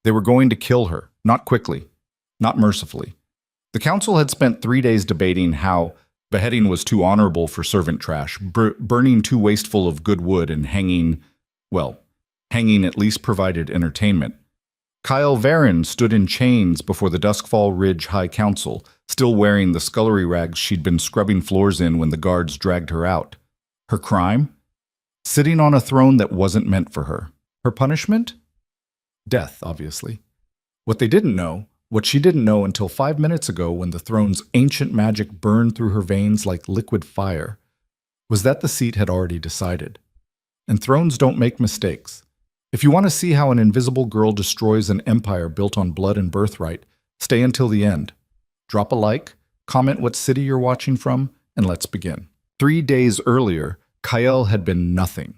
They were going to kill her, not quickly, not mercifully. The council had spent 3 days debating how beheading was too honorable for servant trash, burning too wasteful of good wood, and hanging at least provided entertainment. Kyle Varon stood in chains before the Duskfall Ridge High Council, still wearing the scullery rags she'd been scrubbing floors in when the guards dragged her out. Her crime? Sitting on a throne that wasn't meant for her. Her punishment? Death, obviously. What she didn't know until 5 minutes ago when the throne's ancient magic burned through her veins like liquid fire, was that the seat had already decided. And thrones don't make mistakes. If you want to see how an invisible girl destroys an empire built on blood and birthright, stay until the end. Drop a like, comment what city you're watching from, and let's begin. 3 days earlier, Kyle had been nothing.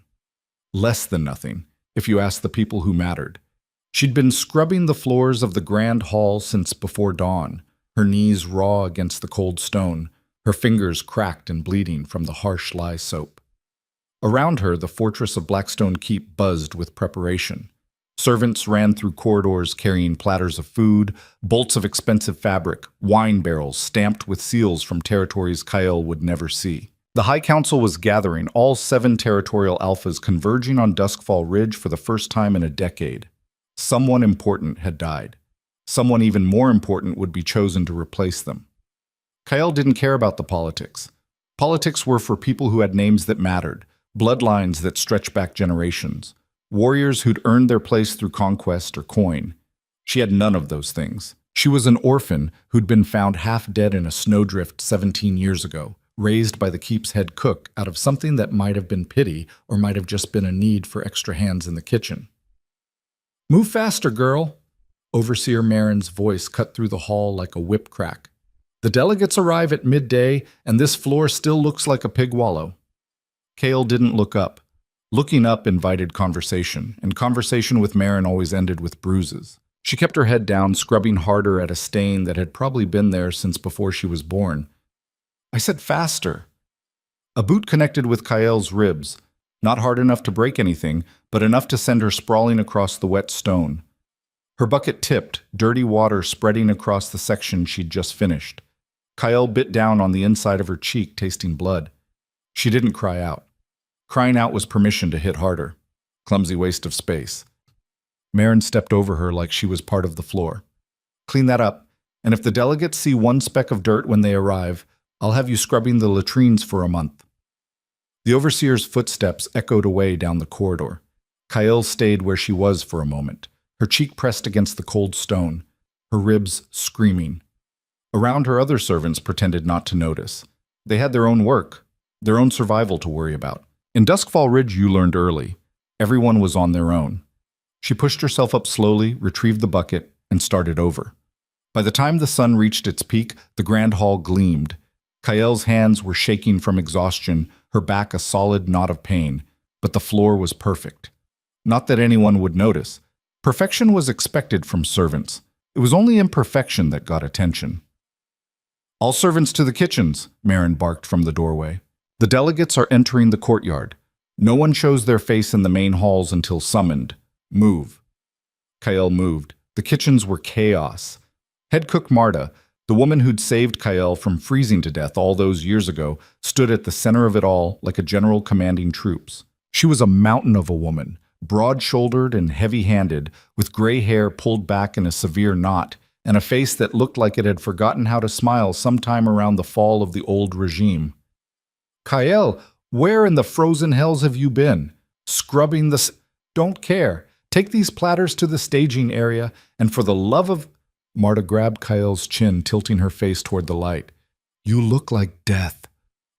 Less than nothing, if you ask the people who mattered. She'd been scrubbing the floors of the grand hall since before dawn, her knees raw against the cold stone, her fingers cracked and bleeding from the harsh lye soap. Around her, the fortress of Blackstone Keep buzzed with preparation. Servants ran through corridors carrying platters of food, bolts of expensive fabric, wine barrels stamped with seals from territories Kyle would never see. The High Council was gathering, all 7 territorial alphas converging on Duskfall Ridge for the first time in a decade. Someone important had died. Someone even more important would be chosen to replace them. Kyle didn't care about the politics. Politics were for people who had names that mattered, bloodlines that stretched back generations, warriors who'd earned their place through conquest or coin. She had none of those things. She was an orphan who'd been found half dead in a snowdrift 17 years ago, raised by the keep's head cook out of something that might have been pity or might have just been a need for extra hands in the kitchen. "Move faster, girl!" Overseer Marin's voice cut through the hall like a whip crack. "The delegates arrive at midday, and this floor still looks like a pig wallow." Kale didn't look up. Looking up invited conversation, and conversation with Marin always ended with bruises. She kept her head down, scrubbing harder at a stain that had probably been there since before she was born. "I said faster." A boot connected with Kyle's ribs, not hard enough to break anything, but enough to send her sprawling across the wet stone. Her bucket tipped, dirty water spreading across the section she'd just finished. Kyle bit down on the inside of her cheek, tasting blood. She didn't cry out. Crying out was permission to hit harder. Clumsy waste of space. Marin stepped over her like she was part of the floor. "Clean that up, and if the delegates see one speck of dirt when they arrive, I'll have you scrubbing the latrines for a month." The overseer's footsteps echoed away down the corridor. Kyle stayed where she was for a moment, her cheek pressed against the cold stone, her ribs screaming. Around her, other servants pretended not to notice. They had their own work, their own survival to worry about. In Duskfall Ridge, you learned early. Everyone was on their own. She pushed herself up slowly, retrieved the bucket, and started over. By the time the sun reached its peak, the grand hall gleamed. Kyle's hands were shaking from exhaustion, her back a solid knot of pain, but the floor was perfect. Not that anyone would notice. Perfection was expected from servants. It was only imperfection that got attention. "All servants to the kitchens," Marin barked from the doorway. "The delegates are entering the courtyard. No one shows their face in the main halls until summoned. Move." Kyle moved. The kitchens were chaos. Head cook Marta, the woman who'd saved Kyle from freezing to death all those years ago, stood at the center of it all like a general commanding troops. She was a mountain of a woman, broad-shouldered and heavy-handed, with gray hair pulled back in a severe knot, and a face that looked like it had forgotten how to smile sometime around the fall of the old regime. "Kyle, where in the frozen hells have you been? Scrubbing the Don't care. Take these platters to the staging area, and for the love of—" Marta grabbed Kyle's chin, tilting her face toward the light. "You look like death.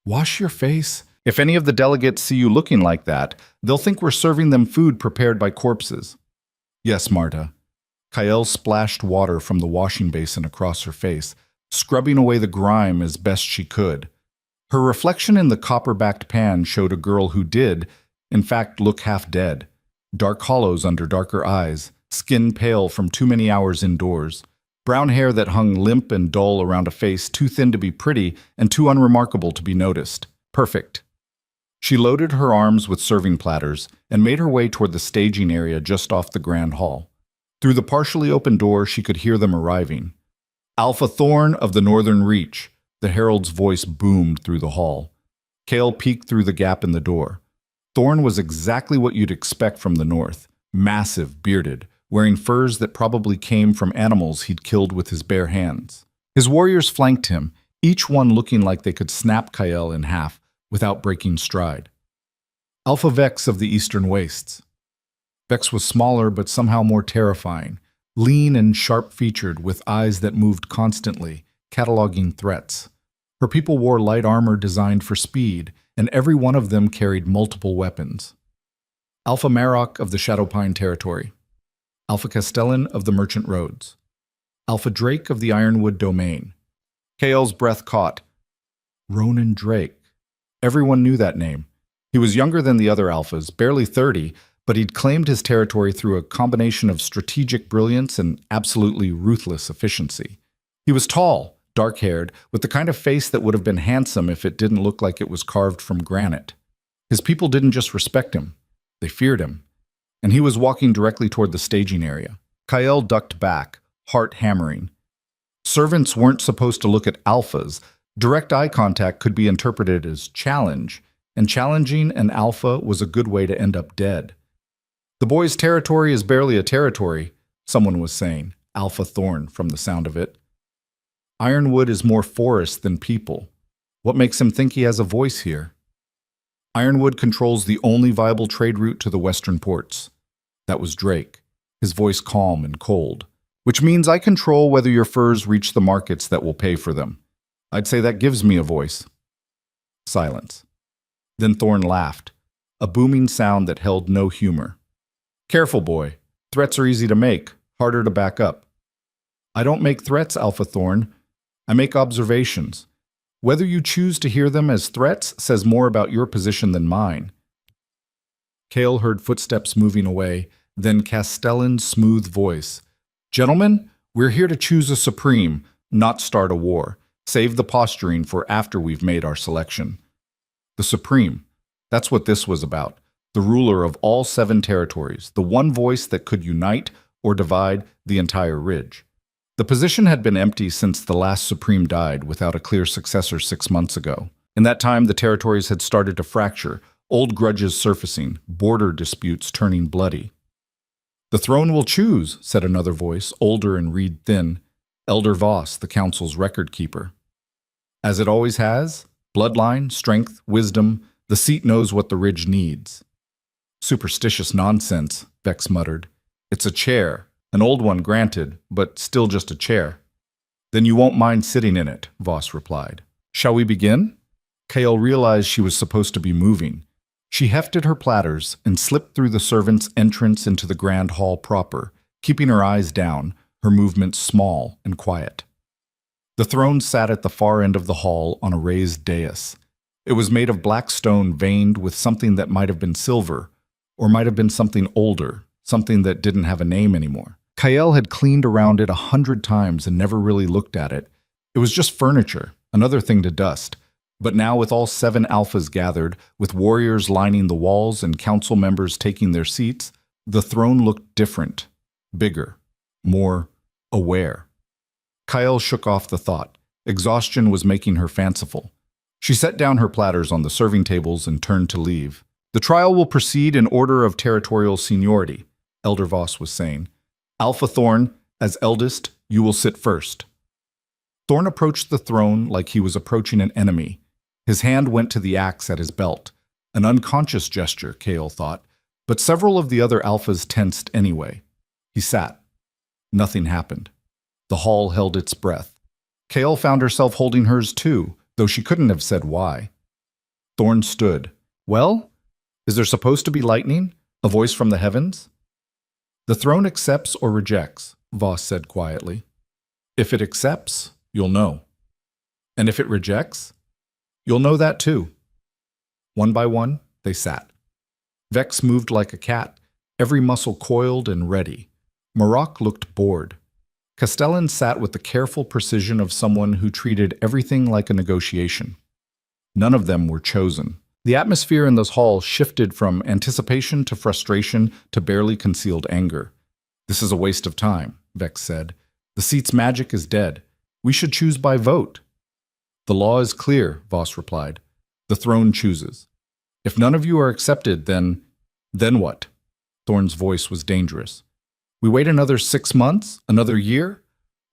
Wash your face. If any of the delegates see you looking like that, they'll think we're serving them food prepared by corpses." "Yes, Marta." Kyle splashed water from the washing basin across her face, scrubbing away the grime as best she could. Her reflection in the copper-backed pan showed a girl who did, in fact, look half dead. Dark hollows under darker eyes, skin pale from too many hours indoors, brown hair that hung limp and dull around a face too thin to be pretty and too unremarkable to be noticed. Perfect. She loaded her arms with serving platters and made her way toward the staging area just off the grand hall. Through the partially open door, she could hear them arriving. Alpha Thorn of the Northern Reach, the herald's voice boomed through the hall. Kale peeked through the gap in the door. Thorn was exactly what you'd expect from the north, massive, bearded, wearing furs that probably came from animals he'd killed with his bare hands. His warriors flanked him, each one looking like they could snap Kyle in half without breaking stride. Alpha Vex of the Eastern Wastes. Vex was smaller but somehow more terrifying, lean and sharp-featured with eyes that moved constantly, cataloging threats. Her people wore light armor designed for speed, and every one of them carried multiple weapons. Alpha Marok of the Shadowpine Territory. Alpha Castellan of the Merchant Roads. Alpha Drake of the Ironwood Domain. Kale's breath caught. Ronan Drake. Everyone knew that name. He was younger than the other alphas, barely 30, but he'd claimed his territory through a combination of strategic brilliance and absolutely ruthless efficiency. He was tall, dark-haired, with the kind of face that would have been handsome if it didn't look like it was carved from granite. His people didn't just respect him, they feared him. And he was walking directly toward the staging area. Kyle ducked back, heart hammering. Servants weren't supposed to look at alphas. Direct eye contact could be interpreted as challenge, and challenging an alpha was a good way to end up dead. The boy's territory is barely a territory, someone was saying, Alpha Thorn from the sound of it. Ironwood is more forest than people. What makes him think he has a voice here? Ironwood controls the only viable trade route to the western ports. That was Drake, his voice calm and cold. Which means I control whether your furs reach the markets that will pay for them. I'd say that gives me a voice. Silence. Then Thorn laughed, a booming sound that held no humor. Careful, boy. Threats are easy to make, harder to back up. I don't make threats, Alpha Thorn. I make observations. Whether you choose to hear them as threats says more about your position than mine. Kale heard footsteps moving away, then Castellan's smooth voice. Gentlemen, we're here to choose a supreme, not start a war. Save the posturing for after we've made our selection. The supreme. That's what this was about. The ruler of all 7 territories, the one voice that could unite or divide the entire ridge. The position had been empty since the last supreme died without a clear successor 6 months ago. In that time, the territories had started to fracture, old grudges surfacing, border disputes turning bloody. The throne will choose, said another voice, older and reed-thin, Elder Voss, the council's record keeper. As it always has, bloodline, strength, wisdom, the seat knows what the ridge needs. Superstitious nonsense, Vex muttered. It's a chair, an old one granted, but still just a chair. Then you won't mind sitting in it, Voss replied. Shall we begin? Kale realized she was supposed to be moving. She hefted her platters and slipped through the servants' entrance into the grand hall proper, keeping her eyes down, her movements small and quiet. The throne sat at the far end of the hall on a raised dais. It was made of black stone veined with something that might have been silver, or might have been something older, something that didn't have a name anymore. Kyle had cleaned around it 100 times and never really looked at it. It was just furniture, another thing to dust. But now with all 7 alphas gathered, with warriors lining the walls and council members taking their seats, the throne looked different, bigger, more aware. Kyle shook off the thought. Exhaustion was making her fanciful. She set down her platters on the serving tables and turned to leave. The trial will proceed in order of territorial seniority, Elder Voss was saying. Alpha Thorn, as eldest, you will sit first. Thorn approached the throne like he was approaching an enemy. His hand went to the axe at his belt. An unconscious gesture, Kale thought, but several of the other alphas tensed anyway. He sat. Nothing happened. The hall held its breath. Kale found herself holding hers too, though she couldn't have said why. Thorn stood. Well, is there supposed to be lightning? A voice from the heavens? The throne accepts or rejects, Voss said quietly. If it accepts, you'll know. And if it rejects, you'll know that too. One by one, they sat. Vex moved like a cat, every muscle coiled and ready. Marok looked bored. Castellan sat with the careful precision of someone who treated everything like a negotiation. None of them were chosen. The atmosphere in this hall shifted from anticipation to frustration to barely concealed anger. This is a waste of time, Vex said. The seat's magic is dead. We should choose by vote. The law is clear, Voss replied. The throne chooses. If none of you are accepted, then what? Thorn's voice was dangerous. We wait another 6 months, another year,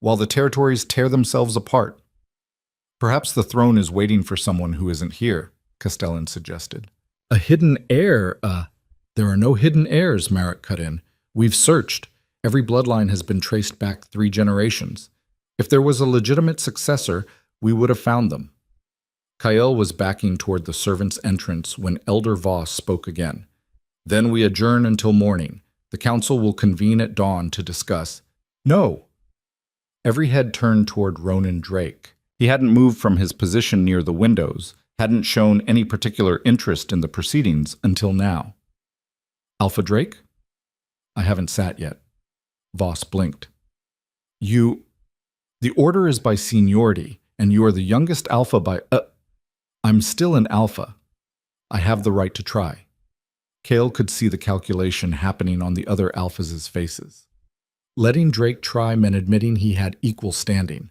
while the territories tear themselves apart. Perhaps the throne is waiting for someone who isn't here, Castellan suggested. A hidden heir, There are no hidden heirs, Marek cut in. We've searched. Every bloodline has been traced back 3 generations. If there was a legitimate successor, we would have found them. Kael was backing toward the servants' entrance when Elder Voss spoke again. Then we adjourn until morning. The council will convene at dawn to discuss. No! Every head turned toward Ronan Drake. He hadn't moved from his position near the windows, hadn't shown any particular interest in the proceedings until now. Alpha Drake? I haven't sat yet. Voss blinked. The order is by seniority, and you are the youngest alpha by, I'm still an alpha. I have the right to try. Kale could see the calculation happening on the other alphas' faces. Letting Drake try meant admitting he had equal standing,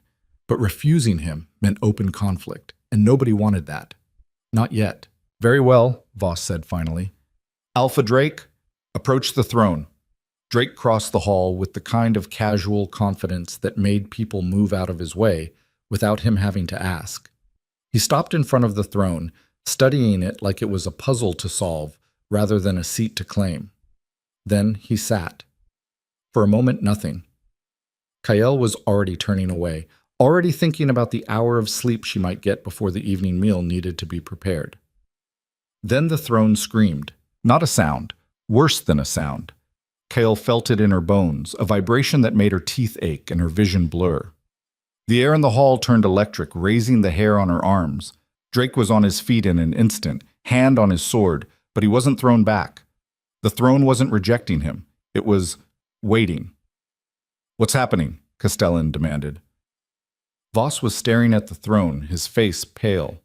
but refusing him meant open conflict, and nobody wanted that. Not yet. Very well, Voss said finally. Alpha Drake, approach the throne. Drake crossed the hall with the kind of casual confidence that made people move out of his way without him having to ask. He stopped in front of the throne, studying it like it was a puzzle to solve rather than a seat to claim. Then he sat. For a moment, nothing. Kael was already turning away, already thinking about the hour of sleep she might get before the evening meal needed to be prepared. Then the throne screamed. Not a sound, worse than a sound. Kael felt it in her bones, a vibration that made her teeth ache and her vision blur. The air in the hall turned electric, raising the hair on her arms. Drake was on his feet in an instant, hand on his sword, but he wasn't thrown back. The throne wasn't rejecting him. It was waiting. What's happening? Castellan demanded. Voss was staring at the throne, his face pale.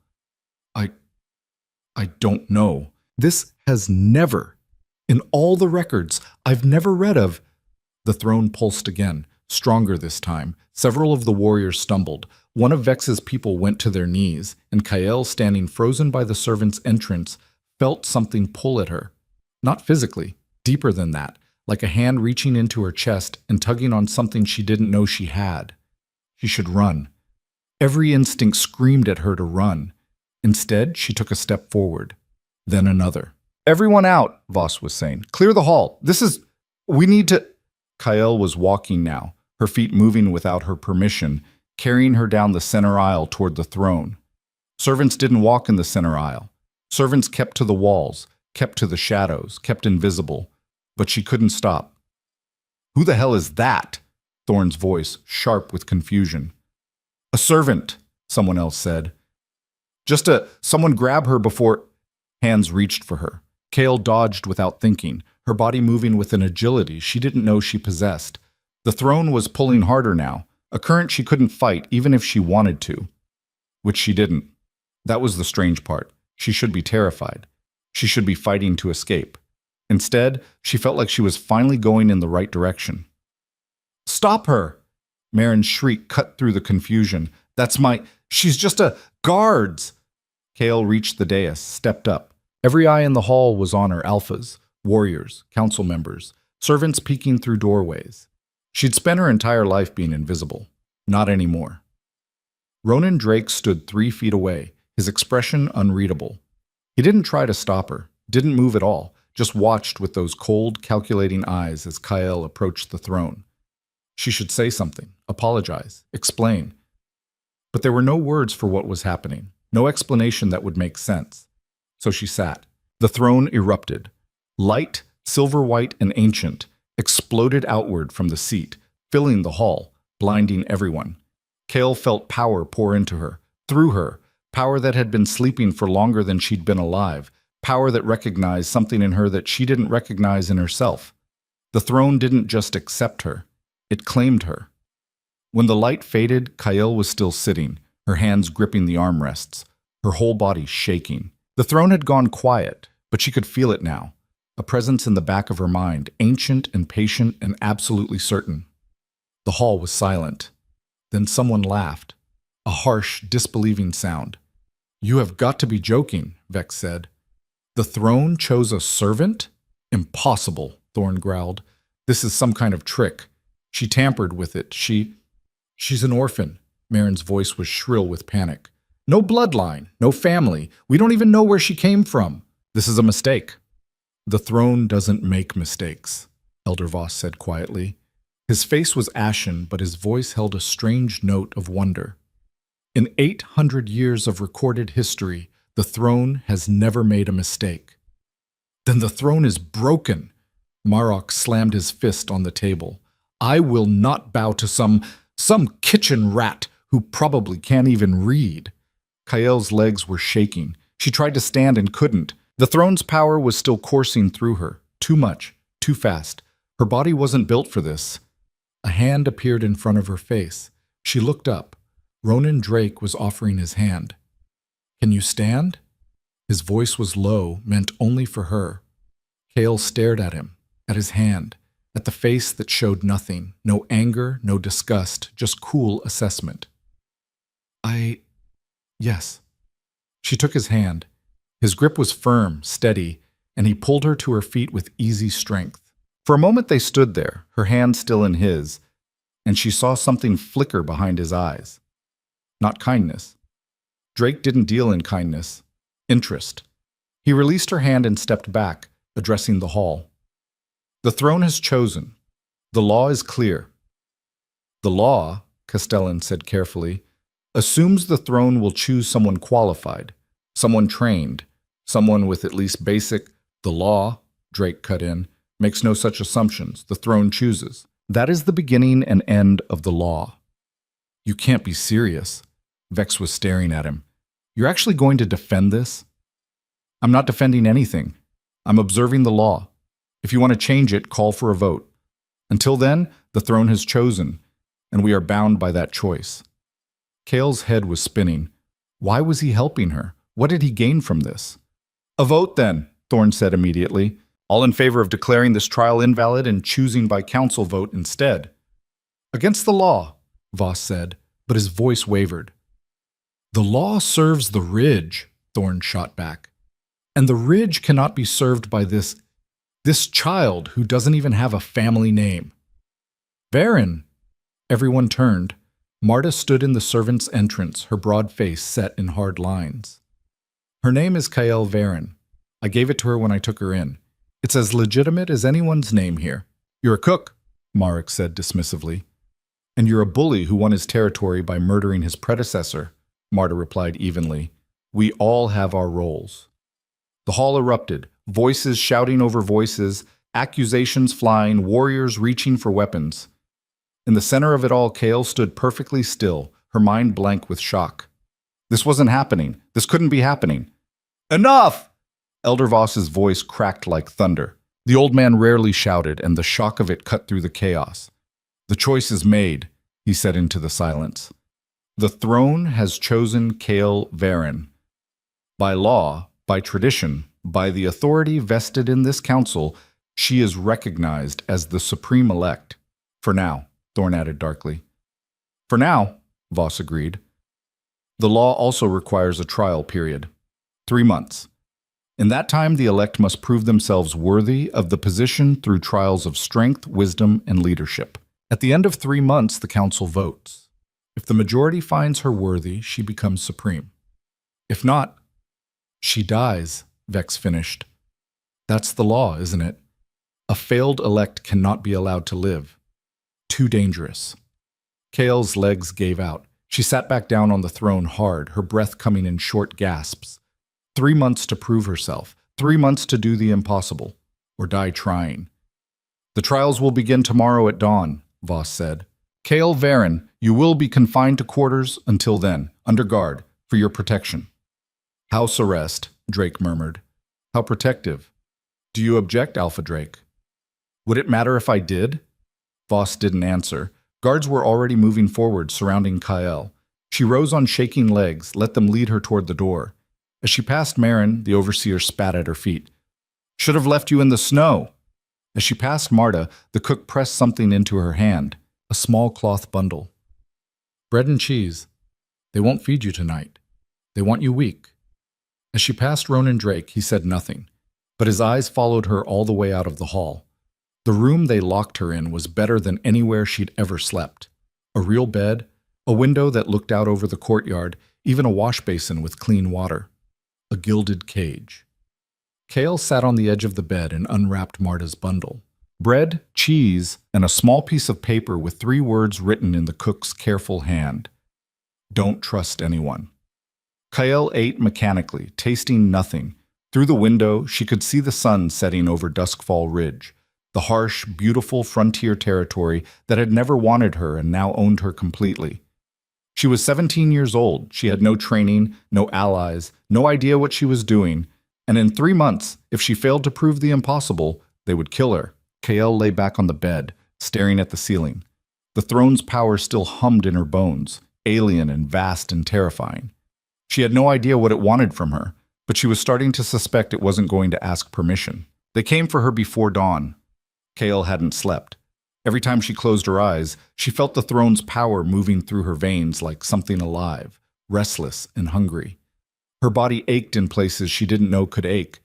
I don't know. This has never, in all the records I've never read of. The throne pulsed again, stronger this time. Several of the warriors stumbled. One of Vex's people went to their knees, and Kael, standing frozen by the servant's entrance, felt something pull at her. Not physically, deeper than that, like a hand reaching into her chest and tugging on something she didn't know she had. She should run. Every instinct screamed at her to run. Instead, she took a step forward, then another. Everyone out, Voss was saying. Clear the hall. We need to... Kael was walking now, her feet moving without her permission, carrying her down the center aisle toward the throne. Servants didn't walk in the center aisle. Servants kept to the walls, kept to the shadows, kept invisible. But she couldn't stop. Who the hell is that? Thorn's voice, sharp with confusion. A servant, someone else said. Someone grab her before... Hands reached for her. Kael dodged without thinking, her body moving with an agility she didn't know she possessed. The throne was pulling harder now, a current she couldn't fight even if she wanted to. Which she didn't. That was the strange part. She should be terrified. She should be fighting to escape. Instead, she felt like she was finally going in the right direction. Stop her! Marin's shriek cut through the confusion. She's just a... Guards! Kael reached the dais, stepped up. Every eye in the hall was on her alphas, warriors, council members, servants peeking through doorways. She'd spent her entire life being invisible. Not anymore. Ronan Drake stood 3 feet away, his expression unreadable. He didn't try to stop her, didn't move at all, just watched with those cold, calculating eyes as Kael approached the throne. She should say something, apologize, explain. But there were no words for what was happening, no explanation that would make sense. So she sat. The throne erupted. Light, silver-white and ancient, exploded outward from the seat, filling the hall, blinding everyone. Kael felt power pour into her, through her, power that had been sleeping for longer than she'd been alive, power that recognized something in her that she didn't recognize in herself. The throne didn't just accept her, it claimed her. When the light faded, Kael was still sitting, her hands gripping the armrests, her whole body shaking. The throne had gone quiet, but she could feel it now. a presence in the back of her mind, ancient and patient and absolutely certain. The hall was silent. Then someone laughed, a harsh, disbelieving sound. "You have got to be joking," Vex said. "The throne chose a servant? Impossible," Thorn growled. "This is some kind of trick. She tampered with it. She's an orphan." Marin's voice was shrill with panic. "No bloodline, no family. We don't even know where she came from. This is a mistake." "The throne doesn't make mistakes," Elder Voss said quietly. His face was ashen, but his voice held a strange note of wonder. "In 800 years of recorded history, the throne has never made a mistake." "Then the throne is broken." Marok slammed his fist on the table. "I will not bow to some kitchen rat who probably can't even read." Kael's legs were shaking. She tried to stand and couldn't. The throne's power was still coursing through her. Too much, too fast. Her body wasn't built for this. A hand appeared in front of her face. She looked up. Ronan Drake was offering his hand. "Can you stand?" His voice was low, meant only for her. Kael stared at him, at his hand, at the face that showed nothing, no anger, no disgust, just cool assessment. Yes." She took his hand. His grip was firm, steady, and he pulled her to her feet with easy strength. For a moment they stood there, her hand still in his, and she saw something flicker behind his eyes. Not kindness. Drake didn't deal in kindness. Interest. He released her hand and stepped back, addressing the hall. "The throne has chosen. The law is clear." "The law," Castellan said carefully, "assumes the throne will choose someone qualified, someone trained, someone with at least basic—" "The law," Drake cut in, "makes no such assumptions. The throne chooses. That is the beginning and end of the law." "You can't be serious." Vex was staring at him. "You're actually going to defend this?" "I'm not defending anything. I'm observing the law. If you want to change it, call for a vote. Until then, the throne has chosen, and we are bound by that choice." Kael's head was spinning. Why was he helping her? What did he gain from this? "A vote, then," Thorn said immediately. "All in favor of declaring this trial invalid and choosing by council vote instead." "Against the law," Voss said, but his voice wavered. "The law serves the Ridge," Thorn shot back. "And the Ridge cannot be served by this child who doesn't even have a family name." "Varen!" Everyone turned. Marta stood in the servants' entrance, her broad face set in hard lines. "Her name is Kael Varen. I gave it to her when I took her in. It's as legitimate as anyone's name here." "You're a cook," Marek said dismissively. "And you're a bully who won his territory by murdering his predecessor," Marta replied evenly. "We all have our roles." The hall erupted, voices shouting over voices, accusations flying, warriors reaching for weapons. In the center of it all, Kael stood perfectly still, her mind blank with shock. This wasn't happening. This couldn't be happening. "Enough!" Elder Voss's voice cracked like thunder. The old man rarely shouted, and the shock of it cut through the chaos. "The choice is made," he said into the silence. "The throne has chosen Kael Varen. By law, by tradition, by the authority vested in this council, she is recognized as the supreme elect. For now," Thorn added darkly. "For now," Voss agreed. "The law also requires a trial period. 3 months. In that time, the elect must prove themselves worthy of the position through trials of strength, wisdom, and leadership. At the end of 3 months, the council votes. If the majority finds her worthy, she becomes supreme. If not, she dies," Vex finished. "That's the law, isn't it? A failed elect cannot be allowed to live. Too dangerous." Kael's legs gave out. She sat back down on the throne hard, her breath coming in short gasps. 3 months to prove herself. 3 months to do the impossible, or die trying. "The trials will begin tomorrow at dawn," Voss said. "Kael Varen, you will be confined to quarters until then, under guard, for your protection." "House arrest," Drake murmured. "How protective. Do you object, Alpha Drake?" "Would it matter if I did?" Voss didn't answer. Guards were already moving forward, surrounding Kael. She rose on shaking legs, let them lead her toward the door. As she passed Marin, the overseer spat at her feet. Should have left you in the snow. As she passed Marta, the cook pressed something into her hand, a small cloth bundle. Bread and cheese. They won't feed you tonight. They want you weak. As she passed Ronan Drake, he said nothing, but his eyes followed her all the way out of the hall. The room they locked her in was better than anywhere she'd ever slept. A real bed, a window that looked out over the courtyard, even a wash basin with clean water. A gilded cage. Kale sat on the edge of the bed and unwrapped Marta's bundle. Bread, cheese, and a small piece of paper with 3 words written in the cook's careful hand. Don't trust anyone. Kyle ate mechanically, tasting nothing. Through the window, she could see the sun setting over Duskfall Ridge, the harsh, beautiful frontier territory that had never wanted her and now owned her completely. She was 17 years old. She had no training, no allies, no idea what she was doing, and in 3 months, if she failed to prove the impossible, they would kill her. Kael lay back on the bed, staring at the ceiling. The throne's power still hummed in her bones, alien and vast and terrifying. She had no idea what it wanted from her, but she was starting to suspect it wasn't going to ask permission. They came for her before dawn. Kael hadn't slept. Every time she closed her eyes, she felt the throne's power moving through her veins like something alive, restless and hungry. Her body ached in places she didn't know could ache,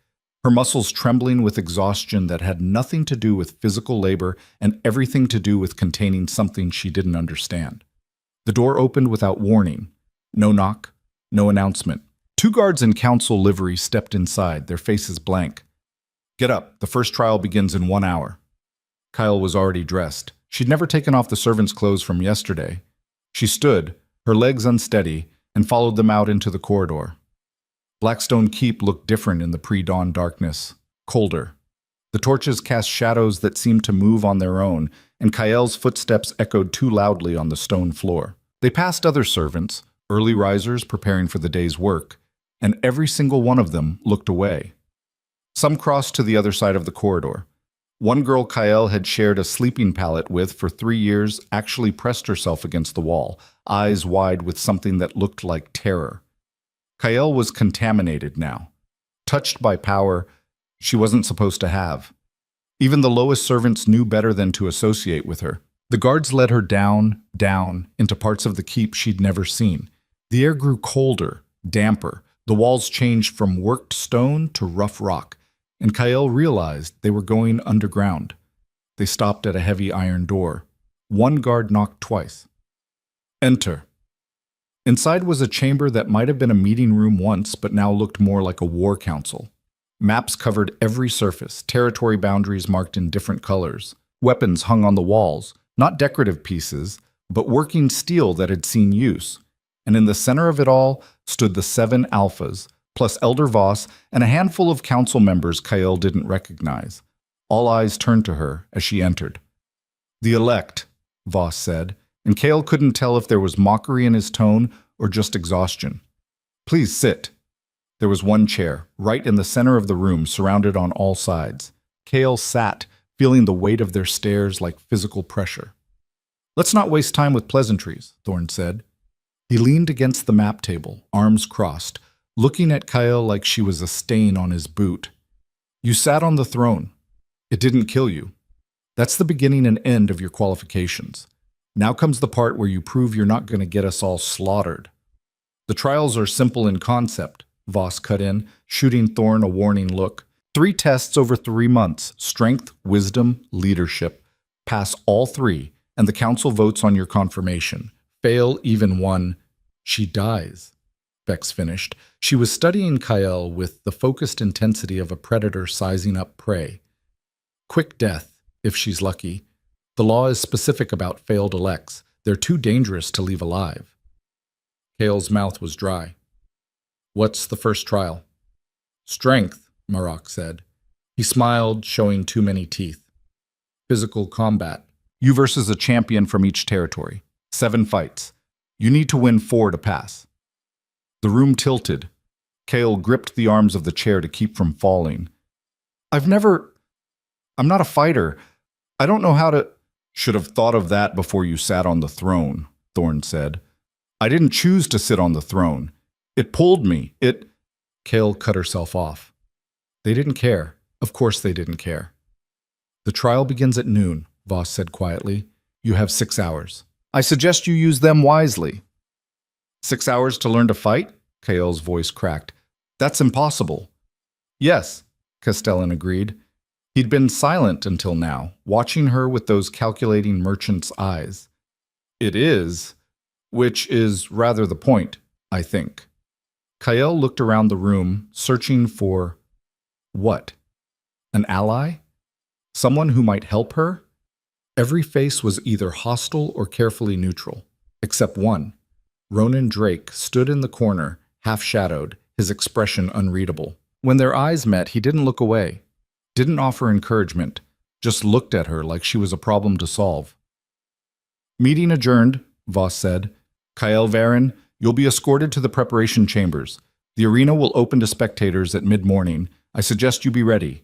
her muscles trembling with exhaustion that had nothing to do with physical labor and everything to do with containing something she didn't understand. The door opened without warning. No knock, no announcement. 2 guards in council livery stepped inside, their faces blank. Get up, the first trial begins in 1 hour. Kyle was already dressed. She'd never taken off the servant's clothes from yesterday. She stood, her legs unsteady, and followed them out into the corridor. Blackstone Keep looked different in the pre-dawn darkness, colder. The torches cast shadows that seemed to move on their own, and Kael's footsteps echoed too loudly on the stone floor. They passed other servants, early risers preparing for the day's work, and every single one of them looked away. Some crossed to the other side of the corridor. One girl Kael had shared a sleeping pallet with for 3 years actually pressed herself against the wall, eyes wide with something that looked like terror. Kael was contaminated now, touched by power she wasn't supposed to have. Even the lowest servants knew better than to associate with her. The guards led her down, into parts of the keep she'd never seen. The air grew colder, damper. The walls changed from worked stone to rough rock, and Kael realized they were going underground. They stopped at a heavy iron door. One guard knocked twice. Enter. Inside was a chamber that might have been a meeting room once, but now looked more like a war council. Maps covered every surface, territory boundaries marked in different colors. Weapons hung on the walls, not decorative pieces, but working steel that had seen use. And in the center of it all stood the 7 alphas, plus Elder Voss and a handful of council members Kael didn't recognize. All eyes turned to her as she entered. The elect, Voss said, and Kael couldn't tell if there was mockery in his tone or just exhaustion. Please sit. There was one chair, right in the center of the room, surrounded on all sides. Kael sat, feeling the weight of their stares like physical pressure. Let's not waste time with pleasantries, Thorne said. He leaned against the map table, arms crossed, looking at Kael like she was a stain on his boot. You sat on the throne. It didn't kill you. That's the beginning and end of your qualifications. Now comes the part where you prove you're not going to get us all slaughtered. The trials are simple in concept, Voss cut in, shooting Thorne a warning look. 3 tests over 3 months, strength, wisdom, leadership. Pass all 3, and the council votes on your confirmation. Fail even one, she dies. Bex finished. She was studying Kael with the focused intensity of a predator sizing up prey. Quick death, if she's lucky. The law is specific about failed elects. They're too dangerous to leave alive. Kael's mouth was dry. What's the first trial? Strength, Marok said. He smiled, showing too many teeth. Physical combat. You versus a champion from each territory. 7 fights. You need to win 4 to pass. The room tilted. Kael gripped the arms of the chair to keep from falling. I'm not a fighter. I don't know how to... Should have thought of that before you sat on the throne, Thorne said. I didn't choose to sit on the throne. It pulled me. Kael cut herself off. They didn't care. Of course they didn't care. The trial begins at noon, Voss said quietly. You have 6 hours. I suggest you use them wisely. 6 hours to learn to fight? Kael's voice cracked. That's impossible. Yes, Castellan agreed. He'd been silent until now, watching her with those calculating merchant's eyes. It is, which is rather the point, I think. Kael looked around the room, searching for what? An ally? Someone who might help her? Every face was either hostile or carefully neutral, except one. Ronan Drake stood in the corner, half-shadowed, his expression unreadable. When their eyes met, he didn't look away, didn't offer encouragement, just looked at her like she was a problem to solve. Meeting adjourned, Voss said. Kael Varen, you'll be escorted to the preparation chambers. The arena will open to spectators at mid-morning. I suggest you be ready.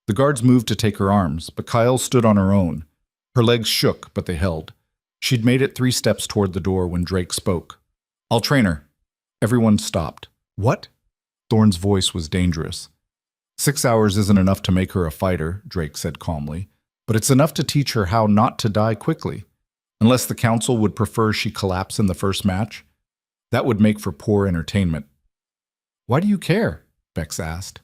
The guards moved to take her arms, but Kael stood on her own. Her legs shook, but they held. She'd made it 3 steps toward the door when Drake spoke. I'll train her. Everyone stopped. What? Thorne's voice was dangerous. 6 hours isn't enough to make her a fighter, Drake said calmly, but it's enough to teach her how not to die quickly. Unless the council would prefer she collapse in the first match. That would make for poor entertainment. Why do you care? Bex asked.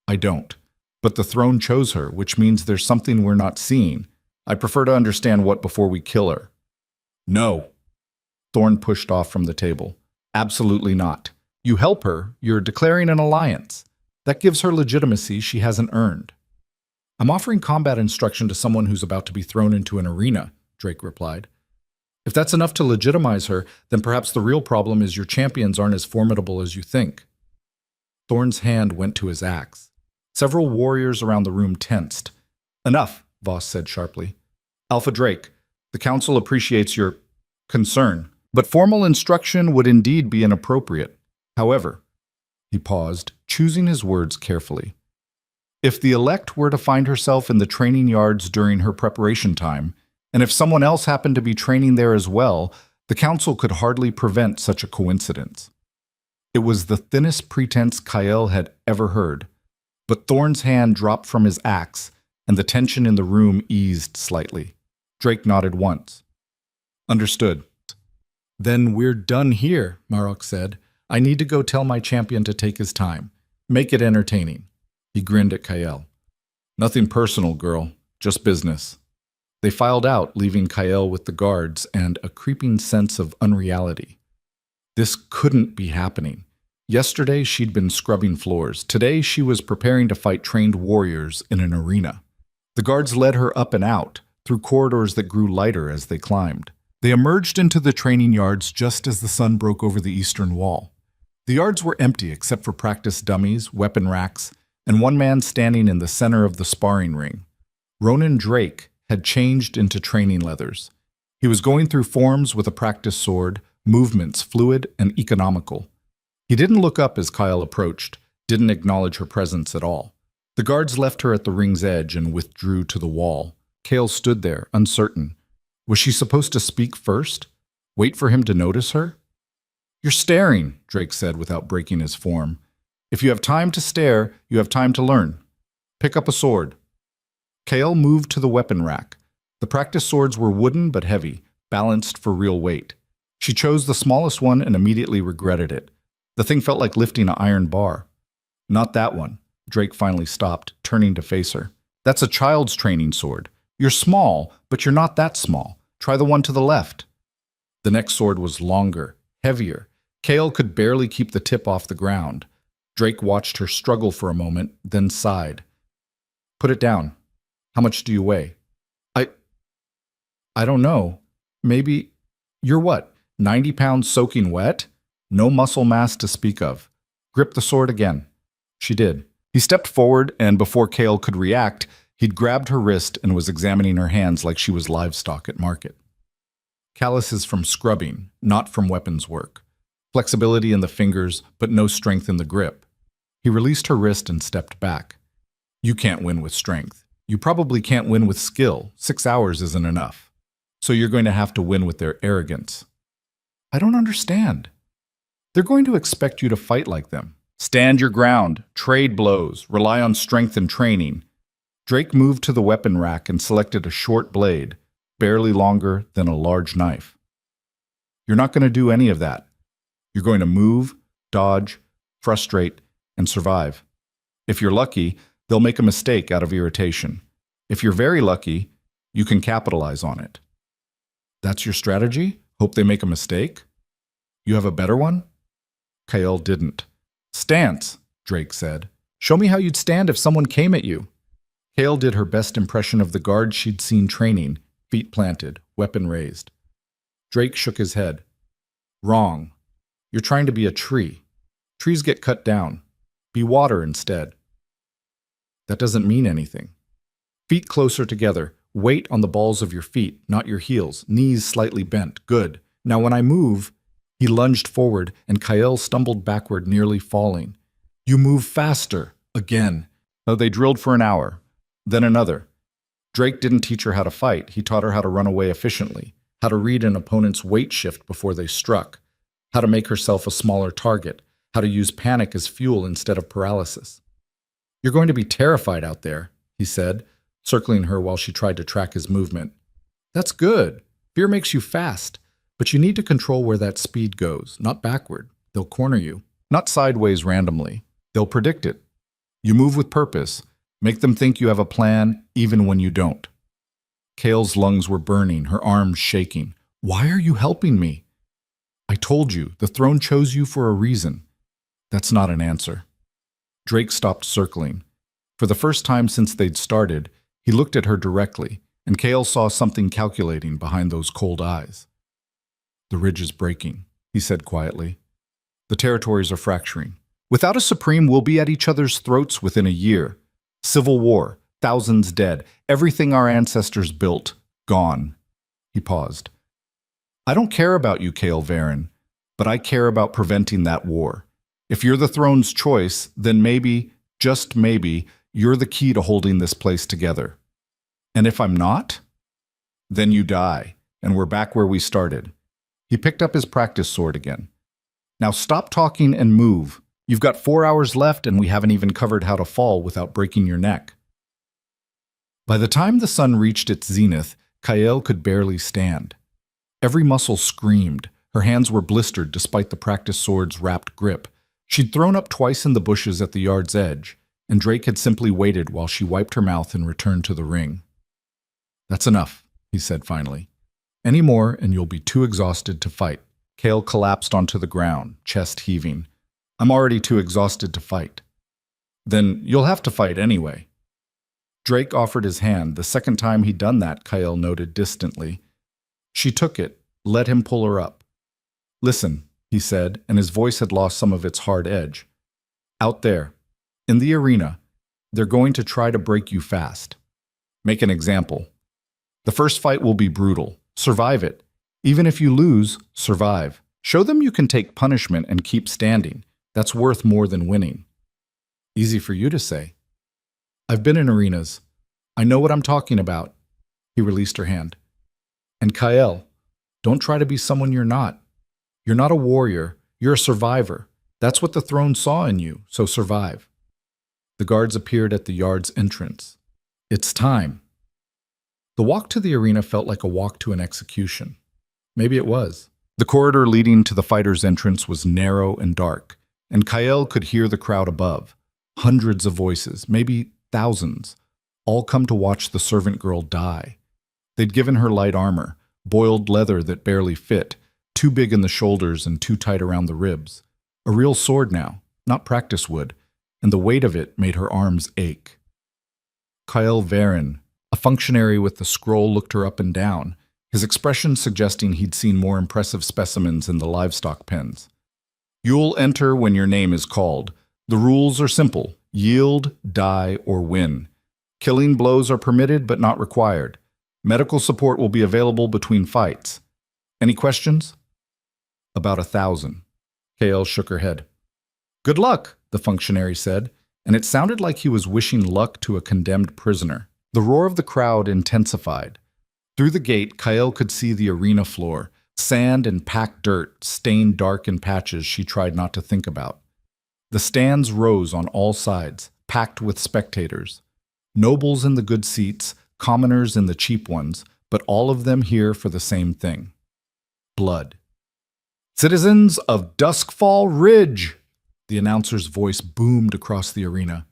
I don't. But the throne chose her, which means there's something we're not seeing. I prefer to understand what before we kill her. No. Thorne pushed off from the table. Absolutely not. You help her, you're declaring an alliance. That gives her legitimacy she hasn't earned. I'm offering combat instruction to someone who's about to be thrown into an arena, Drake replied. If that's enough to legitimize her, then perhaps the real problem is your champions aren't as formidable as you think. Thorne's hand went to his axe. Several warriors around the room tensed. Enough, Voss said sharply. Alpha Drake, the council appreciates your concern, but formal instruction would indeed be inappropriate. However, he paused, choosing his words carefully. If the elect were to find herself in the training yards during her preparation time, and if someone else happened to be training there as well, the council could hardly prevent such a coincidence. It was the thinnest pretense Kael had ever heard, but Thorne's hand dropped from his axe, and the tension in the room eased slightly. Drake nodded once. Understood. Then we're done here, Marok said. I need to go tell my champion to take his time. Make it entertaining. He grinned at Kael. Nothing personal, girl. Just business. They filed out, leaving Kael with the guards and a creeping sense of unreality. This couldn't be happening. Yesterday she'd been scrubbing floors. Today she was preparing to fight trained warriors in an arena. The guards led her up and out, through corridors that grew lighter as they climbed. They emerged into the training yards just as the sun broke over the eastern wall. The yards were empty except for practice dummies, weapon racks, and one man standing in the center of the sparring ring. Ronan Drake had changed into training leathers. He was going through forms with a practice sword, movements fluid and economical. He didn't look up as Kael approached, didn't acknowledge her presence at all. The guards left her at the ring's edge and withdrew to the wall. Kael stood there, uncertain. Was she supposed to speak first? Wait for him to notice her? You're staring, Drake said without breaking his form. If you have time to stare, you have time to learn. Pick up a sword. Kael moved to the weapon rack. The practice swords were wooden but heavy, balanced for real weight. She chose the smallest one and immediately regretted it. The thing felt like lifting an iron bar. Not that one. Drake finally stopped, turning to face her. That's a child's training sword. You're small, but you're not that small. Try the one to the left. The next sword was longer, heavier. Kael could barely keep the tip off the ground. Drake watched her struggle for a moment, then sighed. Put it down. How much do you weigh? I don't know. Maybe, you're what, 90 pounds soaking wet? No muscle mass to speak of. Grip the sword again. She did. He stepped forward, and before Kael could react, he'd grabbed her wrist and was examining her hands like she was livestock at market. Calluses from scrubbing, not from weapons work. Flexibility in the fingers, but no strength in the grip. He released her wrist and stepped back. You can't win with strength. You probably can't win with skill. 6 hours isn't enough. So you're going to have to win with their arrogance. I don't understand. They're going to expect you to fight like them. Stand your ground, trade blows, rely on strength and training. Drake moved to the weapon rack and selected a short blade, barely longer than a large knife. You're not going to do any of that. You're going to move, dodge, frustrate, and survive. If you're lucky, they'll make a mistake out of irritation. If you're very lucky, you can capitalize on it. That's your strategy? Hope they make a mistake? You have a better one? Kyle didn't. Stance, Drake said. Show me how you'd stand if someone came at you. Kale did her best impression of the guard she'd seen training, feet planted, weapon raised. Drake shook his head. Wrong. You're trying to be a tree. Trees get cut down. Be water instead. That doesn't mean anything. Feet closer together. Weight on the balls of your feet, not your heels. Knees slightly bent. Good. Now when I move... He lunged forward, and Kyle stumbled backward, nearly falling. You move faster. Again. Oh, they drilled for an hour. Then another. Drake didn't teach her how to fight. He taught her how to run away efficiently, how to read an opponent's weight shift before they struck, how to make herself a smaller target, how to use panic as fuel instead of paralysis. You're going to be terrified out there, he said, circling her while she tried to track his movement. That's good. Fear makes you fast. But you need to control where that speed goes, not backward. They'll corner you. Not sideways randomly. They'll predict it. You move with purpose. Make them think you have a plan, even when you don't. Kale's lungs were burning, her arms shaking. Why are you helping me? I told you, the throne chose you for a reason. That's not an answer. Drake stopped circling. For the first time since they'd started, he looked at her directly, and Kale saw something calculating behind those cold eyes. The ridge is breaking, he said quietly. The territories are fracturing. Without a supreme, we'll be at each other's throats within a year. Civil war, thousands dead, everything our ancestors built, gone. He paused. I don't care about you, Kale Varen, but I care about preventing that war. If you're the throne's choice, then maybe, just maybe, you're the key to holding this place together. And if I'm not, then you die, and we're back where we started. He picked up his practice sword again. Now stop talking and move. You've got 4 hours left and we haven't even covered how to fall without breaking your neck. By the time the sun reached its zenith, Kyle could barely stand. Every muscle screamed. Her hands were blistered despite the practice sword's wrapped grip. She'd thrown up twice in the bushes at the yard's edge, and Drake had simply waited while she wiped her mouth and returned to the ring. That's enough, he said finally. Any more, and you'll be too exhausted to fight. Kale collapsed onto the ground, chest heaving. I'm already too exhausted to fight. Then you'll have to fight anyway. Drake offered his hand. The second time he'd done that, Kyle noted distantly. She took it, let him pull her up. Listen, he said, and his voice had lost some of its hard edge. Out there, in the arena, they're going to try to break you fast. Make an example. The first fight will be brutal. Survive it. Even if you lose, survive. Show them you can take punishment and keep standing. That's worth more than winning. Easy for you to say. I've been in arenas. I know what I'm talking about. He released her hand. And Kyle, don't try to be someone you're not. You're not a warrior. You're a survivor. That's what the throne saw in you, so survive. The guards appeared at the yard's entrance. It's time. The walk to the arena felt like a walk to an execution. Maybe it was. The corridor leading to the fighter's entrance was narrow and dark, and Kyle could hear the crowd above. Hundreds of voices, maybe thousands, all come to watch the servant girl die. They'd given her light armor, boiled leather that barely fit, too big in the shoulders and too tight around the ribs. A real sword now, not practice wood, and the weight of it made her arms ache. Kyle Varen, a functionary with the scroll, looked her up and down, his expression suggesting he'd seen more impressive specimens in the livestock pens. You'll enter when your name is called. The rules are simple. Yield, die, or win. Killing blows are permitted but not required. Medical support will be available between fights. Any questions? About 1,000. Kale shook her head. Good luck, the functionary said, and it sounded like he was wishing luck to a condemned prisoner. The roar of the crowd intensified. Through the gate, Kyle could see the arena floor, sand and packed dirt, stained dark in patches she tried not to think about. The stands rose on all sides, packed with spectators. Nobles in the good seats, commoners in the cheap ones, but all of them here for the same thing. Blood. "Citizens of Duskfall Ridge!" The announcer's voice boomed across the arena.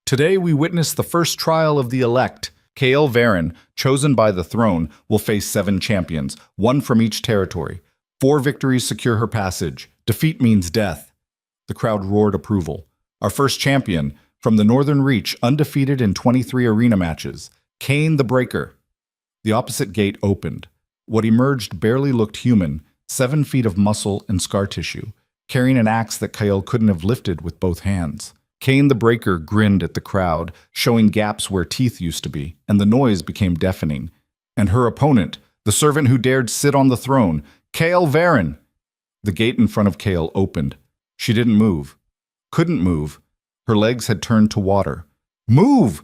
"Today we witness the first trial of the elect. Kael Varen, chosen by the throne, will face 7 champions, 1 from each territory. 4 victories secure her passage. Defeat means death." The crowd roared approval. "Our first champion, from the Northern Reach, undefeated in 23 arena matches. Kane the Breaker." The opposite gate opened. What emerged barely looked human, 7 feet of muscle and scar tissue, carrying an axe that Kael couldn't have lifted with both hands. Kane the Breaker grinned at the crowd, showing gaps where teeth used to be, and the noise became deafening. And her opponent, the servant who dared sit on the throne, Kael Varen. The gate in front of Kael opened. She didn't move. Couldn't move. Her legs had turned to water. "Move!"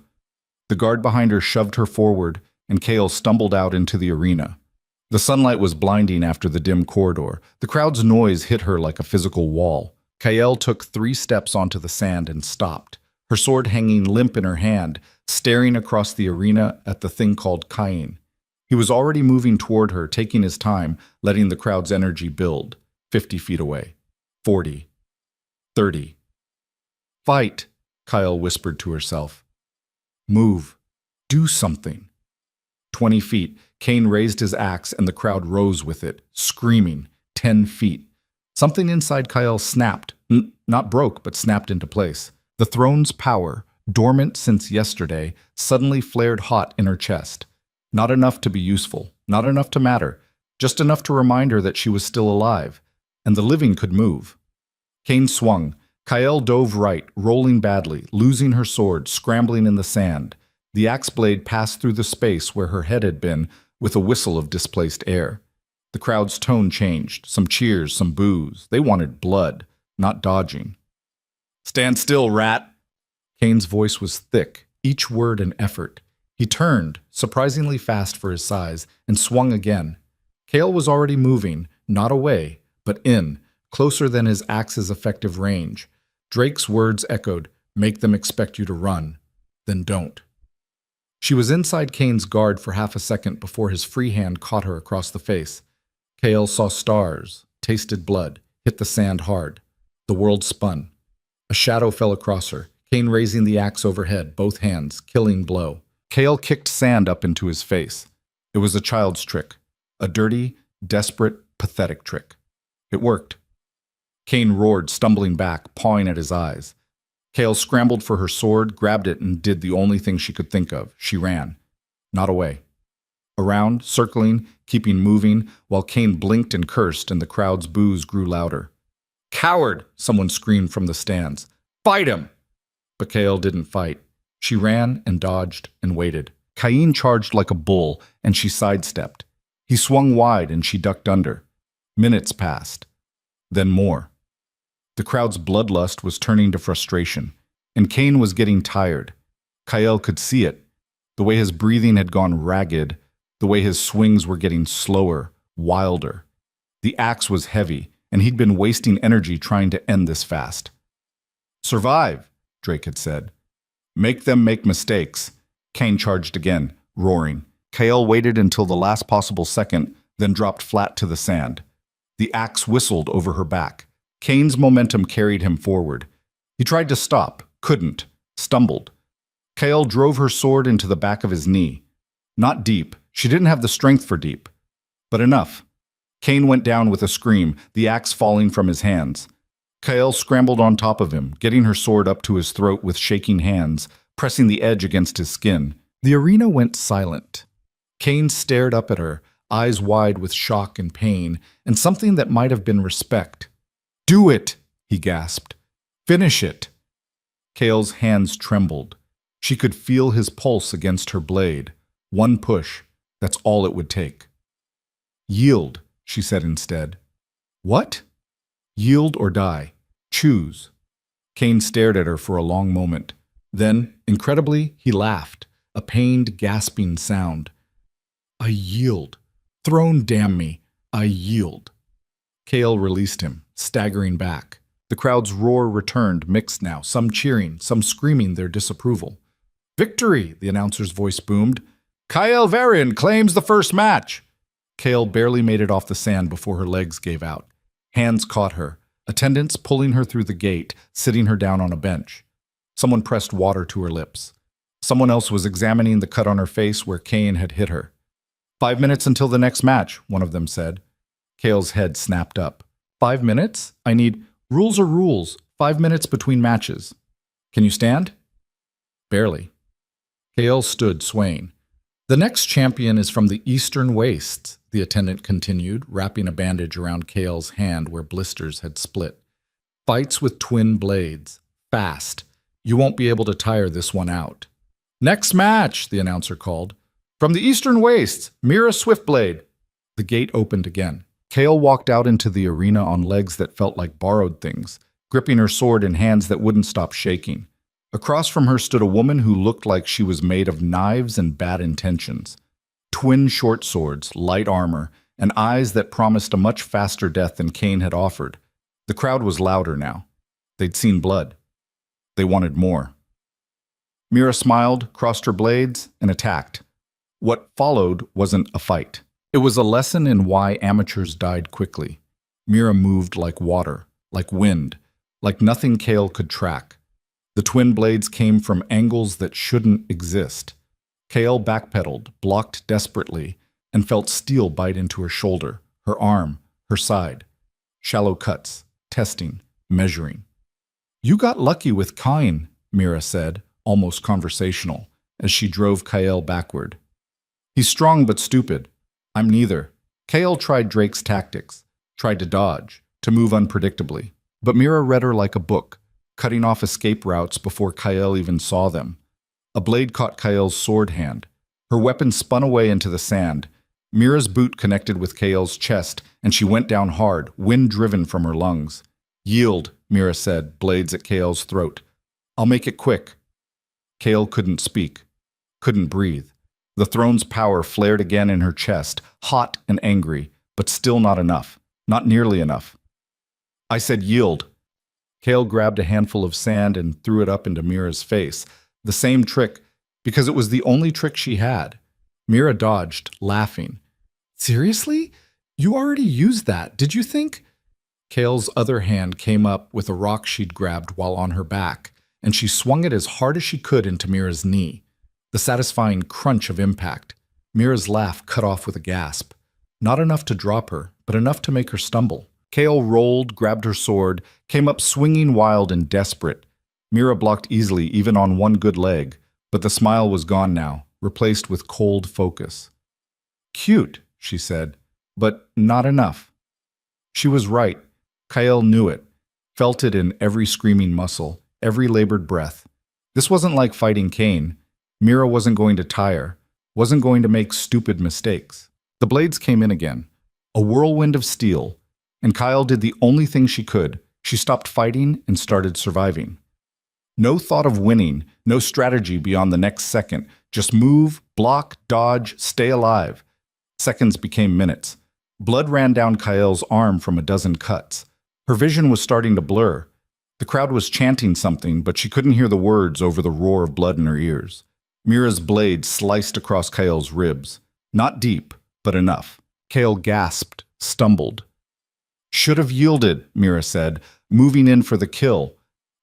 The guard behind her shoved her forward, and Kael stumbled out into the arena. The sunlight was blinding after the dim corridor. The crowd's noise hit her like a physical wall. Kael took 3 steps onto the sand and stopped, her sword hanging limp in her hand, staring across the arena at the thing called Cain. He was already moving toward her, taking his time, letting the crowd's energy build. 50 feet away. 40. 30. "Fight," Kael whispered to herself. "Move. Do something." 20 feet, Cain raised his axe and the crowd rose with it, screaming. 10 feet. Something inside Kael snapped, not broke, but snapped into place. The throne's power, dormant since yesterday, suddenly flared hot in her chest. Not enough to be useful, not enough to matter, just enough to remind her that she was still alive, and the living could move. Cain swung. Kael dove right, rolling badly, losing her sword, scrambling in the sand. The axe blade passed through the space where her head had been, with a whistle of displaced air. The crowd's tone changed, some cheers, some boos. They wanted blood, not dodging. "Stand still, rat!" Cain's voice was thick, each word an effort. He turned, surprisingly fast for his size, and swung again. Kael was already moving, not away, but in, closer than his axe's effective range. Drake's words echoed, "Make them expect you to run. Then don't." She was inside Cain's guard for half a second before his free hand caught her across the face. Kael saw stars, tasted blood, hit the sand hard. The world spun. A shadow fell across her, Cain raising the axe overhead, both hands, killing blow. Kael kicked sand up into his face. It was a child's trick. A dirty, desperate, pathetic trick. It worked. Cain roared, stumbling back, pawing at his eyes. Kael scrambled for her sword, grabbed it, and did the only thing she could think of. She ran. Not away. Around, circling, keeping moving, while Cain blinked and cursed and the crowd's boos grew louder. "Coward!" someone screamed from the stands. "Fight him!" But Kael didn't fight. She ran and dodged and waited. Cain charged like a bull, and she sidestepped. He swung wide, and she ducked under. Minutes passed. Then more. The crowd's bloodlust was turning to frustration, and Cain was getting tired. Kael could see it, the way his breathing had gone ragged, the way his swings were getting slower, wilder. The axe was heavy, and he'd been wasting energy trying to end this fast. "Survive," Drake had said. "Make them make mistakes." Cain charged again, roaring. Kael waited until the last possible second, then dropped flat to the sand. The axe whistled over her back. Cain's momentum carried him forward. He tried to stop, couldn't, stumbled. Kael drove her sword into the back of his knee. Not deep, she didn't have the strength for deep, but enough. Cain went down with a scream, the axe falling from his hands. Kael scrambled on top of him, getting her sword up to his throat with shaking hands, pressing the edge against his skin. The arena went silent. Cain stared up at her, eyes wide with shock and pain, and something that might have been respect. "Do it!" he gasped. "Finish it!" Kael's hands trembled. She could feel his pulse against her blade. One push, that's all it would take. "Yield," she said instead. "What?" "Yield or die. Choose." Cain stared at her for a long moment. Then, incredibly, he laughed, a pained, gasping sound. "I yield. Throne damn me. I yield." Kael released him, staggering back. The crowd's roar returned, mixed now, some cheering, some screaming their disapproval. "Victory!" the announcer's voice boomed. "Kyle Varian claims the first match!" Kale barely made it off the sand before her legs gave out. Hands caught her, attendants pulling her through the gate, sitting her down on a bench. Someone pressed water to her lips. Someone else was examining the cut on her face where Kane had hit her. 5 minutes until the next match, one of them said. Kale's head snapped up. 5 minutes? I need... Rules are rules. 5 minutes between matches. Can you stand? Barely. Kale stood, swaying. The next champion is from the Eastern Wastes, the attendant continued, wrapping a bandage around Kale's hand where blisters had split. Fights with twin blades. Fast. You won't be able to tire this one out. Next match, the announcer called. From the Eastern Wastes, Mira Swiftblade. The gate opened again. Kale walked out into the arena on legs that felt like borrowed things, gripping her sword in hands that wouldn't stop shaking. Across from her stood a woman who looked like she was made of knives and bad intentions. Twin short swords, light armor, and eyes that promised a much faster death than Kane had offered. The crowd was louder now. They'd seen blood. They wanted more. Mira smiled, crossed her blades, and attacked. What followed wasn't a fight. It was a lesson in why amateurs died quickly. Mira moved like water, like wind, like nothing Kale could track. The twin blades came from angles that shouldn't exist. Kale backpedaled, blocked desperately, and felt steel bite into her shoulder, her arm, her side. Shallow cuts, testing, measuring. You got lucky with Kine, Mira said, almost conversational, as she drove Kyle backward. He's strong but stupid. I'm neither. Kale tried Drake's tactics, tried to dodge, to move unpredictably. But Mira read her like a book, cutting off escape routes before Kyle even saw them. A blade caught Kyle's sword hand. Her weapon spun away into the sand. Mira's boot connected with Kale's chest, and she went down hard, wind driven from her lungs. Yield, Mira said, blades at Kale's throat. I'll make it quick. Kale couldn't speak, couldn't breathe. The throne's power flared again in her chest, hot and angry, but still not enough, not nearly enough. I said yield. Kale grabbed a handful of sand and threw it up into Mira's face. The same trick, because it was the only trick she had. Mira dodged, laughing. Seriously? You already used that, did you think? Kale's other hand came up with a rock she'd grabbed while on her back, and she swung it as hard as she could into Mira's knee. The satisfying crunch of impact. Mira's laugh cut off with a gasp. Not enough to drop her, but enough to make her stumble. Kale rolled, grabbed her sword, came up swinging wild and desperate. Mira blocked easily, even on one good leg, but the smile was gone now, replaced with cold focus. Cute, she said, but not enough. She was right. Kyle knew it, felt it in every screaming muscle, every labored breath. This wasn't like fighting Kane. Mira wasn't going to tire, wasn't going to make stupid mistakes. The blades came in again, a whirlwind of steel, and Kyle did the only thing she could. She stopped fighting and started surviving. No thought of winning, no strategy beyond the next second. Just move, block, dodge, stay alive. Seconds became minutes. Blood ran down Kyle's arm from a dozen cuts. Her vision was starting to blur. The crowd was chanting something, but she couldn't hear the words over the roar of blood in her ears. Mira's blade sliced across Kyle's ribs. Not deep, but enough. Kale gasped, stumbled. Should have yielded, Mira said, moving in for the kill.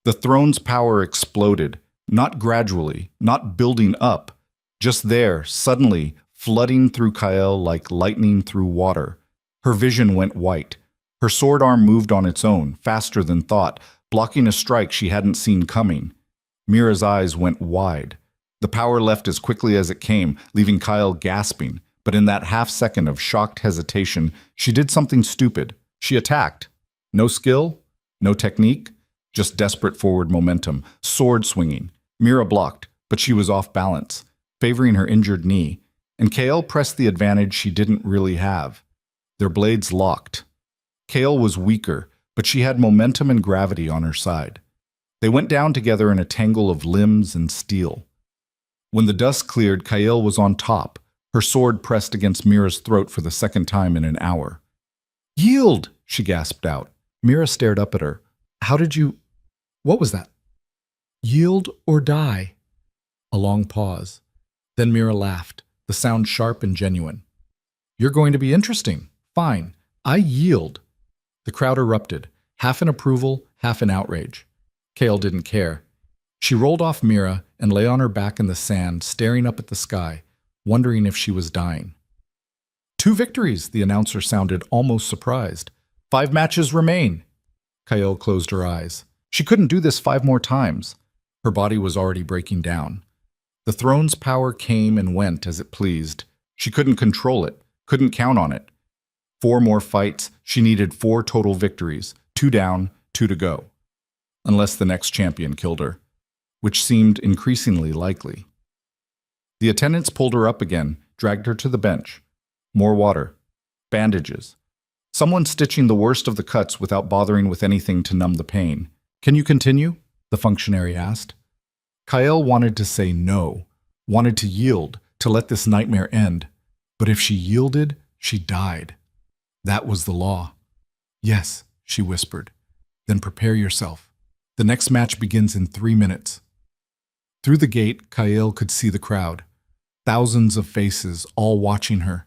The throne's power exploded, not gradually, not building up. Just there, suddenly, flooding through Kyle like lightning through water. Her vision went white. Her sword arm moved on its own, faster than thought, blocking a strike she hadn't seen coming. Mira's eyes went wide. The power left as quickly as it came, leaving Kyle gasping. But in that half second of shocked hesitation, she did something stupid. She attacked. No skill, no technique, just desperate forward momentum, sword swinging. Mira blocked, but she was off balance, favoring her injured knee, and Kale pressed the advantage she didn't really have. Their blades locked. Kale was weaker, but she had momentum and gravity on her side. They went down together in a tangle of limbs and steel. When the dust cleared, Kyle was on top, her sword pressed against Mira's throat for the second time in an hour. Yield, she gasped out. Mira stared up at her. How did you... What was that? Yield or die? A long pause. Then Mira laughed, the sound sharp and genuine. You're going to be interesting. Fine. I yield. The crowd erupted, half in approval, half in outrage. Kale didn't care. She rolled off Mira and lay on her back in the sand, staring up at the sky, wondering if she was dying. 2 victories, the announcer sounded almost surprised. 5 matches remain. Kyle closed her eyes. She couldn't do this 5 more times. Her body was already breaking down. The throne's power came and went as it pleased. She couldn't control it, couldn't count on it. 4 more fights, she needed 4 total victories, 2 down, 2 to go. Unless the next champion killed her, which seemed increasingly likely. The attendants pulled her up again, dragged her to the bench. More water. Bandages. Someone stitching the worst of the cuts without bothering with anything to numb the pain. Can you continue? The functionary asked. Kyle wanted to say no, wanted to yield, to let this nightmare end. But if she yielded, she died. That was the law. Yes, she whispered. Then prepare yourself. The next match begins in 3 minutes. Through the gate, Kyle could see the crowd. Thousands of faces, all watching her.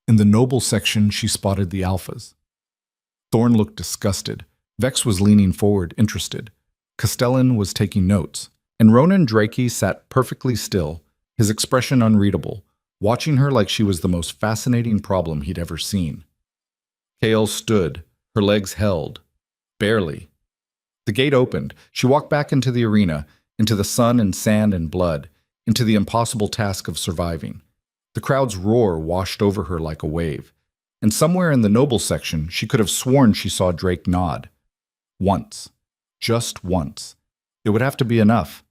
In the noble section, she spotted the alphas. Thorne looked disgusted. Vex was leaning forward, interested. Castellan was taking notes. And Ronan Drakey sat perfectly still, his expression unreadable, watching her like she was the most fascinating problem he'd ever seen. Kale stood, her legs held. Barely. The gate opened. She walked back into the arena, into the sun and sand and blood, into the impossible task of surviving. The crowd's roar washed over her like a wave, and somewhere in the noble section she could have sworn she saw Drake nod. Once. Just once. It would have to be enough.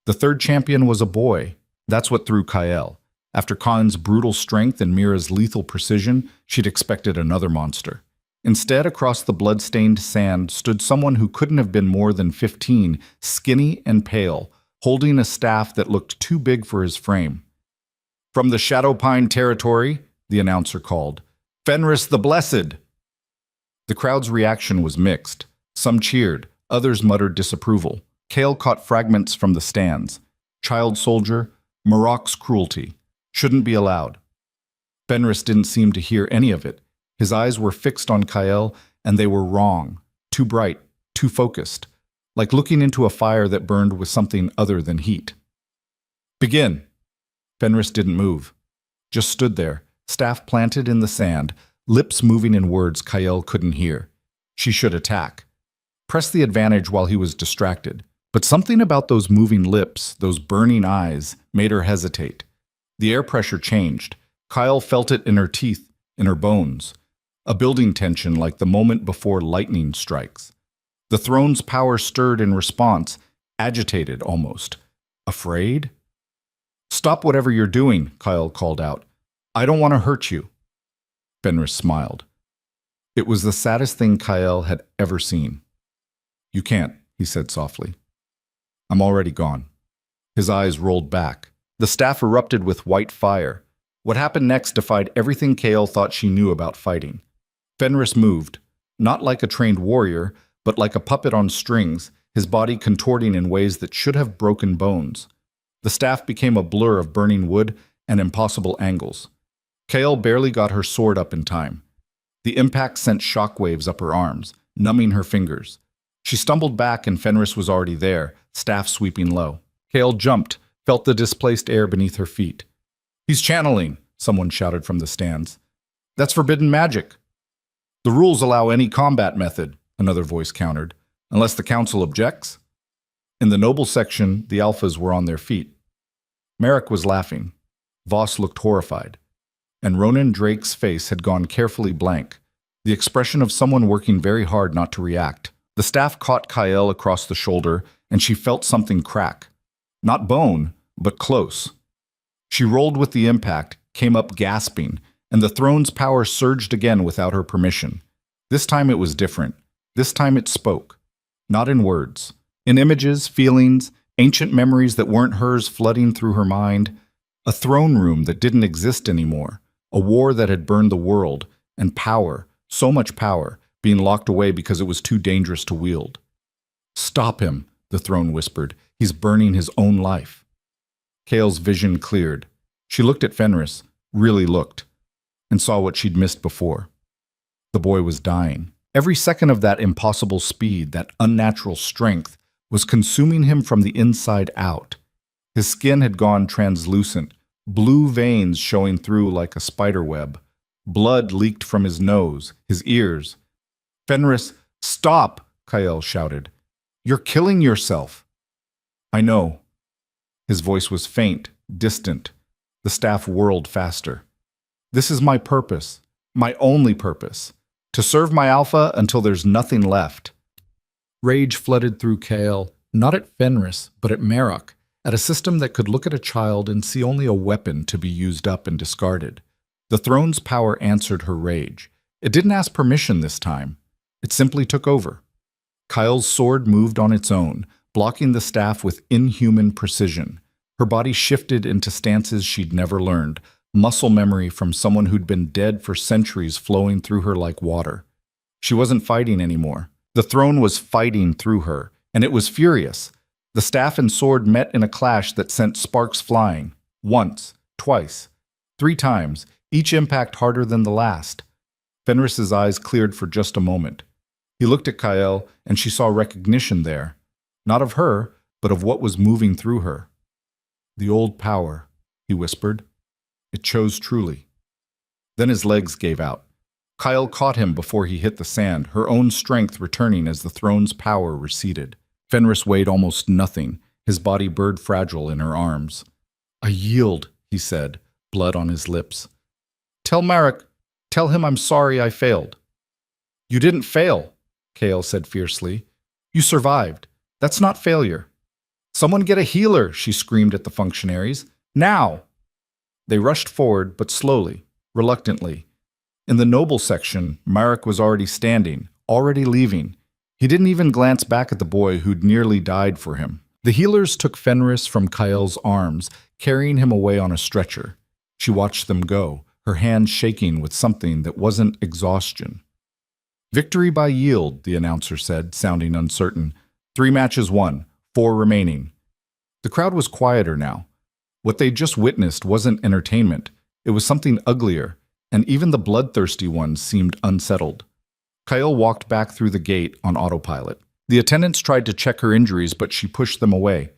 The 3rd champion was a boy. That's what threw Kyle. After Khan's brutal strength and Mira's lethal precision, she'd expected another monster. Instead, across the blood-stained sand stood someone who couldn't have been more than 15, skinny and pale, holding a staff that looked too big for his frame. From the Shadowpine territory, the announcer called, Fenris the Blessed! The crowd's reaction was mixed. Some cheered, others muttered disapproval. Kale caught fragments from the stands. Child soldier, Marok's cruelty. Shouldn't be allowed. Fenris didn't seem to hear any of it. His eyes were fixed on Kyle, and they were wrong. Too bright, too focused. Like looking into a fire that burned with something other than heat. Begin! Fenris didn't move. Just stood there, staff planted in the sand, lips moving in words Kyle couldn't hear. She should attack. Press the advantage while he was distracted. But something about those moving lips, those burning eyes, made her hesitate. The air pressure changed. Kyle felt it in her teeth, in her bones. A building tension like the moment before lightning strikes. The throne's power stirred in response, agitated almost. Afraid? Stop whatever you're doing, Kyle called out. I don't want to hurt you. Fenris smiled. It was the saddest thing Kyle had ever seen. You can't, he said softly. I'm already gone. His eyes rolled back. The staff erupted with white fire. What happened next defied everything Kale thought she knew about fighting. Fenris moved, not like a trained warrior, but like a puppet on strings, his body contorting in ways that should have broken bones. The staff became a blur of burning wood and impossible angles. Kale barely got her sword up in time. The impact sent shockwaves up her arms, numbing her fingers. She stumbled back and Fenris was already there, staff sweeping low. Kale jumped, felt the displaced air beneath her feet. He's channeling, someone shouted from the stands. That's forbidden magic. The rules allow any combat method, another voice countered, unless the council objects. In the noble section, the alphas were on their feet. Merrick was laughing. Voss looked horrified. And Ronan Drake's face had gone carefully blank, the expression of someone working very hard not to react. The staff caught Kyle across the shoulder, and she felt something crack. Not bone, but close. She rolled with the impact, came up gasping, and the throne's power surged again without her permission. This time it was different. This time it spoke. Not in words. In images, feelings, ancient memories that weren't hers flooding through her mind. A throne room that didn't exist anymore. A war that had burned the world. And power, so much power, being locked away because it was too dangerous to wield. Stop him, the throne whispered. He's burning his own life. Kale's vision cleared. She looked at Fenris, really looked, and saw what she'd missed before. The boy was dying. Every second of that impossible speed, that unnatural strength, was consuming him from the inside out. His skin had gone translucent, blue veins showing through like a spider web. Blood leaked from his nose, his ears. Fenris, stop, Kyle shouted. You're killing yourself. I know. His voice was faint, distant. The staff whirled faster. This is my purpose, my only purpose. To serve my alpha until there's nothing left. Rage flooded through Kale, not at Fenris, but at Marok, at a system that could look at a child and see only a weapon to be used up and discarded. The throne's power answered her rage. It didn't ask permission this time. It simply took over. Kyle's sword moved on its own, blocking the staff with inhuman precision. Her body shifted into stances she'd never learned, muscle memory from someone who'd been dead for centuries flowing through her like water. She wasn't fighting anymore. The throne was fighting through her, and it was furious. The staff and sword met in a clash that sent sparks flying. Once, twice, 3 times, each impact harder than the last. Fenris's eyes cleared for just a moment. He looked at Kyle, and she saw recognition there. Not of her, but of what was moving through her. The old power, he whispered. It chose truly. Then his legs gave out. Kyle caught him before he hit the sand, her own strength returning as the throne's power receded. Fenris weighed almost nothing, his body bird fragile in her arms. I yield, he said, blood on his lips. Tell Marok, tell him I'm sorry I failed. You didn't fail, Kale said fiercely. You survived. That's not failure. Someone get a healer, she screamed at the functionaries. Now! They rushed forward, but slowly, reluctantly. In the noble section, Marok was already standing, already leaving. He didn't even glance back at the boy who'd nearly died for him. The healers took Fenris from Kyle's arms, carrying him away on a stretcher. She watched them go, her hand shaking with something that wasn't exhaustion. Victory by yield, the announcer said, sounding uncertain. 3 matches won, 4 remaining. The crowd was quieter now. What they just witnessed wasn't entertainment. It was something uglier, and even the bloodthirsty ones seemed unsettled. Kyle walked back through the gate on autopilot. The attendants tried to check her injuries, but she pushed them away.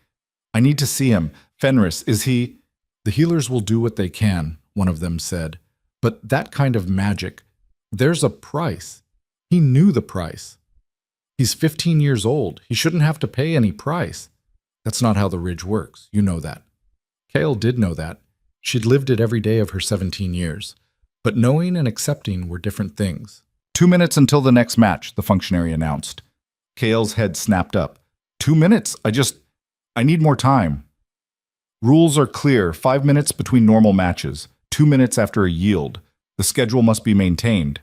I need to see him. Fenris, is he... The healers will do what they can, one of them said. But that kind of magic, there's a price. He knew the price. He's 15 years old. He shouldn't have to pay any price. That's not how the Ridge works. You know that. Kale did know that. She'd lived it every day of her 17 years. But knowing and accepting were different things. 2 minutes until the next match, the functionary announced. Kale's head snapped up. 2 minutes? I need more time. Rules are clear. 5 minutes between normal matches. 2 minutes after a yield. The schedule must be maintained.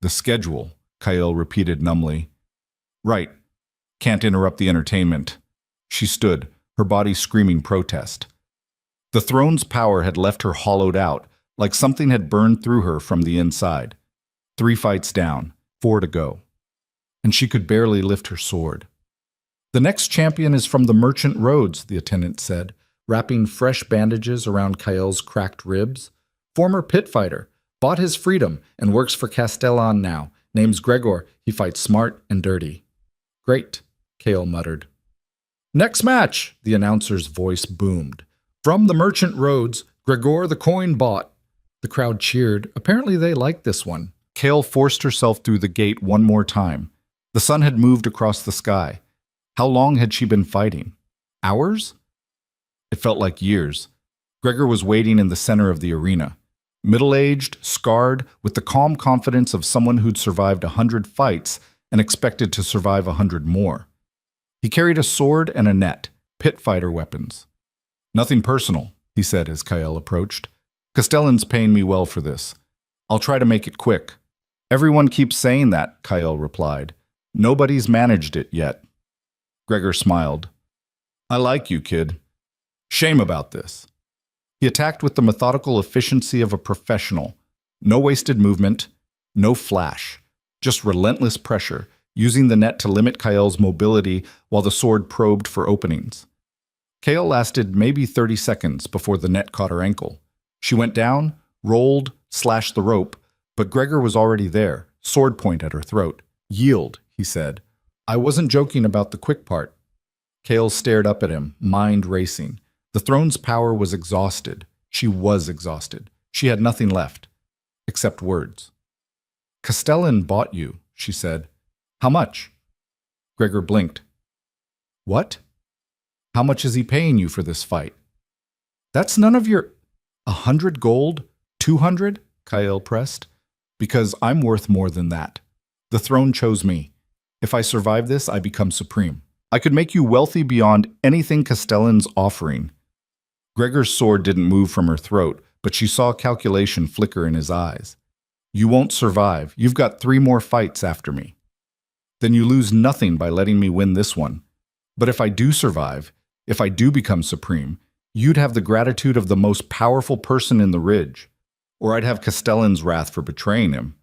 The schedule, Kyle repeated numbly. Right. Can't interrupt the entertainment. She stood, her body screaming protest. The throne's power had left her hollowed out, like something had burned through her from the inside. 3 fights down, 4 to go. And she could barely lift her sword. The next champion is from the Merchant Roads, the attendant said, wrapping fresh bandages around Kyle's cracked ribs. Former pit fighter, bought his freedom and works for Castellan now. Name's Gregor. He fights smart and dirty. Great, Kale muttered. Next match, the announcer's voice boomed. From the Merchant Roads, Gregor the coin bought. The crowd cheered. Apparently they liked this one. Kale forced herself through the gate one more time. The sun had moved across the sky. How long had she been fighting? Hours? It felt like years. Gregor was waiting in the center of the arena. Middle-aged, scarred, with the calm confidence of someone who'd survived 100 fights and expected to survive 100 more. He carried a sword and a net, pit fighter weapons. Nothing personal, he said as Kyle approached. Castellan's paying me well for this. I'll try to make it quick. Everyone keeps saying that, Kyle replied. Nobody's managed it yet. Gregor smiled. I like you, kid. Shame about this. He attacked with the methodical efficiency of a professional. No wasted movement, no flash, just relentless pressure, using the net to limit Kael's mobility while the sword probed for openings. Kael lasted maybe 30 seconds before the net caught her ankle. She went down, rolled, slashed the rope, but Gregor was already there, sword point at her throat. "Yield," he said. "I wasn't joking about the quick part." Kael stared up at him, mind racing. The throne's power was exhausted. She was exhausted. She had nothing left, except words. "Castellan bought you," she said. "How much?" Gregor blinked. "What? How much is he paying you for this fight?" "That's none of your— 100 gold? 200? Kael pressed. "Because I'm worth more than that. The throne chose me. If I survive this, I become supreme. I could make you wealthy beyond anything Castellan's offering." Gregor's sword didn't move from her throat, but she saw calculation flicker in his eyes. "You won't survive. You've got 3 more fights after me." "Then you lose nothing by letting me win this one. But if I do survive, if I do become supreme, you'd have the gratitude of the most powerful person in the Ridge. Or I'd have Castellan's wrath for betraying him.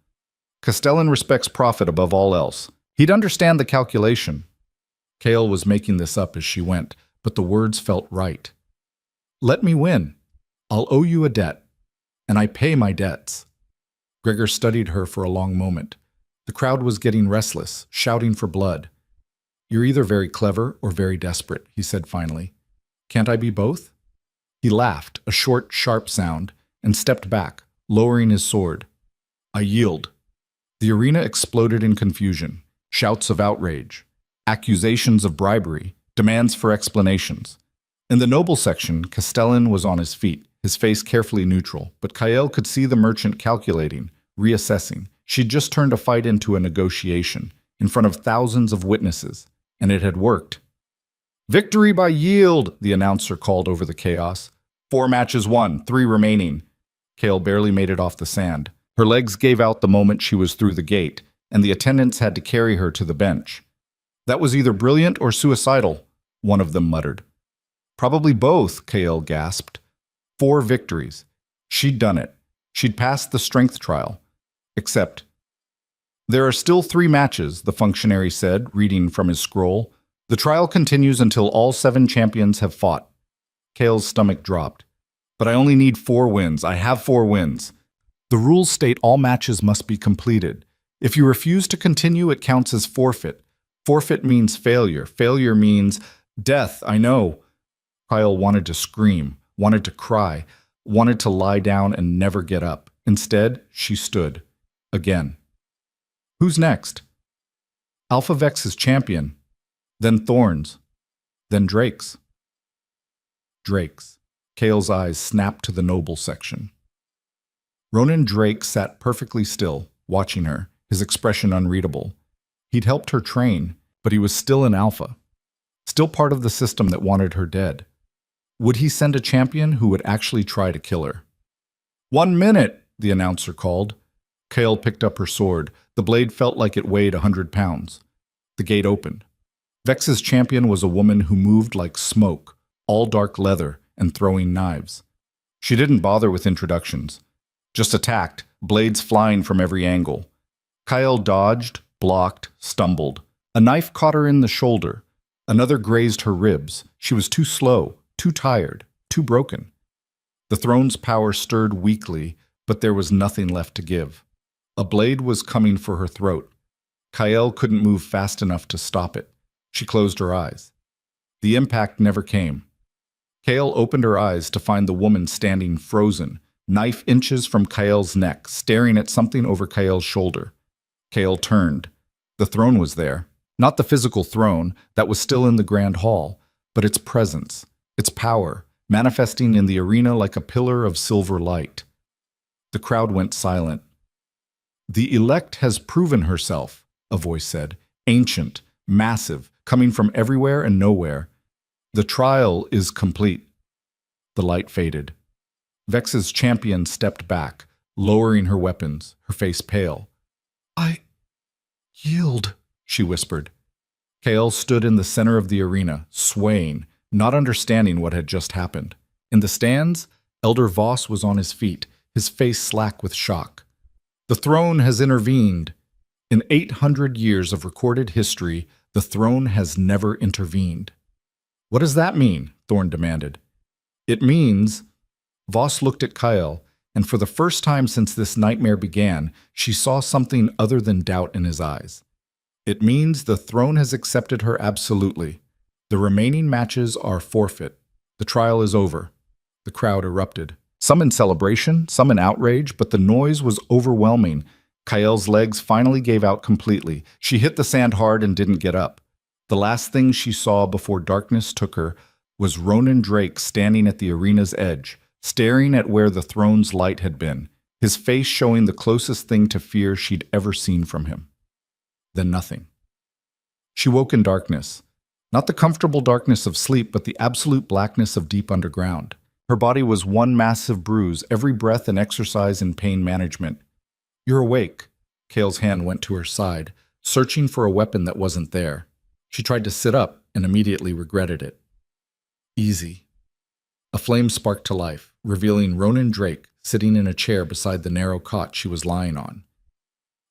Castellan respects profit above all else. He'd understand the calculation." Kael was making this up as she went, but the words felt right. "Let me win. I'll owe you a debt. And I pay my debts." Gregor studied her for a long moment. The crowd was getting restless, shouting for blood. "You're either very clever or very desperate," he said finally. "Can't I be both?" He laughed, a short, sharp sound, and stepped back, lowering his sword. "I yield." The arena exploded in confusion. Shouts of outrage, accusations of bribery, demands for explanations. In the noble section, Castellan was on his feet, his face carefully neutral, but Kael could see the merchant calculating, reassessing. She'd just turned a fight into a negotiation, in front of thousands of witnesses, and it had worked. "Victory by yield," the announcer called over the chaos. 4 matches won, 3 remaining. Kael barely made it off the sand. Her legs gave out the moment she was through the gate, and the attendants had to carry her to the bench. "That was either brilliant or suicidal," one of them muttered. "Probably both," Kael gasped. 4 victories. She'd done it. She'd passed the strength trial. Except, "There are still 3 matches," the functionary said, reading from his scroll. "The trial continues until all 7 champions have fought." Kael's stomach dropped. "But I only need 4 wins. I have 4 wins." "The rules state all matches must be completed. If you refuse to continue, it counts as forfeit. Forfeit means failure. Failure means death, I know." Kael wanted to scream, wanted to cry, wanted to lie down and never get up. Instead, she stood. Again. "Who's next?" "Alpha Vex's champion. Then Thorn's. Then Drake's." Drake's. Kael's eyes snapped to the noble section. Ronan Drake sat perfectly still, watching her, his expression unreadable. He'd helped her train, but he was still an alpha. Still part of the system that wanted her dead. Would he send a champion who would actually try to kill her? 1 minute, the announcer called. Kael picked up her sword. The blade felt like it weighed 100 pounds. The gate opened. Vex's champion was a woman who moved like smoke, all dark leather and throwing knives. She didn't bother with introductions. Just attacked, blades flying from every angle. Kael dodged, blocked, stumbled. A knife caught her in the shoulder. Another grazed her ribs. She was too slow, too tired, too broken. The throne's power stirred weakly, but there was nothing left to give. A blade was coming for her throat. Kael couldn't move fast enough to stop it. She closed her eyes. The impact never came. Kael opened her eyes to find the woman standing frozen, knife inches from Kael's neck, staring at something over Kael's shoulder. Kael turned. The throne was there. Not the physical throne that was still in the grand hall, but its presence, its power, manifesting in the arena like a pillar of silver light. The crowd went silent. "The elect has proven herself," a voice said. "Ancient, massive, coming from everywhere and nowhere. The trial is complete." The light faded. Vex's champion stepped back, lowering her weapons, her face pale. "I yield," she whispered. Kael stood in the center of the arena, swaying, not understanding what had just happened. In the stands, Elder Voss was on his feet, his face slack with shock. "The throne has intervened." In 800 years of recorded history, the throne has never intervened. What does that mean? Thorne demanded. It means... Voss looked at Kyle, and for the first time since this nightmare began, she saw something other than doubt in his eyes. It means the throne has accepted her absolutely. The remaining matches are forfeit. The trial is over. The crowd erupted. Some in celebration, some in outrage, but the noise was overwhelming. Kyle's legs finally gave out completely. She hit the sand hard and didn't get up. The last thing she saw before darkness took her was Ronan Drake standing at the arena's edge, staring at where the throne's light had been, his face showing the closest thing to fear she'd ever seen from him. Then nothing. She woke in darkness. Not the comfortable darkness of sleep, but the absolute blackness of deep underground. Her body was one massive bruise, every breath an exercise in pain management. You're awake. Kale's hand went to her side, searching for a weapon that wasn't there. She tried to sit up and immediately regretted it. Easy. A flame sparked to life, revealing Ronan Drake sitting in a chair beside the narrow cot she was lying on.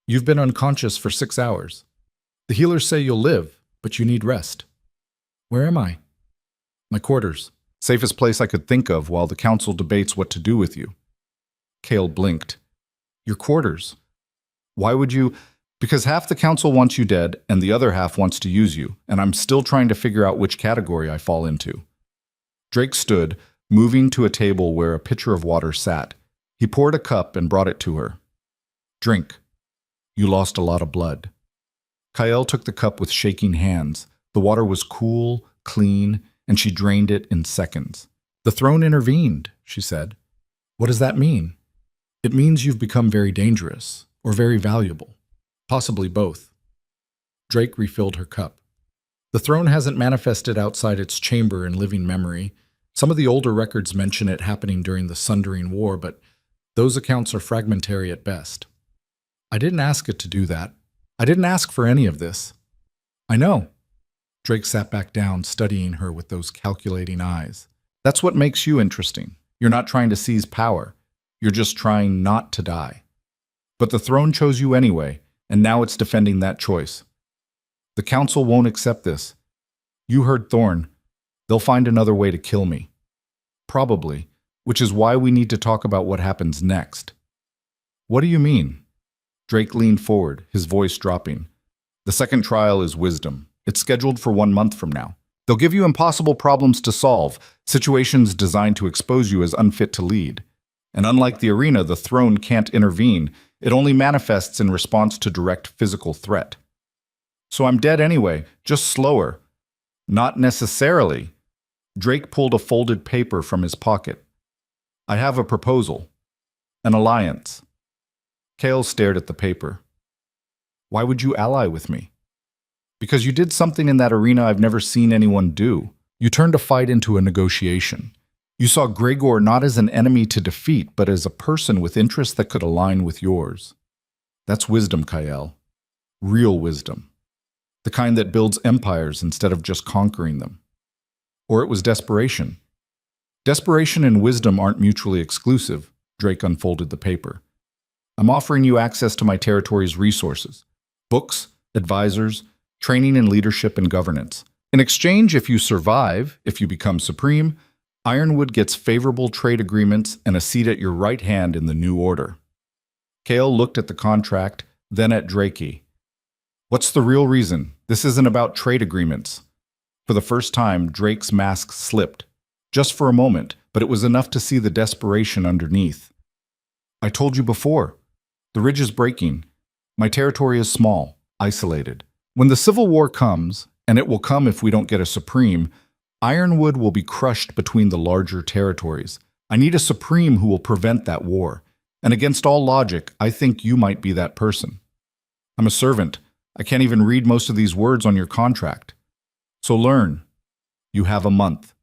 You've been unconscious for 6 hours. The healers say you'll live, but you need rest. Where am I? My quarters. Safest place I could think of while the council debates what to do with you. Kale blinked. Your quarters? Why would you... Because half the council wants you dead, and the other half wants to use you, and I'm still trying to figure out which category I fall into. Drake stood, moving to a table where a pitcher of water sat. He poured a cup and brought it to her. Drink. You lost a lot of blood. Kyle took the cup with shaking hands. The water was cool, clean, and she drained it in seconds. The throne intervened, she said. What does that mean? It means you've become very dangerous, or very valuable. Possibly both. Drake refilled her cup. The throne hasn't manifested outside its chamber in living memory. Some of the older records mention it happening during the Sundering War, but those accounts are fragmentary at best. I didn't ask it to do that. I didn't ask for any of this. I know. Drake sat back down, studying her with those calculating eyes. That's what makes you interesting. You're not trying to seize power. You're just trying not to die. But the throne chose you anyway, and now it's defending that choice. The council won't accept this. You heard Thorne. They'll find another way to kill me. Probably, which is why we need to talk about what happens next. What do you mean? Drake leaned forward, his voice dropping. The second trial is wisdom. It's scheduled for 1 month from now. They'll give you impossible problems to solve, situations designed to expose you as unfit to lead. And unlike the arena, the throne can't intervene. It only manifests in response to direct physical threat. So I'm dead anyway, just slower. Not necessarily. Drake pulled a folded paper from his pocket. I have a proposal. An alliance. Kale stared at the paper. Why would you ally with me? Because you did something in that arena I've never seen anyone do. You turned a fight into a negotiation. You saw Gregor not as an enemy to defeat, but as a person with interests that could align with yours. That's wisdom, Kyle. Real wisdom. The kind that builds empires instead of just conquering them. Or it was desperation. Desperation and wisdom aren't mutually exclusive. Drake unfolded the paper. I'm offering you access to my territory's resources. Books, advisors, training in leadership and governance. In exchange, if you survive, if you become supreme, Ironwood gets favorable trade agreements and a seat at your right hand in the new order. Kale looked at the contract, then at Drakey. What's the real reason? This isn't about trade agreements. For the first time, Drake's mask slipped. Just for a moment, but it was enough to see the desperation underneath. I told you before. The ridge is breaking. My territory is small, isolated. When the Civil War comes, and it will come if we don't get a supreme, Ironwood will be crushed between the larger territories. I need a supreme who will prevent that war. And against all logic, I think you might be that person. I'm a servant. I can't even read most of these words on your contract. So learn. You have a month.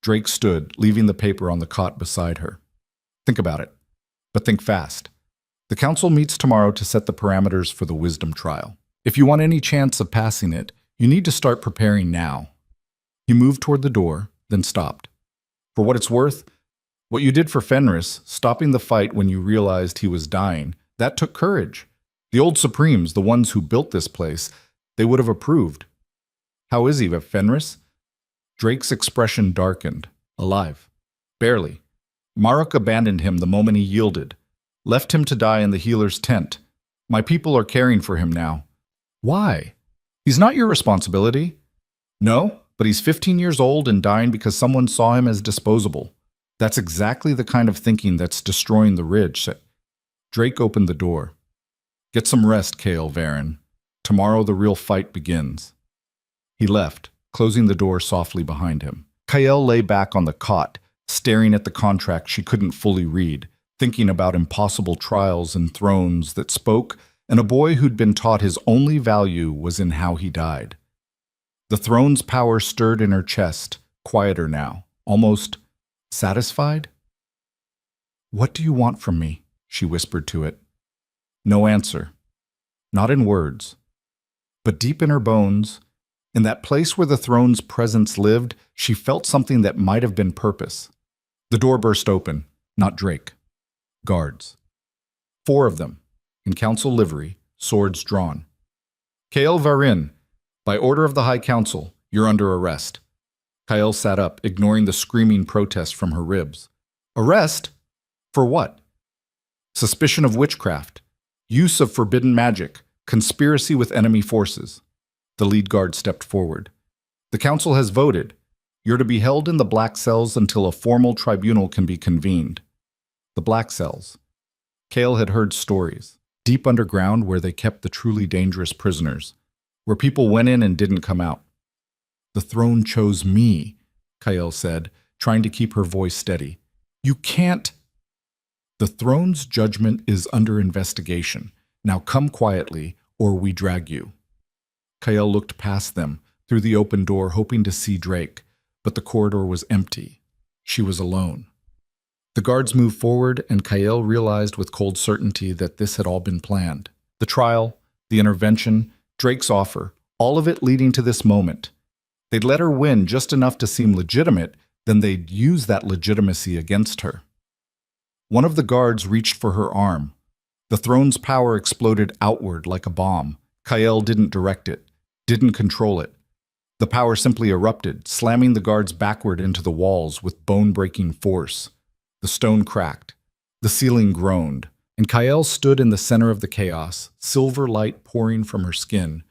Drake stood, leaving the paper on the cot beside her. Think about it, but think fast. The council meets tomorrow to set the parameters for the wisdom trial. If you want any chance of passing it, you need to start preparing now. He moved toward the door, then stopped. For what it's worth, what you did for Fenris, stopping the fight when you realized he was dying, that took courage. The old Supremes, the ones who built this place, they would have approved. How is he, Fenris? Drake's expression darkened. Alive. Barely. Maruk abandoned him the moment he yielded. Left him to die in the healer's tent. My people are caring for him now. Why? He's not your responsibility. No, but he's 15 years old and dying because someone saw him as disposable. That's exactly the kind of thinking that's destroying the ridge. Drake opened the door. Get some rest, Kael Varen. Tomorrow the real fight begins. He left, closing the door softly behind him. Kael lay back on the cot, staring at the contract she couldn't fully read, thinking about impossible trials and thrones that spoke, and a boy who'd been taught his only value was in how he died. The throne's power stirred in her chest, quieter now, almost satisfied. What do you want from me? She whispered to it. No answer. Not in words. But deep in her bones, in that place where the throne's presence lived, she felt something that might have been purpose. The door burst open, not Drake. Guards. 4 of them, in council livery, swords drawn. Kael Varen, by order of the High Council, you're under arrest. Kael sat up, ignoring the screaming protest from her ribs. Arrest? For what? Suspicion of witchcraft, use of forbidden magic, conspiracy with enemy forces. The lead guard stepped forward. The council has voted. You're to be held in the black cells until a formal tribunal can be convened. The black cells. Kael had heard stories, deep underground where they kept the truly dangerous prisoners, where people went in and didn't come out. The throne chose me, Kael said, trying to keep her voice steady. You can't. The throne's judgment is under investigation. Now come quietly, or we drag you. Kael looked past them, through the open door, hoping to see Drake, but the corridor was empty. She was alone. The guards moved forward, and Kael realized with cold certainty that this had all been planned. The trial, the intervention, Drake's offer, all of it leading to this moment. They'd let her win just enough to seem legitimate, then they'd use that legitimacy against her. One of the guards reached for her arm. The throne's power exploded outward like a bomb. Kael didn't direct it, didn't control it. The power simply erupted, slamming the guards backward into the walls with bone-breaking force. The stone cracked. The ceiling groaned, and Kael stood in the center of the chaos, silver light pouring from her skin,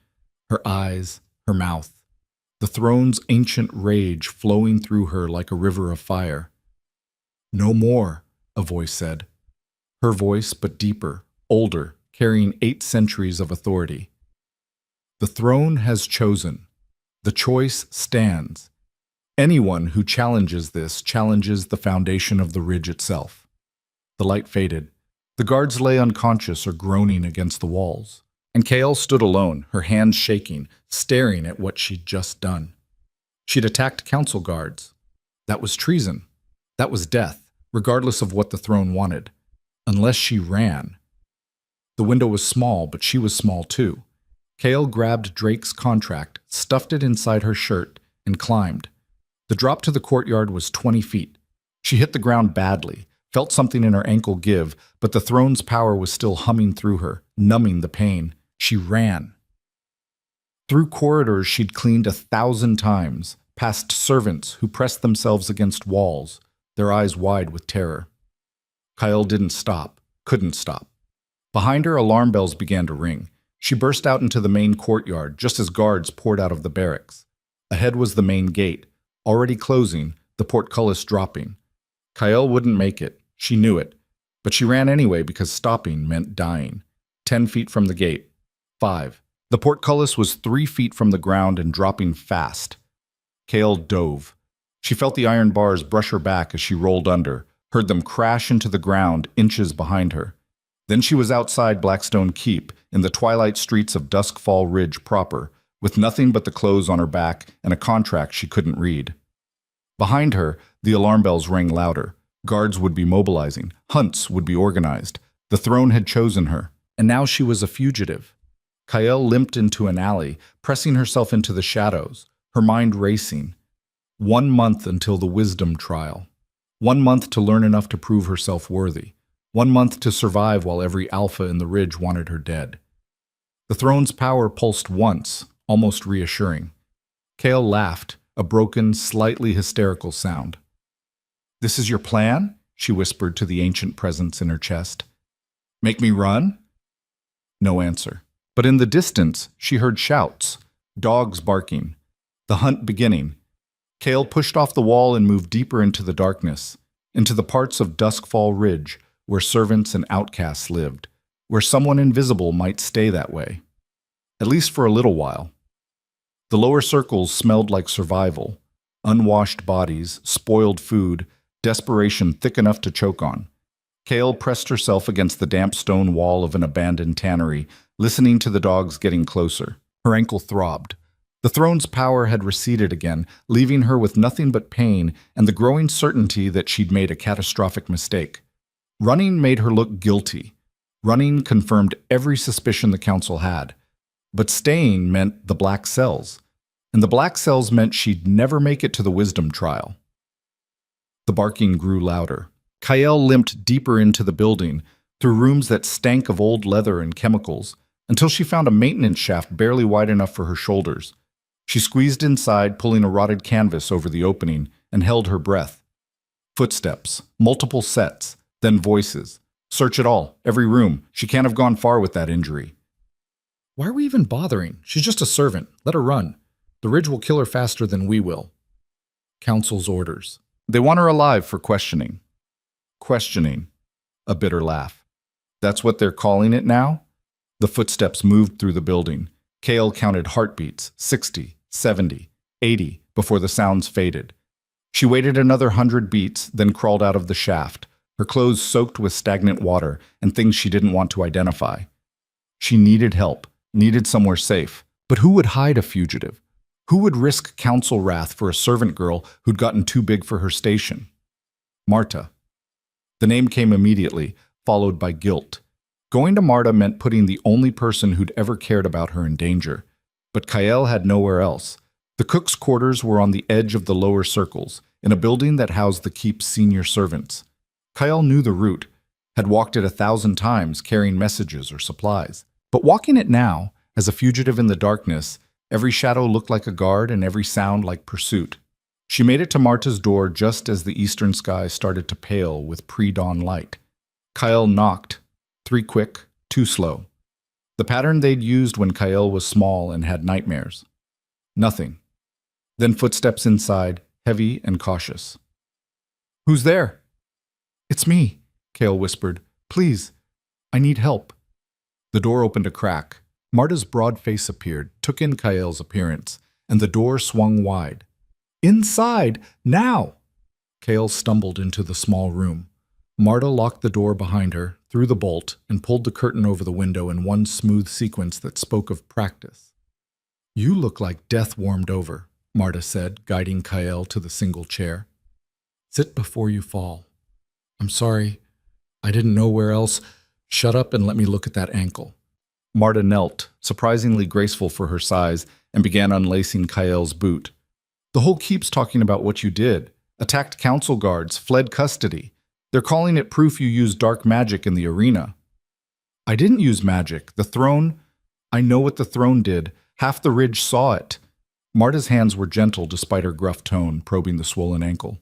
her eyes, her mouth. The throne's ancient rage flowing through her like a river of fire. No more, a voice said. Her voice, but deeper, older, carrying 8 centuries of authority. The throne has chosen. The choice stands. Anyone who challenges this challenges the foundation of the ridge itself. The light faded. The guards lay unconscious or groaning against the walls. And Kael stood alone, her hands shaking, staring at what she'd just done. She'd attacked council guards. That was treason. That was death, regardless of what the throne wanted. Unless she ran. The window was small, but she was small too. Kael grabbed Drake's contract, stuffed it inside her shirt, and climbed. The drop to the courtyard was 20 feet. She hit the ground badly, felt something in her ankle give, but the throne's power was still humming through her, numbing the pain. She ran. Through corridors she'd cleaned 1,000 times, past servants who pressed themselves against walls, their eyes wide with terror. Kael didn't stop, couldn't stop. Behind her, alarm bells began to ring. She burst out into the main courtyard just as guards poured out of the barracks. Ahead was the main gate, already closing, the portcullis dropping. Kael wouldn't make it, she knew it, but she ran anyway because stopping meant dying. 10 feet from the gate. 5. The portcullis was 3 feet from the ground and dropping fast. Kael dove. She felt the iron bars brush her back as she rolled under, heard them crash into the ground inches behind her. Then she was outside Blackstone Keep, in the twilight streets of Duskfall Ridge proper, with nothing but the clothes on her back and a contract she couldn't read. Behind her, the alarm bells rang louder. Guards would be mobilizing. Hunts would be organized. The throne had chosen her, and now she was a fugitive. Kael limped into an alley, pressing herself into the shadows, her mind racing. 1 month until the wisdom trial. 1 month to learn enough to prove herself worthy. 1 month to survive while every alpha in the ridge wanted her dead. The throne's power pulsed once, almost reassuring. Kale laughed, a broken, slightly hysterical sound. "This is your plan?" she whispered to the ancient presence in her chest. "Make me run?" No answer. But in the distance, she heard shouts, dogs barking, the hunt beginning. Kale pushed off the wall and moved deeper into the darkness, into the parts of Duskfall Ridge where servants and outcasts lived, where someone invisible might stay that way, at least for a little while. The lower circles smelled like survival, unwashed bodies, spoiled food, desperation thick enough to choke on. Kale pressed herself against the damp stone wall of an abandoned tannery, listening to the dogs getting closer. Her ankle throbbed. The throne's power had receded again, leaving her with nothing but pain and the growing certainty that she'd made a catastrophic mistake. Running made her look guilty. Running confirmed every suspicion the council had. But staying meant the black cells. And the black cells meant she'd never make it to the wisdom trial. The barking grew louder. Kyle limped deeper into the building, through rooms that stank of old leather and chemicals, until she found a maintenance shaft barely wide enough for her shoulders. She squeezed inside, pulling a rotted canvas over the opening, and held her breath. Footsteps, multiple sets, then voices. Search it all, every room. She can't have gone far with that injury. Why are we even bothering? She's just a servant. Let her run. The Ridge will kill her faster than we will. Council's orders. They want her alive for questioning. Questioning. A bitter laugh. That's what they're calling it now? The footsteps moved through the building. Kale counted heartbeats, 60, 70, 80, before the sounds faded. She waited another 100 beats, then crawled out of the shaft, her clothes soaked with stagnant water and things she didn't want to identify. She needed help, needed somewhere safe. But who would hide a fugitive? Who would risk council wrath for a servant girl who'd gotten too big for her station? Marta. The name came immediately, followed by guilt. Going to Marta meant putting the only person who'd ever cared about her in danger. But Kyle had nowhere else. The cook's quarters were on the edge of the lower circles, in a building that housed the keep's senior servants. Kyle knew the route, had walked it 1,000 times carrying messages or supplies. But walking it now, as a fugitive in the darkness, every shadow looked like a guard and every sound like pursuit. She made it to Marta's door just as the eastern sky started to pale with pre-dawn light. Kyle knocked. 3 quick, 2 slow. The pattern they'd used when Kyle was small and had nightmares. Nothing. Then footsteps inside, heavy and cautious. "Who's there?" "It's me," Kale whispered. "Please, I need help." The door opened a crack. Marta's broad face appeared, took in Kyle's appearance, and the door swung wide. "Inside! Now!" Kale stumbled into the small room. Marta locked the door behind her, threw the bolt, and pulled the curtain over the window in one smooth sequence that spoke of practice. "You look like death warmed over," Marta said, guiding Kyle to the single chair. "Sit before you fall. I'm sorry. I didn't know where else. Shut up and let me look at that ankle." Marta knelt, surprisingly graceful for her size, and began unlacing Kyle's boot. "The whole keep's talking about what you did. Attacked council guards, fled custody. They're calling it proof you used dark magic in the arena." "I didn't use magic. The throne—" "I know what the throne did. Half the Ridge saw it." Marta's hands were gentle despite her gruff tone, probing the swollen ankle.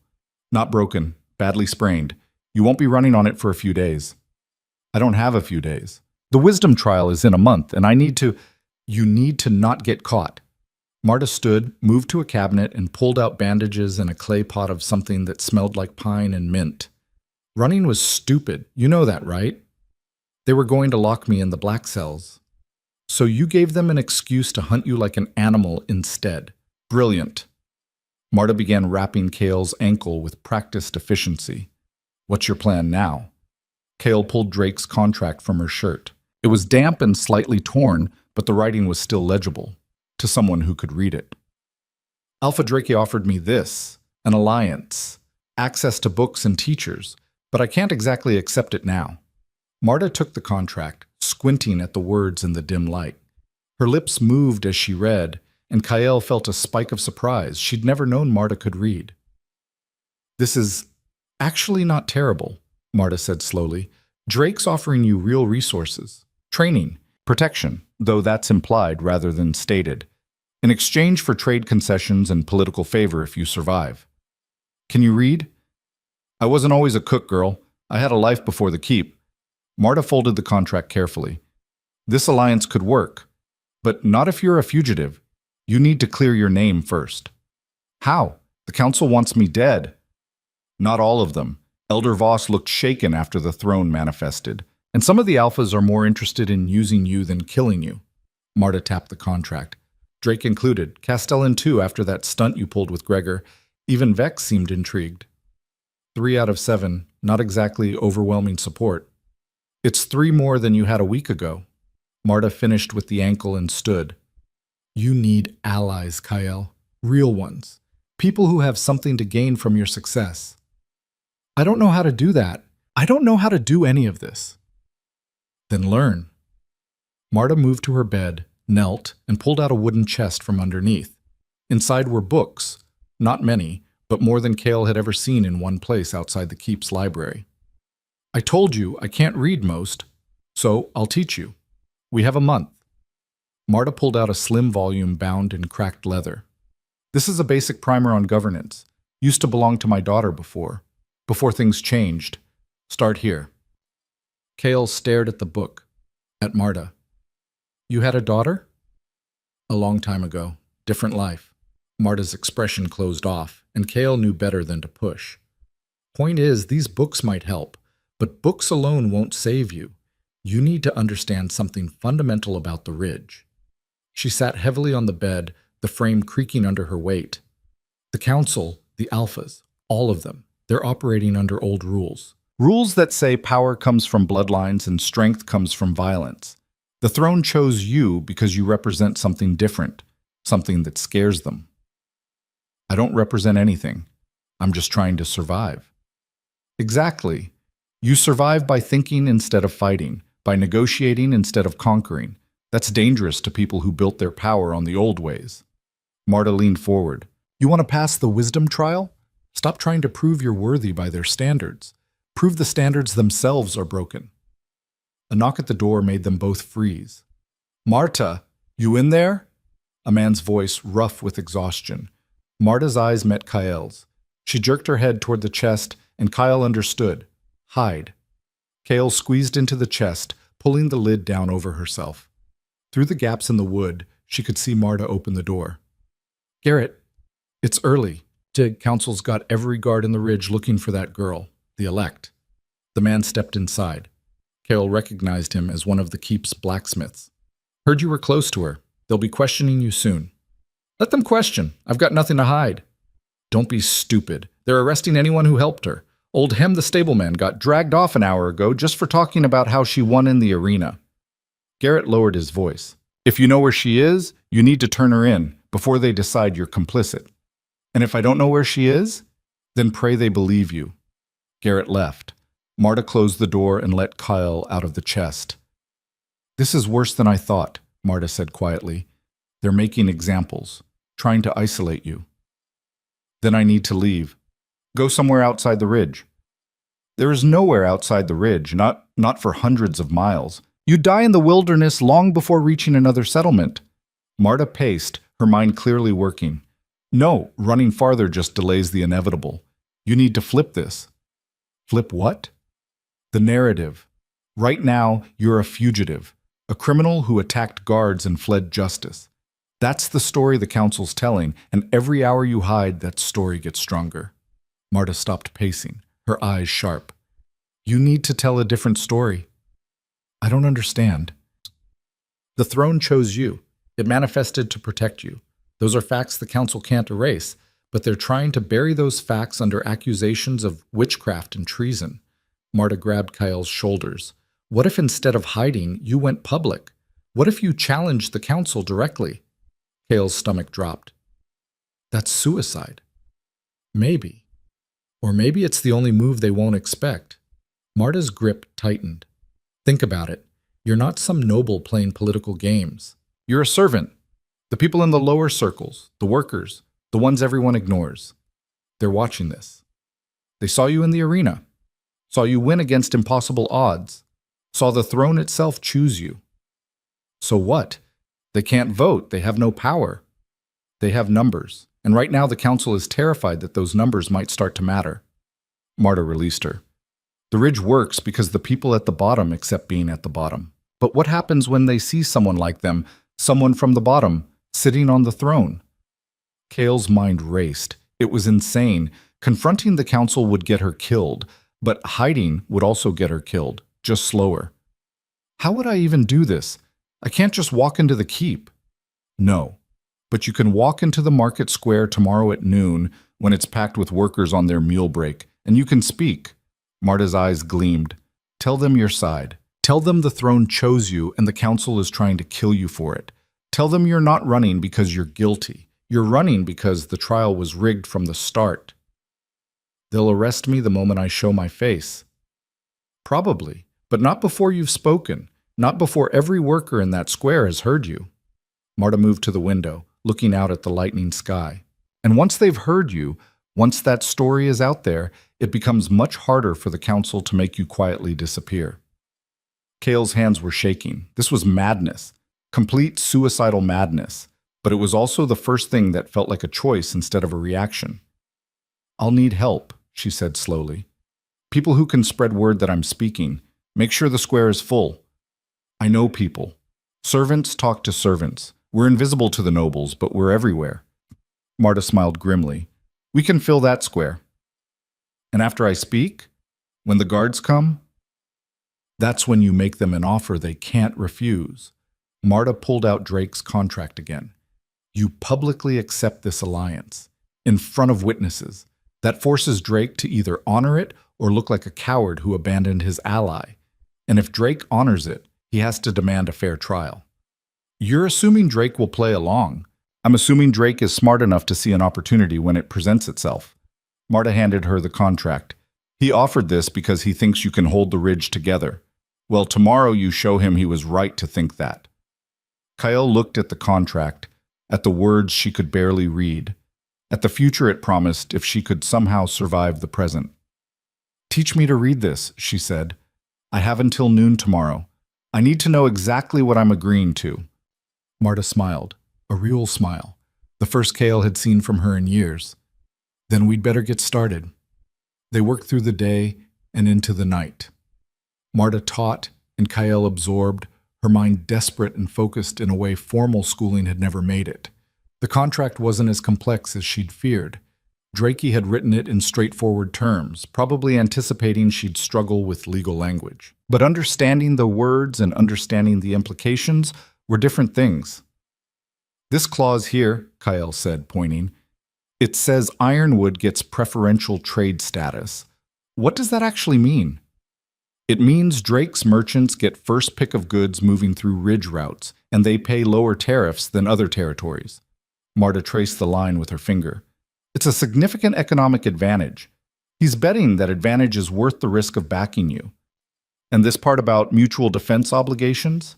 "Not broken, badly sprained. You won't be running on it for a few days." "I don't have a few days. The wisdom trial is in a month, and I need to—" "You need to not get caught." Marta stood, moved to a cabinet, and pulled out bandages and a clay pot of something that smelled like pine and mint. "Running was stupid. You know that, right? They were going to lock me in the black cells. So you gave them an excuse to hunt you like an animal instead. Brilliant." Marta began wrapping Kale's ankle with practiced efficiency. "What's your plan now?" Kale pulled Drake's contract from her shirt. It was damp and slightly torn, but the writing was still legible, to someone who could read it. "Alpha Drake offered me this, an alliance, access to books and teachers, but I can't exactly accept it now." Marta took the contract, squinting at the words in the dim light. Her lips moved as she read, and Kyle felt a spike of surprise. She'd never known Marta could read. "This is actually not terrible," Marta said slowly. "Drake's offering you real resources, training, Protection, though that's implied rather than stated. In exchange for trade concessions and political favor if you survive. Can you read? I wasn't always a cook, girl. I had a life before the keep. Marta folded the contract carefully. This alliance could work, but not if you're a fugitive. You need to clear your name first. How? The council wants me dead. Not all of them. Elder Voss looked shaken after the throne manifested, and some of the alphas are more interested in using you than killing you. Marta tapped the contract. Drake included, Castellan too after that stunt you pulled with Gregor. Even Vex seemed intrigued. 3 out of 7, not exactly overwhelming support. It's 3 more than you had a week ago. Marta finished with the ankle and stood. You need allies, Kyle. Real ones. People who have something to gain from your success. I don't know how to do that. I don't know how to do any of this. Then learn. Marta moved to her bed, knelt, and pulled out a wooden chest from underneath. Inside were books, not many, but more than Cale had ever seen in one place outside the keep's library. I told you I can't read most, so I'll teach you. We have a month. Marta pulled out a slim volume bound in cracked leather. This is a basic primer on governance. Used to belong to my daughter before things changed. Start here. Cale stared at the book, at Marta. You had a daughter? A long time ago. Different life. Marta's expression closed off, and Cale knew better than to push. Point is, these books might help, but books alone won't save you. You need to understand something fundamental about the Ridge. She sat heavily on the bed, the frame creaking under her weight. The Council, the Alphas, all of them, they're operating under old rules. Rules that say power comes from bloodlines and strength comes from violence. The throne chose you because you represent something different, something that scares them. I don't represent anything. I'm just trying to survive. Exactly. You survive by thinking instead of fighting, by negotiating instead of conquering. That's dangerous to people who built their power on the old ways. Marta leaned forward. You want to pass the wisdom trial? Stop trying to prove you're worthy by their standards. Prove the standards themselves are broken. A knock at the door made them both freeze. Marta, you in there? A man's voice, rough with exhaustion. Marta's eyes met Kyle's. She jerked her head toward the chest, and Kyle understood. Hide. Kale squeezed into the chest, pulling the lid down over herself. Through the gaps in the wood, she could see Marta open the door. Garrett, it's early. Tig Council's got every guard in the Ridge looking for that girl, the elect. The man stepped inside. Cale recognized him as one of the keep's blacksmiths. Heard you were close to her. They'll be questioning you soon. Let them question. I've got nothing to hide. Don't be stupid. They're arresting anyone who helped her. Old Hem the stableman got dragged off an hour ago just for talking about how she won in the arena. Garrett lowered his voice. If you know where she is, you need to turn her in before they decide you're complicit. And if I don't know where she is, then pray they believe you. Garrett left. Marta closed the door and let Kyle out of the chest. This is worse than I thought, Marta said quietly. They're making examples, trying to isolate you. Then I need to leave. Go somewhere outside the Ridge. There is nowhere outside the Ridge, not for hundreds of miles. You'd die in the wilderness long before reaching another settlement. Marta paced, her mind clearly working. No, running farther just delays the inevitable. You need to flip this. Flip what? The narrative. Right now, you're a fugitive, a criminal who attacked guards and fled justice. That's the story the Council's telling, and every hour you hide, that story gets stronger. Marta stopped pacing, her eyes sharp. You need to tell a different story. I don't understand. The throne chose you. It manifested to protect you. Those are facts the Council can't erase, but they're trying to bury those facts under accusations of witchcraft and treason. Marta grabbed Kyle's shoulders. What if instead of hiding, you went public? What if you challenged the Council directly? Kale's stomach dropped. That's suicide. Maybe. Or maybe it's the only move they won't expect. Marta's grip tightened. Think about it. You're not some noble playing political games. You're a servant. The people in the lower circles, the workers, the ones everyone ignores. They're watching this. They saw you in the arena. Saw you win against impossible odds. Saw the throne itself choose you. So what? They can't vote. They have no power. They have numbers. And right now the council is terrified that those numbers might start to matter. Marta released her. The ridge works because the people at the bottom accept being at the bottom. But what happens when they see someone like them, someone from the bottom, sitting on the throne? Kale's mind raced. It was insane. Confronting the council would get her killed, but hiding would also get her killed, just slower. How would I even do this? I can't just walk into the keep. No, but you can walk into the market square tomorrow at noon when it's packed with workers on their meal break, and you can speak. Marta's eyes gleamed. Tell them your side. Tell them the throne chose you and the council is trying to kill you for it. Tell them you're not running because you're guilty. You're running because the trial was rigged from the start. They'll arrest me the moment I show my face. Probably, but not before you've spoken, not before every worker in that square has heard you. Marta moved to the window, looking out at the lightning sky. And once they've heard you, once that story is out there, it becomes much harder for the council to make you quietly disappear. Kale's hands were shaking. This was madness, complete suicidal madness, but it was also the first thing that felt like a choice instead of a reaction. I'll need help, she said slowly. People who can spread word that I'm speaking. Make sure the square is full. I know people. Servants talk to servants. We're invisible to the nobles, but we're everywhere. Marta smiled grimly. We can fill that square. And after I speak, when the guards come, that's when you make them an offer they can't refuse. Marta pulled out Drake's contract again. You publicly accept this alliance, in front of witnesses. That forces Drake to either honor it or look like a coward who abandoned his ally. And if Drake honors it, he has to demand a fair trial. You're assuming Drake will play along. I'm assuming Drake is smart enough to see an opportunity when it presents itself. Marta handed her the contract. He offered this because he thinks you can hold the ridge together. Well, tomorrow you show him he was right to think that. Kyle looked at the contract, at the words she could barely read, at the future it promised if she could somehow survive the present. Teach me to read this, she said. I have until noon tomorrow. I need to know exactly what I'm agreeing to. Marta smiled, a real smile, the first Kale had seen from her in years. Then we'd better get started. They worked through the day and into the night. Marta taught and Kyle absorbed, her mind desperate and focused in a way formal schooling had never made it. The contract wasn't as complex as she'd feared. Drakey had written it in straightforward terms, probably anticipating she'd struggle with legal language. But understanding the words and understanding the implications were different things. This clause here, Kyle said, pointing, it says Ironwood gets preferential trade status. What does that actually mean? It means Drake's merchants get first pick of goods moving through ridge routes, and they pay lower tariffs than other territories. Marta traced the line with her finger. It's a significant economic advantage. He's betting that advantage is worth the risk of backing you. And this part about mutual defense obligations?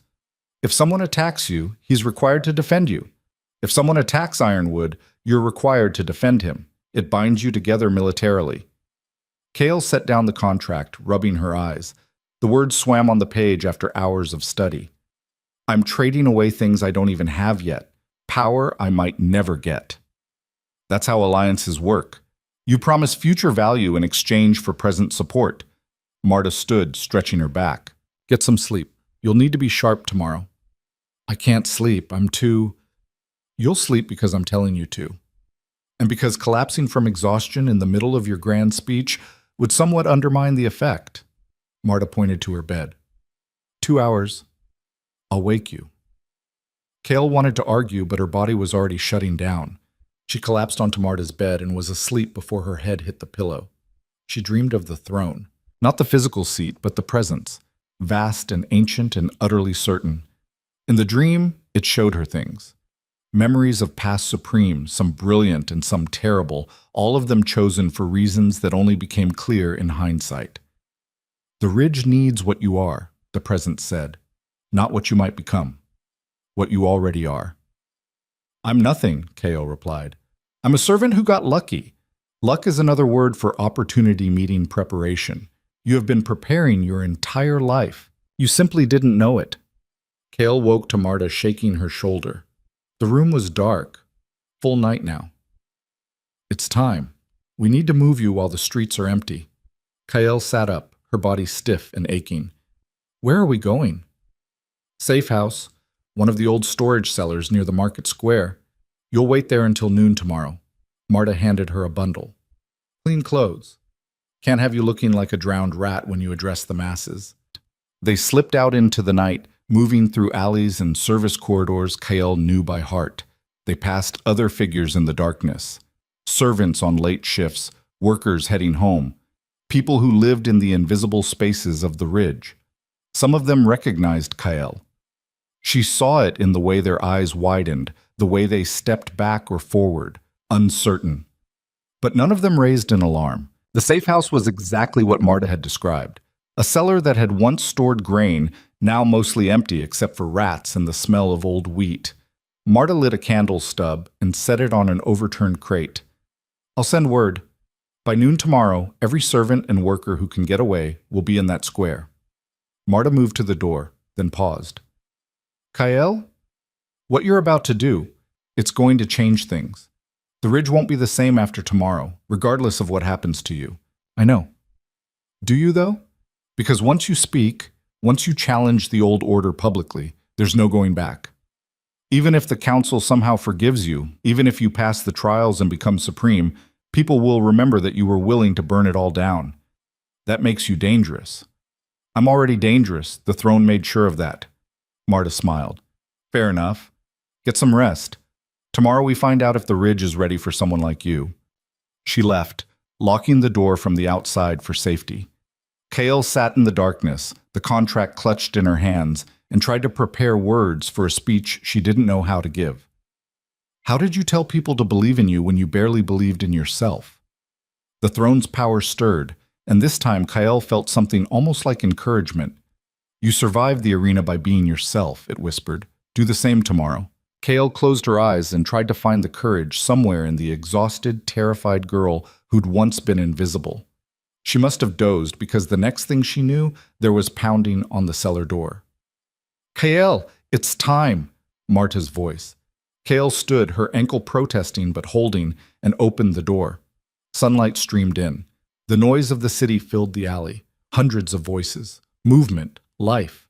If someone attacks you, he's required to defend you. If someone attacks Ironwood, you're required to defend him. It binds you together militarily. Kale set down the contract, rubbing her eyes. The words swam on the page after hours of study. I'm trading away things I don't even have yet. Power I might never get. That's how alliances work. You promise future value in exchange for present support. Marta stood, stretching her back. Get some sleep. You'll need to be sharp tomorrow. I can't sleep. I'm too... You'll sleep because I'm telling you to. And because collapsing from exhaustion in the middle of your grand speech would somewhat undermine the effect. Marta pointed to her bed. 2 hours. I'll wake you. Kale wanted to argue, but her body was already shutting down. She collapsed onto Marta's bed and was asleep before her head hit the pillow. She dreamed of the throne. Not the physical seat, but the presence. Vast and ancient and utterly certain. In the dream, it showed her things. Memories of past supremes, some brilliant and some terrible, all of them chosen for reasons that only became clear in hindsight. The ridge needs what you are, the present said, not what you might become, what you already are. I'm nothing, Ko replied. I'm a servant who got lucky. Luck is another word for opportunity meeting preparation. You have been preparing your entire life. You simply didn't know it. Kale woke to Marta shaking her shoulder. The room was dark. Full night now. It's time. We need to move you while the streets are empty. Kale sat up, her body stiff and aching. Where are we going? Safe house, one of the old storage cellars near the market square. You'll wait there until noon tomorrow. Marta handed her a bundle. Clean clothes. Can't have you looking like a drowned rat when you address the masses. They slipped out into the night, moving through alleys and service corridors Kale knew by heart. They passed other figures in the darkness. Servants on late shifts, workers heading home, people who lived in the invisible spaces of the ridge. Some of them recognized Kale. She saw it in the way their eyes widened, the way they stepped back or forward, uncertain. But none of them raised an alarm. The safe house was exactly what Marta had described. A cellar that had once stored grain, now mostly empty except for rats and the smell of old wheat. Marta lit a candle stub and set it on an overturned crate. I'll send word. By noon tomorrow, every servant and worker who can get away will be in that square. Marta moved to the door, then paused. Kyle? What you're about to do, it's going to change things. The ridge won't be the same after tomorrow, regardless of what happens to you. I know. Do you, though? Because once you speak, once you challenge the old order publicly, there's no going back. Even if the council somehow forgives you, even if you pass the trials and become supreme, people will remember that you were willing to burn it all down. That makes you dangerous. I'm already dangerous. The throne made sure of that. Marta smiled. Fair enough. Get some rest. Tomorrow we find out if the ridge is ready for someone like you. She left, locking the door from the outside for safety. Kale sat in the darkness, the contract clutched in her hands, and tried to prepare words for a speech she didn't know how to give. How did you tell people to believe in you when you barely believed in yourself? The throne's power stirred, and this time Kyle felt something almost like encouragement. You survived the arena by being yourself, it whispered. Do the same tomorrow. Kale closed her eyes and tried to find the courage somewhere in the exhausted, terrified girl who'd once been invisible. She must have dozed because the next thing she knew, there was pounding on the cellar door. Kale, it's time, Marta's voice. Kale stood, her ankle protesting but holding, and opened the door. Sunlight streamed in. The noise of the city filled the alley. Hundreds of voices. Movement. Life.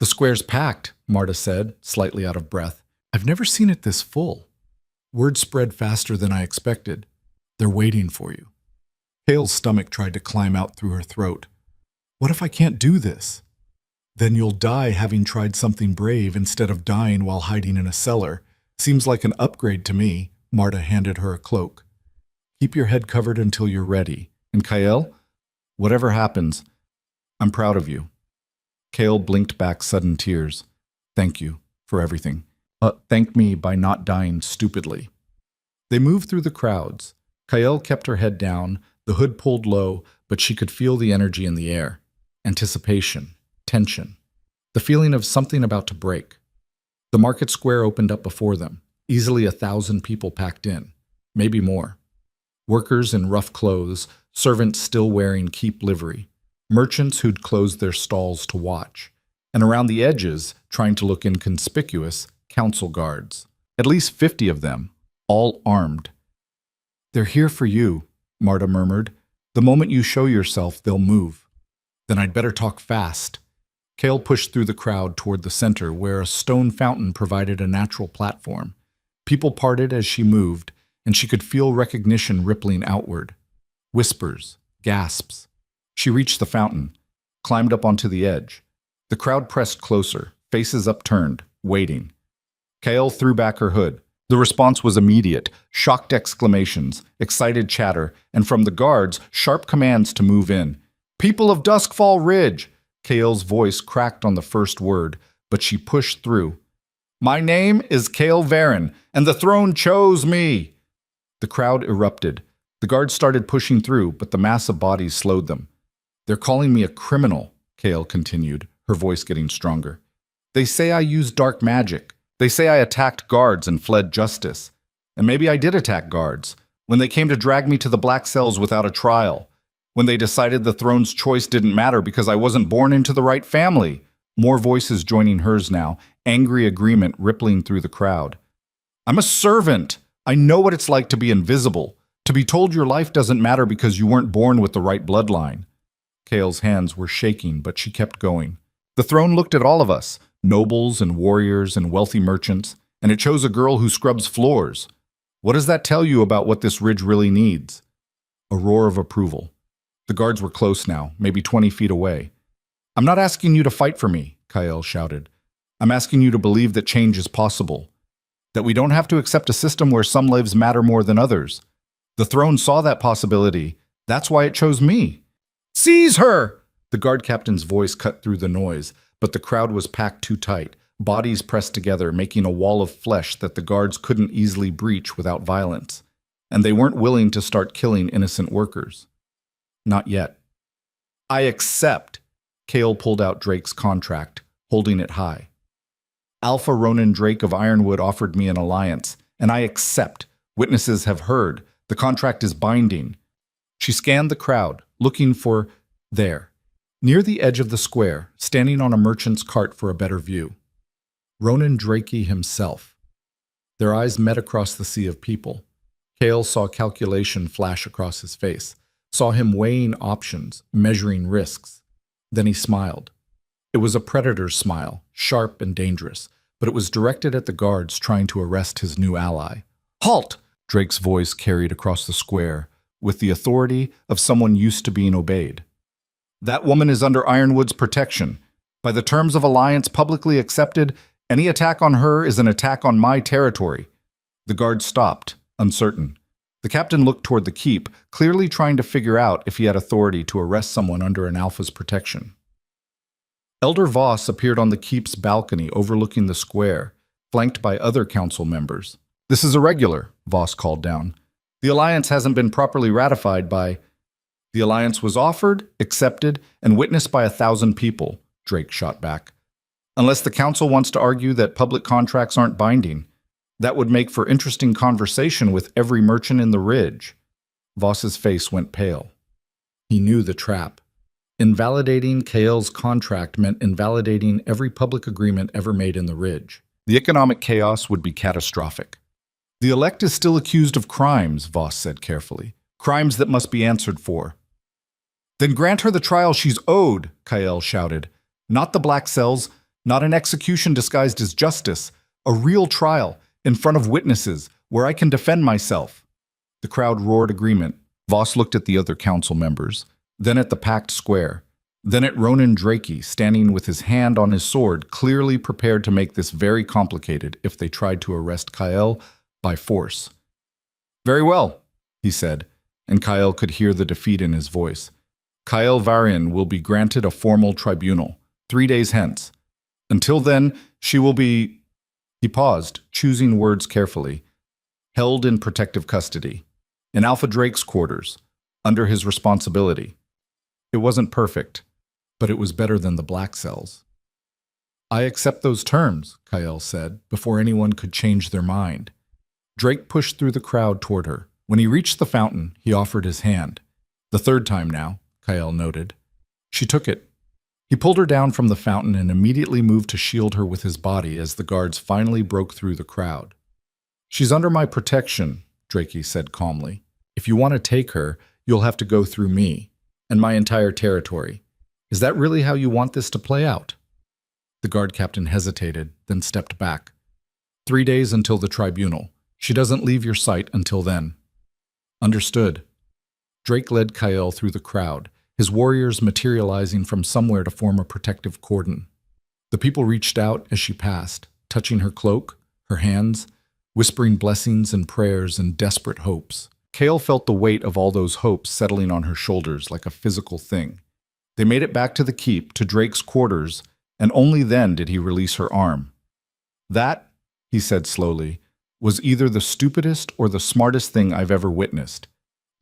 The square's packed, Marta said, slightly out of breath. I've never seen it this full. Word spread faster than I expected. They're waiting for you. Kale's stomach tried to climb out through her throat. What if I can't do this? Then you'll die having tried something brave instead of dying while hiding in a cellar. Seems like an upgrade to me. Marta handed her a cloak. Keep your head covered until you're ready. And Kyle, whatever happens, I'm proud of you. Kale blinked back sudden tears. Thank you for everything. Thank me by not dying stupidly. They moved through the crowds. Kyle kept her head down, the hood pulled low, but she could feel the energy in the air. Anticipation, tension, the feeling of something about to break. The market square opened up before them, easily 1,000 people packed in, maybe more. Workers in rough clothes, servants still wearing keep livery, merchants who'd closed their stalls to watch, and around the edges, trying to look inconspicuous, council guards. At least 50 of them, all armed. They're here for you, Marta murmured. The moment you show yourself, they'll move. Then I'd better talk fast. Kale pushed through the crowd toward the center, where a stone fountain provided a natural platform. People parted as she moved, and she could feel recognition rippling outward. Whispers, gasps. She reached the fountain, climbed up onto the edge. The crowd pressed closer, faces upturned, waiting. Kale threw back her hood. The response was immediate, shocked exclamations, excited chatter, and from the guards, sharp commands to move in. People of Duskfall Ridge! Kale's voice cracked on the first word, but she pushed through. My name is Kale Varen, and the throne chose me! The crowd erupted. The guards started pushing through, but the mass of bodies slowed them. They're calling me a criminal, Kale continued, her voice getting stronger. They say I used dark magic. They say I attacked guards and fled justice. And maybe I did attack guards, when they came to drag me to the black cells without a trial, when they decided the throne's choice didn't matter because I wasn't born into the right family. more voices joining hers now, angry agreement rippling through the crowd. I'm a servant. I know what it's like to be invisible, to be told your life doesn't matter because you weren't born with the right bloodline. Kale's hands were shaking, but she kept going. The throne looked at all of us, nobles and warriors and wealthy merchants, and it chose a girl who scrubs floors. What does that tell you about what this ridge really needs? A roar of approval. The guards were close now, maybe 20 feet away. I'm not asking you to fight for me, Kyle shouted. I'm asking you to believe that change is possible, that we don't have to accept a system where some lives matter more than others. The throne saw that possibility. That's why it chose me. Seize her! The guard captain's voice cut through the noise, but the crowd was packed too tight, bodies pressed together, making a wall of flesh that the guards couldn't easily breach without violence. And they weren't willing to start killing innocent workers. Not yet. I accept. Kale pulled out Drake's contract, holding it high. Alpha Ronan Drake of Ironwood offered me an alliance, and I accept. Witnesses have heard. The contract is binding. She scanned the crowd, looking for there, near the edge of the square, standing on a merchant's cart for a better view. Ronan Drakey himself. Their eyes met across the sea of people. Kale saw calculation flash across his face, saw him weighing options, measuring risks. Then he smiled. It was a predator's smile, sharp and dangerous, but it was directed at the guards trying to arrest his new ally. Halt! Drake's voice carried across the square, with the authority of someone used to being obeyed. That woman is under Ironwood's protection. By the terms of alliance publicly accepted, any attack on her is an attack on my territory. The guard stopped, uncertain. The captain looked toward the keep, clearly trying to figure out if he had authority to arrest someone under an alpha's protection. Elder Voss appeared on the keep's balcony overlooking the square, flanked by other council members. This is irregular, Voss called down. The alliance hasn't been properly ratified by... The alliance was offered, accepted, and witnessed by 1,000 people, Drake shot back. Unless the council wants to argue that public contracts aren't binding, that would make for interesting conversation with every merchant in the ridge. Voss's face went pale. He knew the trap. Invalidating Kale's contract meant invalidating every public agreement ever made in the ridge. The economic chaos would be catastrophic. The elect is still accused of crimes, Voss said carefully. Crimes that must be answered for. Then grant her the trial she's owed, Kyle shouted. Not the black cells, not an execution disguised as justice. A real trial, in front of witnesses, where I can defend myself. The crowd roared agreement. Voss looked at the other council members, then at the packed square, then at Ronan Drakey standing with his hand on his sword, clearly prepared to make this very complicated if they tried to arrest Kyle by force. Very well, he said, and Kyle could hear the defeat in his voice. Kyle Varian will be granted a formal tribunal, 3 days hence. Until then, she will be... He paused, choosing words carefully. Held in protective custody. In Alpha Drake's quarters. Under his responsibility. It wasn't perfect, but it was better than the black cells. I accept those terms, Kyle said, before anyone could change their mind. Drake pushed through the crowd toward her. When he reached the fountain, he offered his hand. The third time now, Kyle noted. She took it. He pulled her down from the fountain and immediately moved to shield her with his body as the guards finally broke through the crowd. She's under my protection, Drakey said calmly. If you want to take her, you'll have to go through me and my entire territory. Is that really how you want this to play out? The guard captain hesitated, then stepped back. 3 days until the tribunal. She doesn't leave your sight until then. Understood. Drake led Kyle through the crowd, his warriors materializing from somewhere to form a protective cordon. The people reached out as she passed, touching her cloak, her hands, whispering blessings and prayers and desperate hopes. Kale felt the weight of all those hopes settling on her shoulders like a physical thing. They made it back to the keep, to Drake's quarters, and only then did he release her arm. That, he said slowly, was either the stupidest or the smartest thing I've ever witnessed.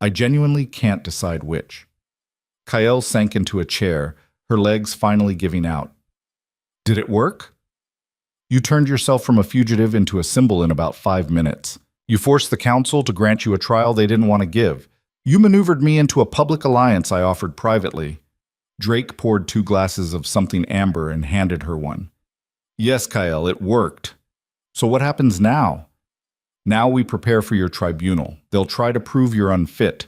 I genuinely can't decide which. Kyle sank into a chair, her legs finally giving out. Did it work? You turned yourself from a fugitive into a symbol in about 5 minutes. You forced the council to grant you a trial they didn't want to give. You maneuvered me into a public alliance I offered privately. Drake poured 2 glasses of something amber and handed her one. Yes, Kyle, it worked. So what happens now? Now we prepare for your tribunal. They'll try to prove you're unfit.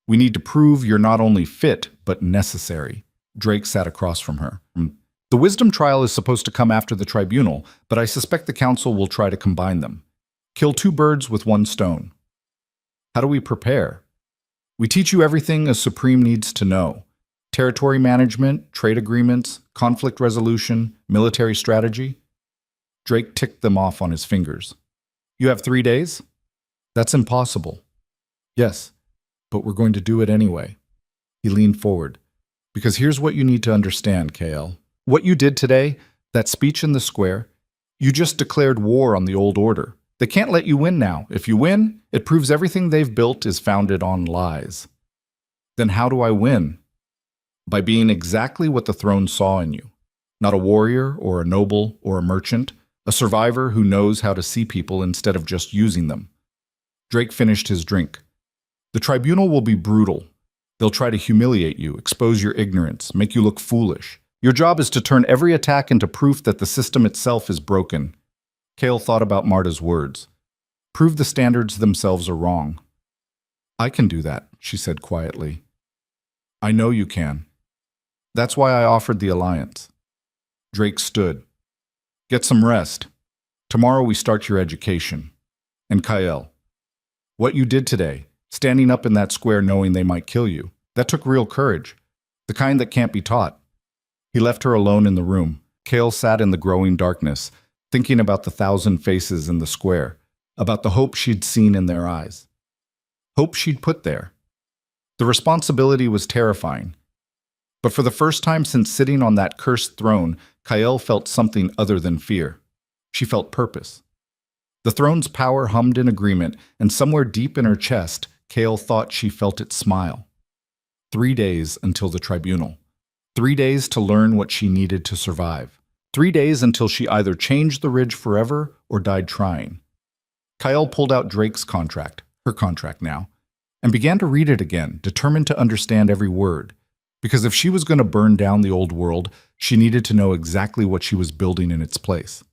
We need to prove you're not only fit, but necessary. Drake sat across from her. The wisdom trial is supposed to come after the tribunal, but I suspect the council will try to combine them. Kill 2 birds with 1 stone. How do we prepare? We teach you everything a Supreme needs to know. Territory management, trade agreements, conflict resolution, military strategy. Drake ticked them off on his fingers. You have 3 days? That's impossible. Yes, but we're going to do it anyway. He leaned forward. Because here's what you need to understand, KL. What you did today, that speech in the square, you just declared war on the old order. They can't let you win now. If you win, it proves everything they've built is founded on lies. Then how do I win? By being exactly what the throne saw in you. Not a warrior or a noble or a merchant, a survivor who knows how to see people instead of just using them. Drake finished his drink. The tribunal will be brutal. They'll try to humiliate you, expose your ignorance, make you look foolish. Your job is to turn every attack into proof that the system itself is broken. Kale thought about Marta's words. Prove the standards themselves are wrong. I can do that, she said quietly. I know you can. That's why I offered the alliance. Drake stood. Get some rest. Tomorrow we start your education. And Kael, what you did today, standing up in that square knowing they might kill you, that took real courage, the kind that can't be taught. He left her alone in the room. Kael sat in the growing darkness, thinking about the 1,000 faces in the square, about the hope she'd seen in their eyes. Hope she'd put there. The responsibility was terrifying. But for the first time since sitting on that cursed throne, Kael felt something other than fear. She felt purpose. The throne's power hummed in agreement, and somewhere deep in her chest, Kael thought she felt it smile. 3 days until the tribunal. 3 days to learn what she needed to survive. 3 days until she either changed the Ridge forever or died trying. Kael pulled out Drake's contract, her contract now, and began to read it again, determined to understand every word. Because if she was going to burn down the old world, she needed to know exactly what she was building in its place.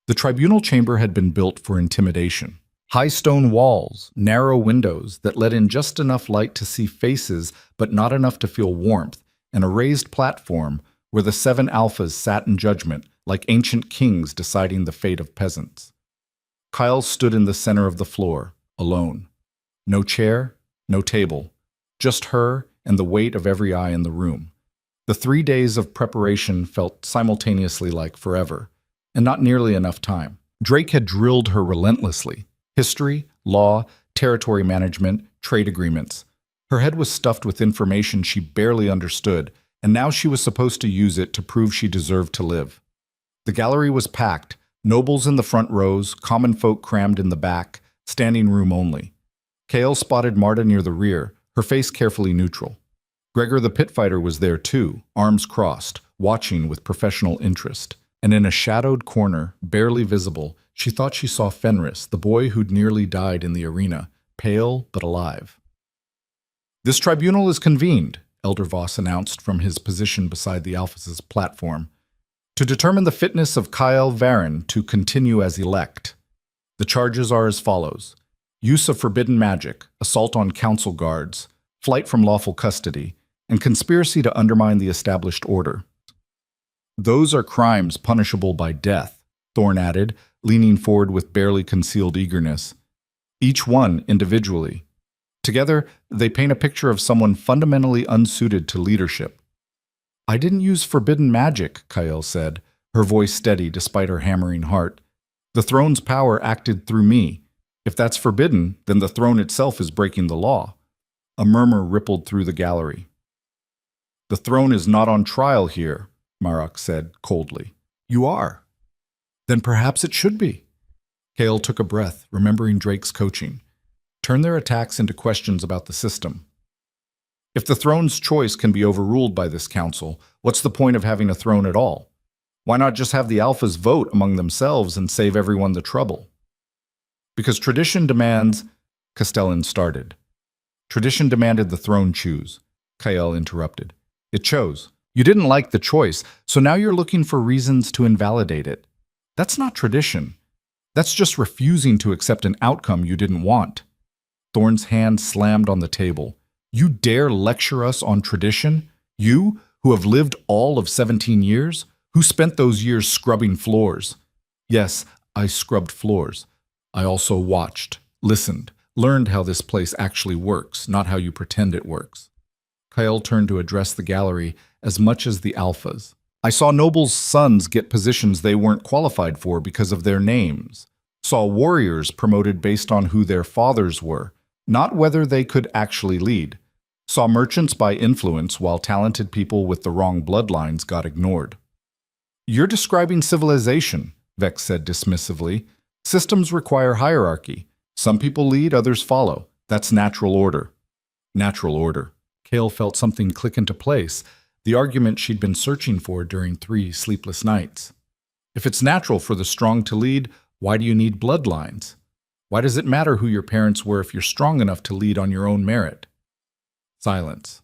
The tribunal chamber had been built for intimidation. High stone walls, narrow windows that let in just enough light to see faces but not enough to feel warmth, and a raised platform where the 7 alphas sat in judgment like ancient kings deciding the fate of peasants. Kyle stood in the center of the floor, alone. No chair, no table, just her and the weight of every eye in the room. The 3 days of preparation felt simultaneously like forever, and not nearly enough time. Drake had drilled her relentlessly. History, law, territory management, trade agreements. Her head was stuffed with information she barely understood, and now she was supposed to use it to prove she deserved to live. The gallery was packed, nobles in the front rows, common folk crammed in the back, standing room only. Kael spotted Marta near the rear, her face carefully neutral. Gregor the pitfighter was there too, arms crossed, watching with professional interest. And in a shadowed corner, barely visible, she thought she saw Fenris, the boy who'd nearly died in the arena, pale but alive. This tribunal is convened, Elder Voss announced from his position beside the Alphas' platform, to determine the fitness of Kyle Varen to continue as elect. The charges are as follows: use of forbidden magic, assault on council guards, flight from lawful custody, and conspiracy to undermine the established order. Those are crimes punishable by death, Thorne added, leaning forward with barely concealed eagerness. Each one individually. Together, they paint a picture of someone fundamentally unsuited to leadership. I didn't use forbidden magic, Kael said, her voice steady despite her hammering heart. The throne's power acted through me. If that's forbidden, then the throne itself is breaking the law. A murmur rippled through the gallery. The throne is not on trial here, Marok said coldly. You are. Then perhaps it should be. Kael took a breath, remembering Drake's coaching. Turn their attacks into questions about the system. If the throne's choice can be overruled by this council, what's the point of having a throne at all? Why not just have the alphas vote among themselves and save everyone the trouble? Because tradition demands, Castellan started. Tradition demanded the throne choose, Kael interrupted. It chose. You didn't like the choice, so now you're looking for reasons to invalidate it. That's not tradition. That's just refusing to accept an outcome you didn't want. Thorn's hand slammed on the table. You dare lecture us on tradition? You, who have lived all of 17 years? Who spent those years scrubbing floors? Yes, I scrubbed floors. I also watched, listened, learned how this place actually works, not how you pretend it works. Kyle turned to address the gallery as much as the alphas. I saw nobles' sons get positions they weren't qualified for because of their names. Saw warriors promoted based on who their fathers were, not whether they could actually lead. Saw merchants by influence while talented people with the wrong bloodlines got ignored. You're describing civilization, Vex said dismissively. Systems require hierarchy. Some people lead, others follow. That's natural order. Natural order. Kale felt something click into place, the argument she'd been searching for during 3 sleepless nights. If it's natural for the strong to lead, why do you need bloodlines? Why does it matter who your parents were if you're strong enough to lead on your own merit? Silence.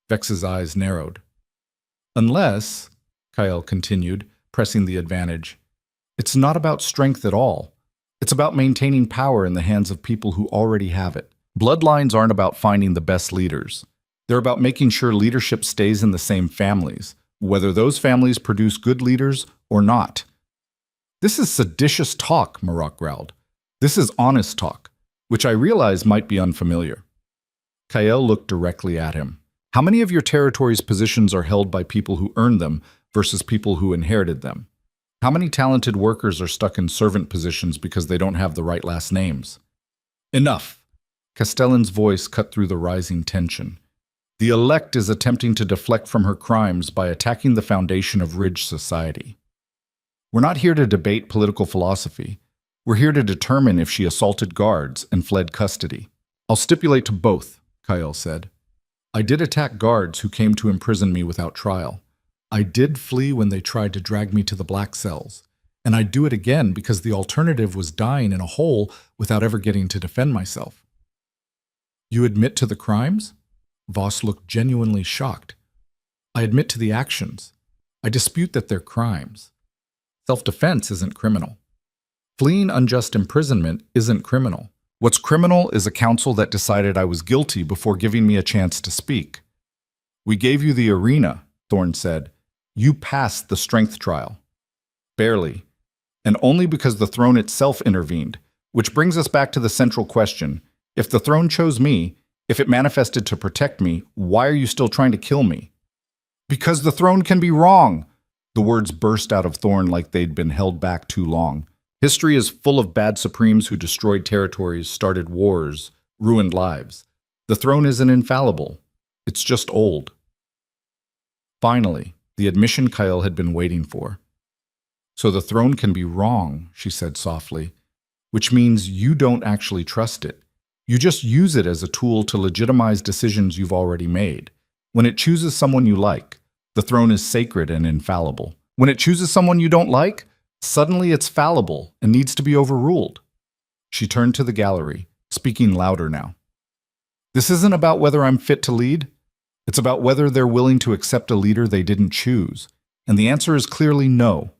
Vex's eyes narrowed. Unless, Kyle continued, pressing the advantage, it's not about strength at all. It's about maintaining power in the hands of people who already have it. Bloodlines aren't about finding the best leaders. They're about making sure leadership stays in the same families, whether those families produce good leaders or not. This is seditious talk, Marok growled. This is honest talk, which I realize might be unfamiliar. Kyle looked directly at him. How many of your territory's positions are held by people who earned them versus people who inherited them? How many talented workers are stuck in servant positions because they don't have the right last names? Enough! Castellan's voice cut through the rising tension. The elect is attempting to deflect from her crimes by attacking the foundation of Ridge society. We're not here to debate political philosophy. We're here to determine if she assaulted guards and fled custody. I'll stipulate to both, Kyle said. I did attack guards who came to imprison me without trial. I did flee when they tried to drag me to the black cells. And I'd do it again because the alternative was dying in a hole without ever getting to defend myself. You admit to the crimes? Voss looked genuinely shocked. I admit to the actions. I dispute that they're crimes. Self-defense isn't criminal. Fleeing unjust imprisonment isn't criminal. What's criminal is a council that decided I was guilty before giving me a chance to speak. We gave you the arena, Thorn said. You passed the strength trial. Barely. And only because the throne itself intervened, which brings us back to the central question. If the throne chose me, if it manifested to protect me, why are you still trying to kill me? Because the throne can be wrong. The words burst out of Thorn like they'd been held back too long. History is full of bad supremes who destroyed territories, started wars, ruined lives. The throne isn't infallible. It's just old. Finally, the admission Kyle had been waiting for. So the throne can be wrong, she said softly, which means you don't actually trust it. You just use it as a tool to legitimize decisions you've already made. When it chooses someone you like, the throne is sacred and infallible. When it chooses someone you don't like, suddenly it's fallible and needs to be overruled. She turned to the gallery, speaking louder now. This isn't about whether I'm fit to lead. It's about whether they're willing to accept a leader they didn't choose. And the answer is clearly no.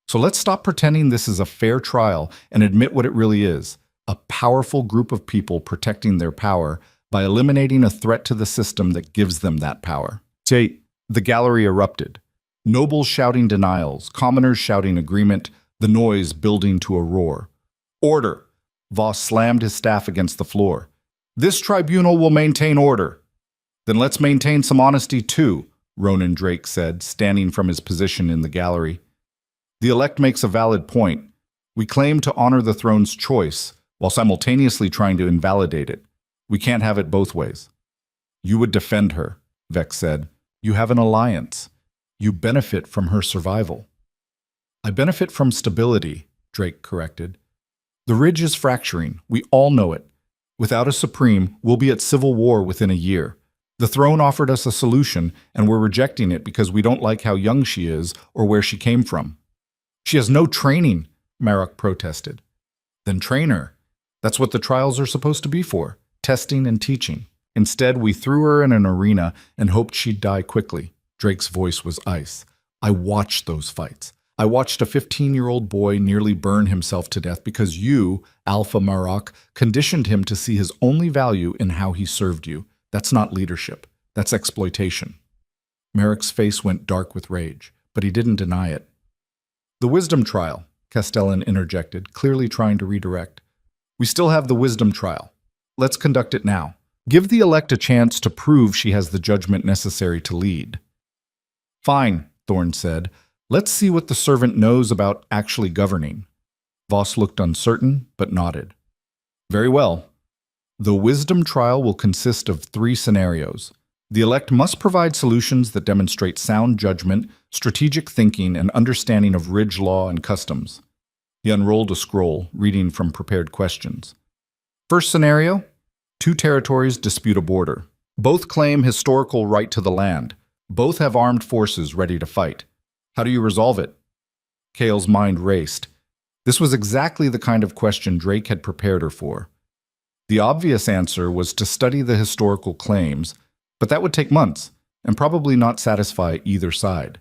So let's stop pretending this is a fair trial and admit what it really is. A powerful group of people protecting their power by eliminating a threat to the system that gives them that power. The gallery erupted. Nobles shouting denials, commoners shouting agreement, the noise building to a roar. Order! Voss slammed his staff against the floor. This tribunal will maintain order. Then let's maintain some honesty too, Ronan Drake said, standing from his position in the gallery. The elect makes a valid point. We claim to honor the throne's choice, while simultaneously trying to invalidate it. We can't have it both ways. You would defend her, Vex said. You have an alliance. You benefit from her survival. I benefit from stability, Drake corrected. The ridge is fracturing. We all know it. Without a supreme, we'll be at civil war within a year. The throne offered us a solution, and we're rejecting it because we don't like how young she is or where she came from. She has no training, Marok protested. Then train her. That's what the trials are supposed to be for, testing and teaching. Instead, we threw her in an arena and hoped she'd die quickly. Drake's voice was ice. I watched those fights. I watched a 15-year-old boy nearly burn himself to death because you, Alpha Marok, conditioned him to see his only value in how he served you. That's not leadership. That's exploitation. Merrick's face went dark with rage, but he didn't deny it. The wisdom trial, Castellan interjected, clearly trying to redirect. We still have the wisdom trial. Let's conduct it now. Give the elect a chance to prove she has the judgment necessary to lead. Fine, Thorne said. Let's see what the servant knows about actually governing. Voss looked uncertain, but nodded. Very well. The wisdom trial will consist of 3 scenarios. The elect must provide solutions that demonstrate sound judgment, strategic thinking, and understanding of Ridge law and customs. He unrolled a scroll, reading from prepared questions. First scenario, 2 territories dispute a border. Both claim historical right to the land. Both have armed forces ready to fight. How do you resolve it? Cale's mind raced. This was exactly the kind of question Drake had prepared her for. The obvious answer was to study the historical claims, but that would take months and probably not satisfy either side.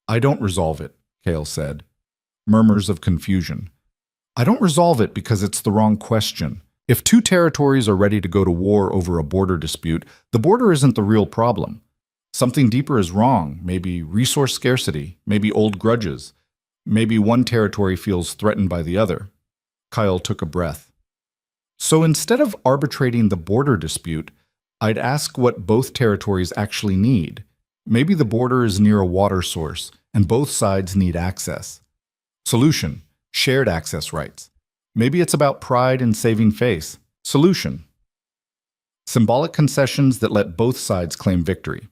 I don't resolve it, Cale said. Murmurs of confusion. I don't resolve it because it's the wrong question. If 2 territories are ready to go to war over a border dispute, the border isn't the real problem. Something deeper is wrong, maybe resource scarcity, maybe old grudges. Maybe one territory feels threatened by the other. Kyle took a breath. So instead of arbitrating the border dispute, I'd ask what both territories actually need. Maybe the border is near a water source, and both sides need access. Solution: shared access rights. Maybe it's about pride and saving face. Solution: symbolic concessions that let both sides claim victory.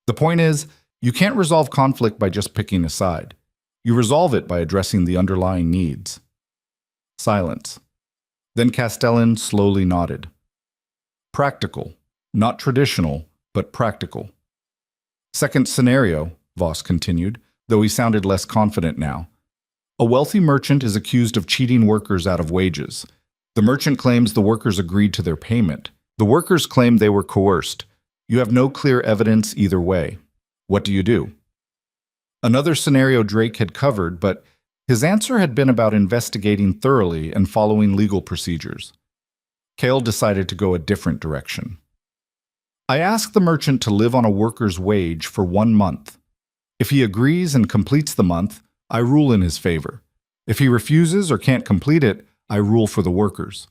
The point is, you can't resolve conflict by just picking a side. You resolve it by addressing the underlying needs. Silence. Then Castellan slowly nodded. Practical. Not traditional, but practical. Second scenario, Voss continued, though he sounded less confident now. A wealthy merchant is accused of cheating workers out of wages. The merchant claims the workers agreed to their payment. The workers claim they were coerced. You have no clear evidence either way. What do you do? Another scenario Drake had covered, but his answer had been about investigating thoroughly and following legal procedures. Cale decided to go a different direction. I ask the merchant to live on a worker's wage for 1 month. If he agrees and completes the month, I rule in his favor. If he refuses or can't complete it, I rule for the workers.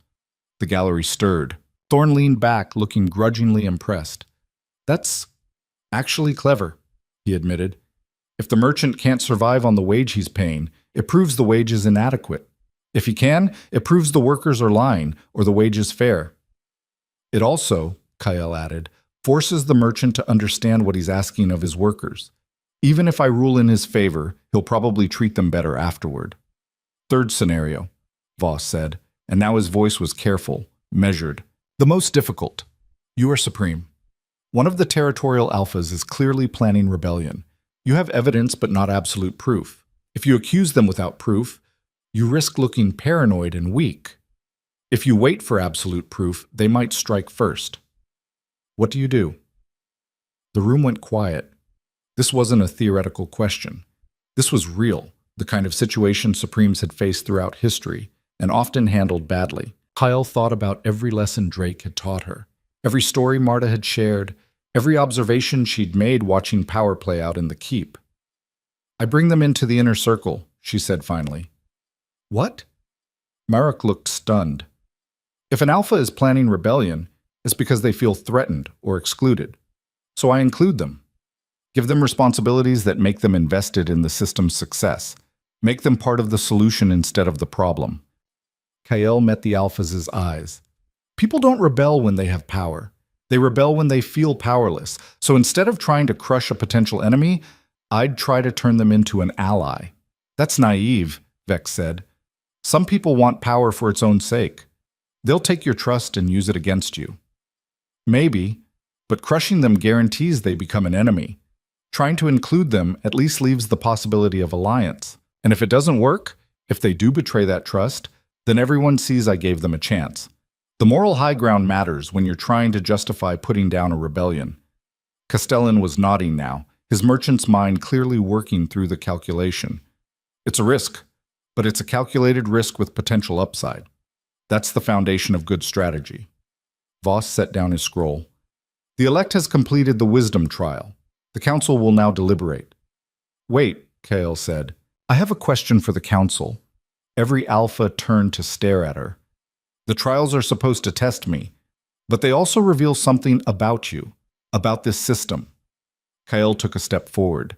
The gallery stirred. Thorne leaned back, looking grudgingly impressed. That's actually clever, he admitted. If the merchant can't survive on the wage he's paying, it proves the wage is inadequate. If he can, it proves the workers are lying or the wage is fair. It also, Kyle added, forces the merchant to understand what he's asking of his workers. Even if I rule in his favor, he'll probably treat them better afterward. Third scenario, Voss said, and now his voice was careful, measured. The most difficult. You are supreme. One of the territorial alphas is clearly planning rebellion. You have evidence but not absolute proof. If you accuse them without proof, you risk looking paranoid and weak. If you wait for absolute proof, they might strike first. What do you do? The room went quiet. This wasn't a theoretical question. This was real, the kind of situation Supremes had faced throughout history, and often handled badly. Kyle thought about every lesson Drake had taught her, every story Marta had shared, every observation she'd made watching power play out in the keep. I bring them into the inner circle, she said finally. What? Marek looked stunned. If an alpha is planning rebellion, it's because they feel threatened or excluded. So I include them. Give them responsibilities that make them invested in the system's success. Make them part of the solution instead of the problem. Kael met the alphas' eyes. People don't rebel when they have power. They rebel when they feel powerless. So instead of trying to crush a potential enemy, I'd try to turn them into an ally. That's naive, Vex said. Some people want power for its own sake. They'll take your trust and use it against you. Maybe, but crushing them guarantees they become an enemy. Trying to include them at least leaves the possibility of alliance. And if it doesn't work, if they do betray that trust, then everyone sees I gave them a chance. The moral high ground matters when you're trying to justify putting down a rebellion. Castellan was nodding now, his merchant's mind clearly working through the calculation. It's a risk, but it's a calculated risk with potential upside. That's the foundation of good strategy. Voss set down his scroll. The elect has completed the wisdom trial. The council will now deliberate. Wait, Kael said. I have a question for the council. Every alpha turned to stare at her. The trials are supposed to test me, but they also reveal something about you, about this system. Kael took a step forward.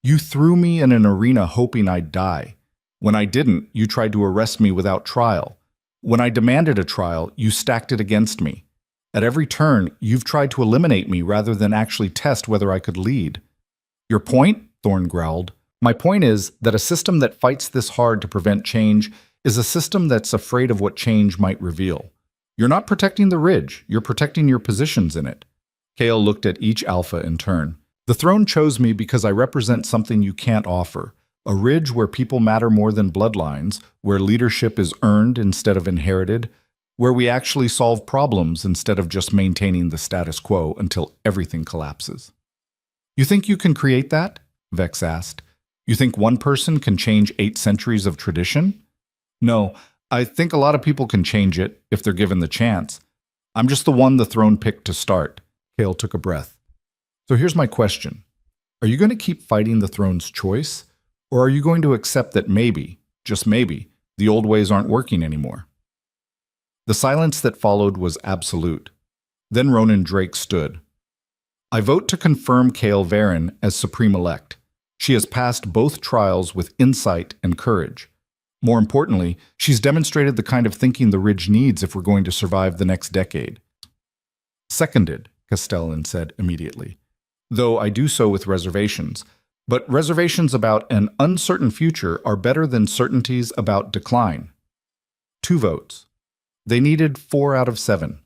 You threw me in an arena hoping I'd die. When I didn't, you tried to arrest me without trial. When I demanded a trial, you stacked it against me. At every turn, you've tried to eliminate me rather than actually test whether I could lead. Your point? Thorn growled. My point is that a system that fights this hard to prevent change is a system that's afraid of what change might reveal. You're not protecting the ridge, you're protecting your positions in it. Kael looked at each alpha in turn. The throne chose me because I represent something you can't offer. A ridge where people matter more than bloodlines, where leadership is earned instead of inherited, where we actually solve problems instead of just maintaining the status quo until everything collapses. You think you can create that? Vex asked. You think one person can change 8 centuries of tradition? No, I think a lot of people can change it if they're given the chance. I'm just the one the throne picked to start. Kael took a breath. So here's my question. Are you going to keep fighting the throne's choice? Or are you going to accept that maybe, just maybe, the old ways aren't working anymore? The silence that followed was absolute. Then Ronan Drake stood. I vote to confirm Kael Varen as Supreme Elect. She has passed both trials with insight and courage. More importantly, she's demonstrated the kind of thinking the Ridge needs if we're going to survive the next decade. Seconded, Castellan said immediately, though I do so with reservations. But reservations about an uncertain future are better than certainties about decline. 2 votes. They needed 4 out of 7.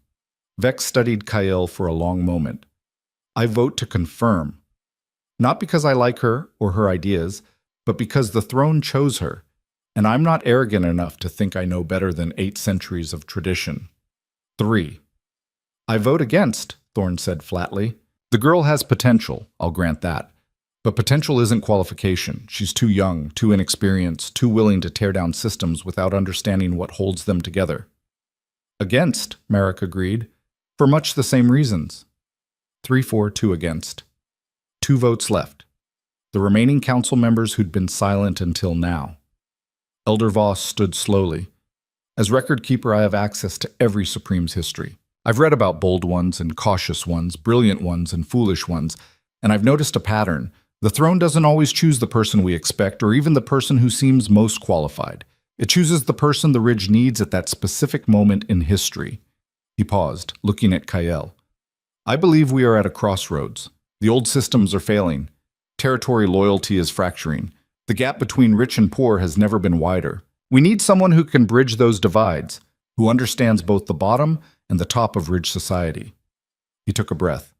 Vex studied Kael for a long moment. I vote to confirm. Not because I like her or her ideas, but because the throne chose her, and I'm not arrogant enough to think I know better than 8 centuries of tradition. 3. I vote against, Thorn said flatly. The girl has potential, I'll grant that. But potential isn't qualification. She's too young, too inexperienced, too willing to tear down systems without understanding what holds them together. Against, Merrick agreed, for much the same reasons. 3-4-2 against. 2 votes left. The remaining council members who'd been silent until now. Elder Voss stood slowly. As record keeper, I have access to every Supreme's history. I've read about bold ones and cautious ones, brilliant ones and foolish ones, and I've noticed a pattern. The throne doesn't always choose the person we expect or even the person who seems most qualified. It chooses the person the Ridge needs at that specific moment in history. He paused, looking at Kael. I believe we are at a crossroads. The old systems are failing. Territory loyalty is fracturing. The gap between rich and poor has never been wider. We need someone who can bridge those divides, who understands both the bottom and the top of Ridge society. He took a breath.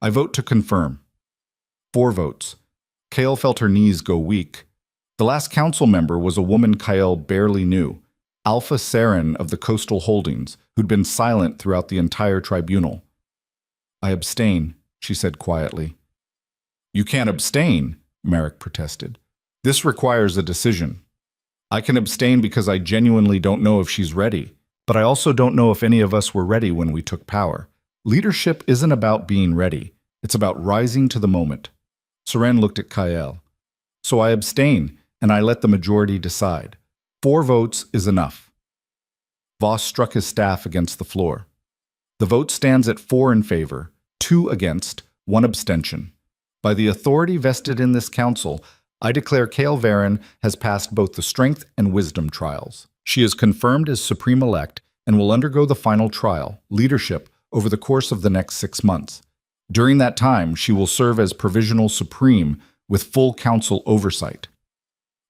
I vote to confirm. 4 votes. Kael felt her knees go weak. The last council member was a woman Kael barely knew, Alpha Saren of the Coastal Holdings, who'd been silent throughout the entire tribunal. I abstain, she said quietly. You can't abstain, Merrick protested. This requires a decision. I can abstain because I genuinely don't know if she's ready, but I also don't know if any of us were ready when we took power. Leadership isn't about being ready. It's about rising to the moment. Saren looked at Kael. So I abstain, and I let the majority decide. 4 votes is enough. Voss struck his staff against the floor. The vote stands at 4 in favor, 2 against, 1 abstention. By the authority vested in this council, I declare Kael Varen has passed both the strength and wisdom trials. She is confirmed as Supreme Elect and will undergo the final trial, leadership, over the course of the next 6 months. During that time, she will serve as Provisional Supreme with full council oversight.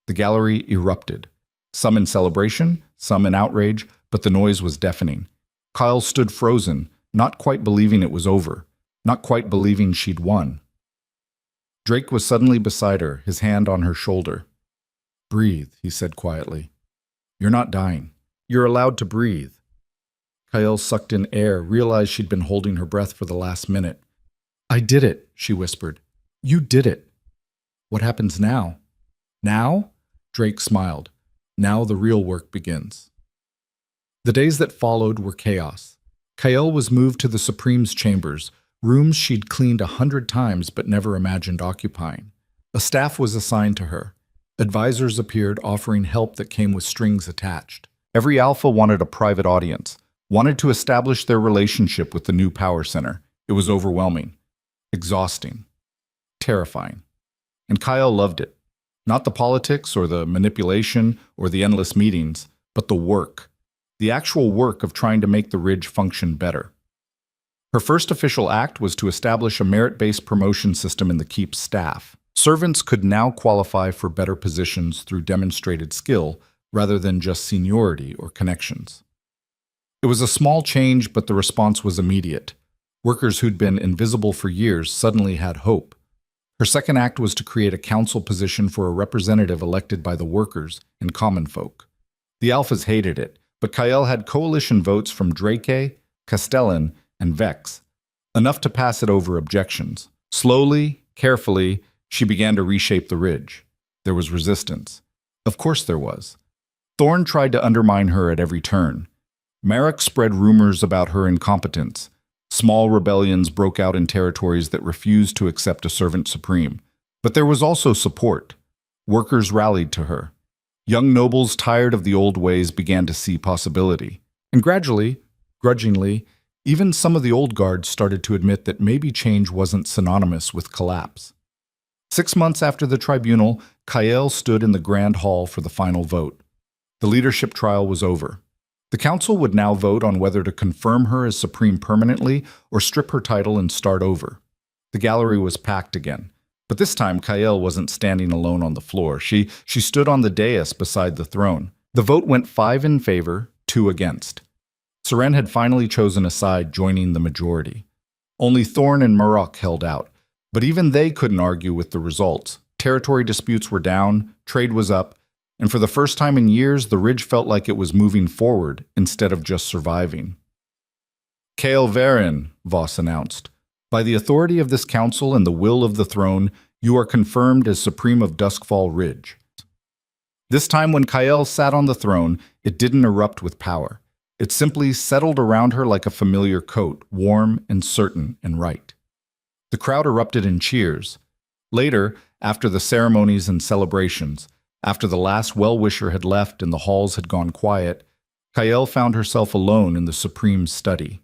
The gallery erupted, some in celebration, some in outrage, but the noise was deafening. Kyle stood frozen, not quite believing it was over, not quite believing she'd won. Drake was suddenly beside her, his hand on her shoulder. Breathe, he said quietly. You're not dying. You're allowed to breathe. Kyle sucked in air, realized she'd been holding her breath for the last minute. I did it, she whispered. You did it. What happens now? Now? Drake smiled. Now the real work begins. The days that followed were chaos. Kael was moved to the Supreme's chambers, rooms she'd cleaned 100 times but never imagined occupying. A staff was assigned to her. Advisors appeared offering help that came with strings attached. Every alpha wanted a private audience, wanted to establish their relationship with the new power center. It was overwhelming, exhausting, terrifying. And Kael loved it. Not the politics or the manipulation or the endless meetings, but the work. The actual work of trying to make the Ridge function better. Her first official act was to establish a merit-based promotion system in the Keep's staff. Servants could now qualify for better positions through demonstrated skill rather than just seniority or connections. It was a small change, but the response was immediate. Workers who'd been invisible for years suddenly had hope. Her second act was to create a council position for a representative elected by the workers and common folk. The Alphas hated it, but Kael had coalition votes from Drake, Castellan, and Vex, enough to pass it over objections. Slowly, carefully, she began to reshape the Ridge. There was resistance. Of course there was. Thorn tried to undermine her at every turn. Marek spread rumors about her incompetence. Small rebellions broke out in territories that refused to accept a servant supreme. But there was also support. Workers rallied to her. Young nobles tired of the old ways began to see possibility. And gradually, grudgingly, even some of the old guards started to admit that maybe change wasn't synonymous with collapse. 6 months after the tribunal, Kael stood in the Grand Hall for the final vote. The leadership trial was over. The council would now vote on whether to confirm her as supreme permanently or strip her title and start over. The gallery was packed again. But this time, Kael wasn't standing alone on the floor. She stood on the dais beside the throne. The vote went 5 in favor, 2 against. Seren had finally chosen a side, joining the majority. Only Thorn and Marok held out. But even they couldn't argue with the results. Territory disputes were down, trade was up, and for the first time in years, the Ridge felt like it was moving forward instead of just surviving. Kael Varen, Voss announced. By the authority of this council and the will of the throne, you are confirmed as Supreme of Duskfall Ridge. This time when Kael sat on the throne, it didn't erupt with power. It simply settled around her like a familiar coat, warm and certain and right. The crowd erupted in cheers. Later, after the ceremonies and celebrations, after the last well-wisher had left and the halls had gone quiet, Kael found herself alone in the Supreme's study.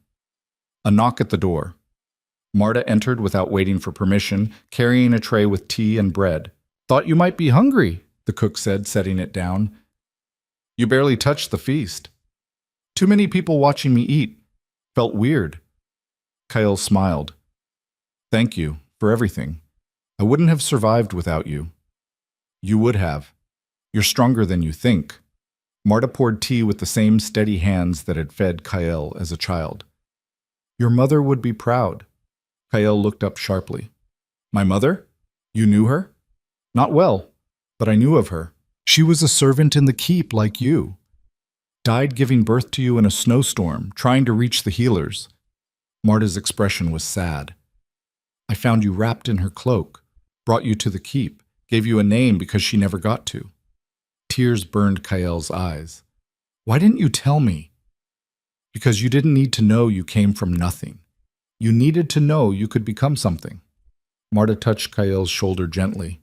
A knock at the door. Marta entered without waiting for permission, carrying a tray with tea and bread. "Thought you might be hungry," the cook said, setting it down. "You barely touched the feast." "Too many people watching me eat. Felt weird." Kael smiled. "Thank you for everything. I wouldn't have survived without you." "You would have. You're stronger than you think." Marta poured tea with the same steady hands that had fed Kael as a child. "Your mother would be proud." Kael looked up sharply. "My mother? You knew her?" "Not well, but I knew of her. She was a servant in the keep like you. Died giving birth to you in a snowstorm, trying to reach the healers." Marta's expression was sad. "I found you wrapped in her cloak, brought you to the keep, gave you a name because she never got to." Tears burned Kael's eyes. "Why didn't you tell me?" "Because you didn't need to know you came from nothing. You needed to know you could become something." Marta touched Kael's shoulder gently.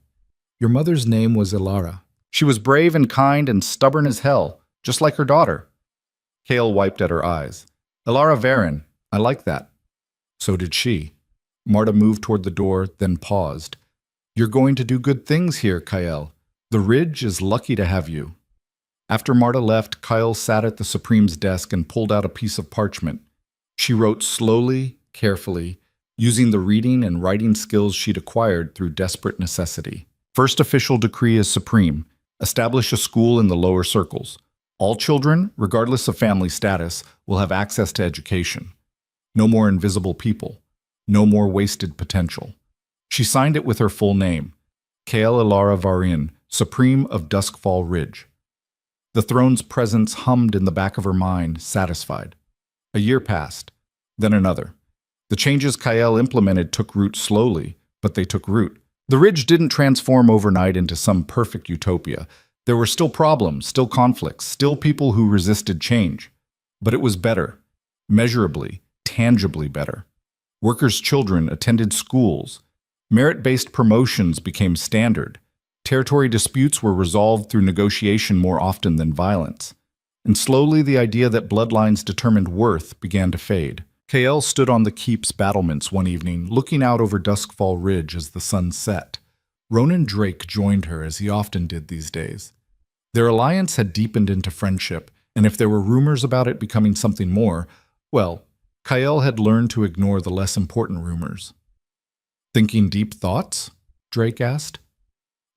"Your mother's name was Ilara. She was brave and kind and stubborn as hell, just like her daughter." Kael wiped at her eyes. "Ilara Varen, I like that." So did she. Marta moved toward the door, then paused. "You're going to do good things here, Kael. The Ridge is lucky to have you." After Marta left, Kael sat at the Supreme's desk and pulled out a piece of parchment. She wrote slowly, carefully, using the reading and writing skills she'd acquired through desperate necessity. First official decree is supreme. Establish a school in the lower circles. All children, regardless of family status, will have access to education. No more invisible people. No more wasted potential. She signed it with her full name, Kael Ilara Varin, Supreme of Duskfall Ridge. The throne's presence hummed in the back of her mind, satisfied. A year passed, then another. The changes Kael implemented took root slowly, but they took root. The ridge didn't transform overnight into some perfect utopia. There were still problems, still conflicts, still people who resisted change. But it was better, measurably, tangibly better. Workers' children attended schools. Merit-based promotions became standard. Territory disputes were resolved through negotiation more often than violence. And slowly the idea that bloodlines determined worth began to fade. Kael stood on the keep's battlements one evening, looking out over Duskfall Ridge as the sun set. Ronan Drake joined her, as he often did these days. Their alliance had deepened into friendship, and if there were rumors about it becoming something more, well, Kael had learned to ignore the less important rumors. "Thinking deep thoughts?" Drake asked.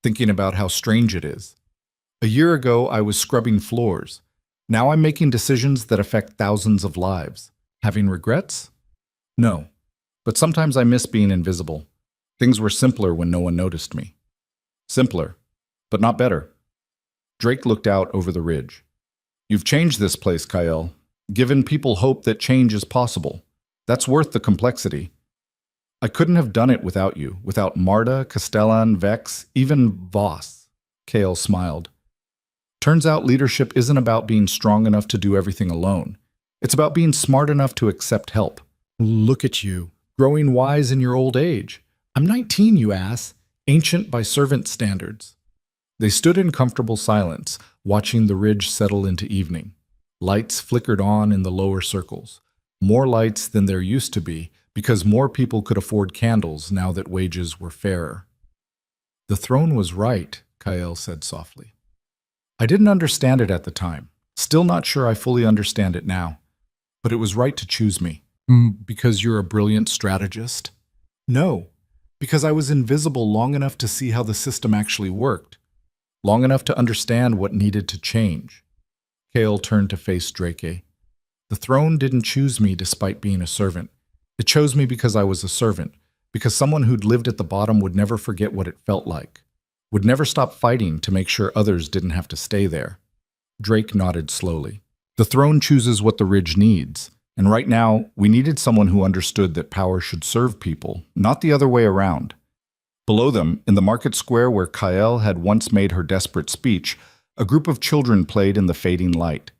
"Thinking about how strange it is. A year ago, I was scrubbing floors. Now I'm making decisions that affect thousands of lives. Having regrets? No. But sometimes I miss being invisible. Things were simpler when no one noticed me. Simpler, but not better." Drake looked out over the ridge. "You've changed this place, Kael. Given people hope that change is possible. That's worth the complexity. I couldn't have done it without you, without Marta, Castellan, Vex, even Voss." Kael smiled. "Turns out leadership isn't about being strong enough to do everything alone. It's about being smart enough to accept help." "Look at you, growing wise in your old age. I'm 19, you ass, ancient by servant standards." They stood in comfortable silence, watching the ridge settle into evening. Lights flickered on in the lower circles. More lights than there used to be, because more people could afford candles now that wages were fairer. "The throne was right," Kael said softly. "I didn't understand it at the time. Still not sure I fully understand it now. But it was right to choose me." "Because you're a brilliant strategist?" "No, because I was invisible long enough to see how the system actually worked. Long enough to understand what needed to change." Kael turned to face Drake. "The throne didn't choose me despite being a servant. It chose me because I was a servant, because someone who'd lived at the bottom would never forget what it felt like, would never stop fighting to make sure others didn't have to stay there." Drake nodded slowly. "The throne chooses what the ridge needs, and right now we needed someone who understood that power should serve people, not the other way around." Below them, in the market square where Kael had once made her desperate speech, a group of children played in the fading light.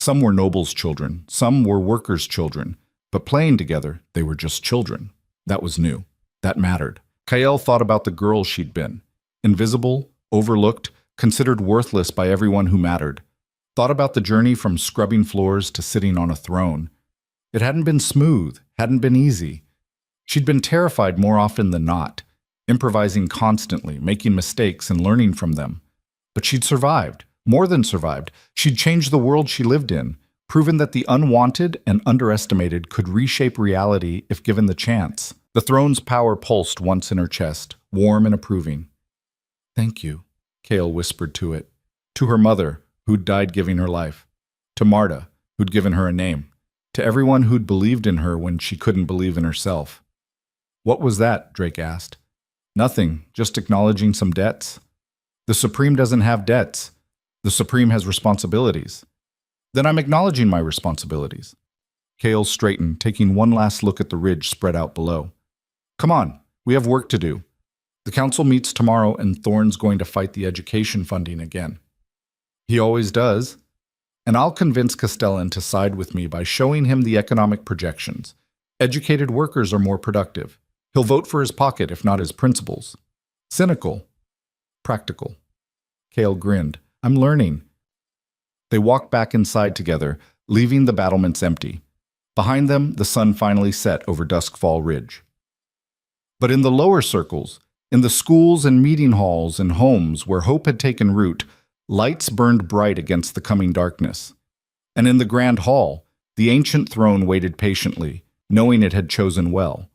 Some were nobles' children, some were workers' children, but playing together, they were just children. That was new. That mattered. Kael thought about the girl she'd been. Invisible, overlooked, considered worthless by everyone who mattered. Thought about the journey from scrubbing floors to sitting on a throne. It hadn't been smooth, hadn't been easy. She'd been terrified more often than not, improvising constantly, making mistakes and learning from them. But she'd survived, more than survived. She'd changed the world she lived in, proven that the unwanted and underestimated could reshape reality if given the chance. The throne's power pulsed once in her chest, warm and approving. "Thank you," Kael whispered to it. To her mother, who'd died giving her life. To Marta, who'd given her a name. To everyone who'd believed in her when she couldn't believe in herself. "What was that?" Drake asked. "Nothing, just acknowledging some debts." "The Supreme doesn't have debts. The Supreme has responsibilities." "Then I'm acknowledging my responsibilities." Kael straightened, taking one last look at the ridge spread out below. "Come on, we have work to do. The council meets tomorrow and Thorne's going to fight the education funding again." "He always does. And I'll convince Castellan to side with me by showing him the economic projections. Educated workers are more productive. He'll vote for his pocket, if not his principles." Cynical. Practical. Kael grinned. "I'm learning." They walked back inside together, leaving the battlements empty. Behind them, the sun finally set over Duskfall Ridge. But in the lower circles, in the schools and meeting halls and homes where hope had taken root, lights burned bright against the coming darkness. And in the grand hall, the ancient throne waited patiently, knowing it had chosen well.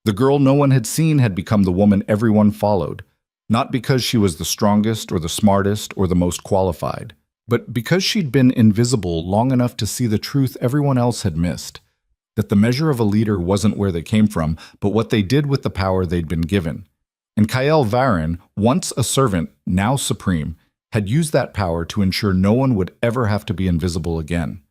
The girl no one had seen had become the woman everyone followed, not because she was the strongest or the smartest or the most qualified, but because she'd been invisible long enough to see the truth everyone else had missed, that the measure of a leader wasn't where they came from, but what they did with the power they'd been given. And Kael Varen, once a servant, now supreme, had used that power to ensure no one would ever have to be invisible again.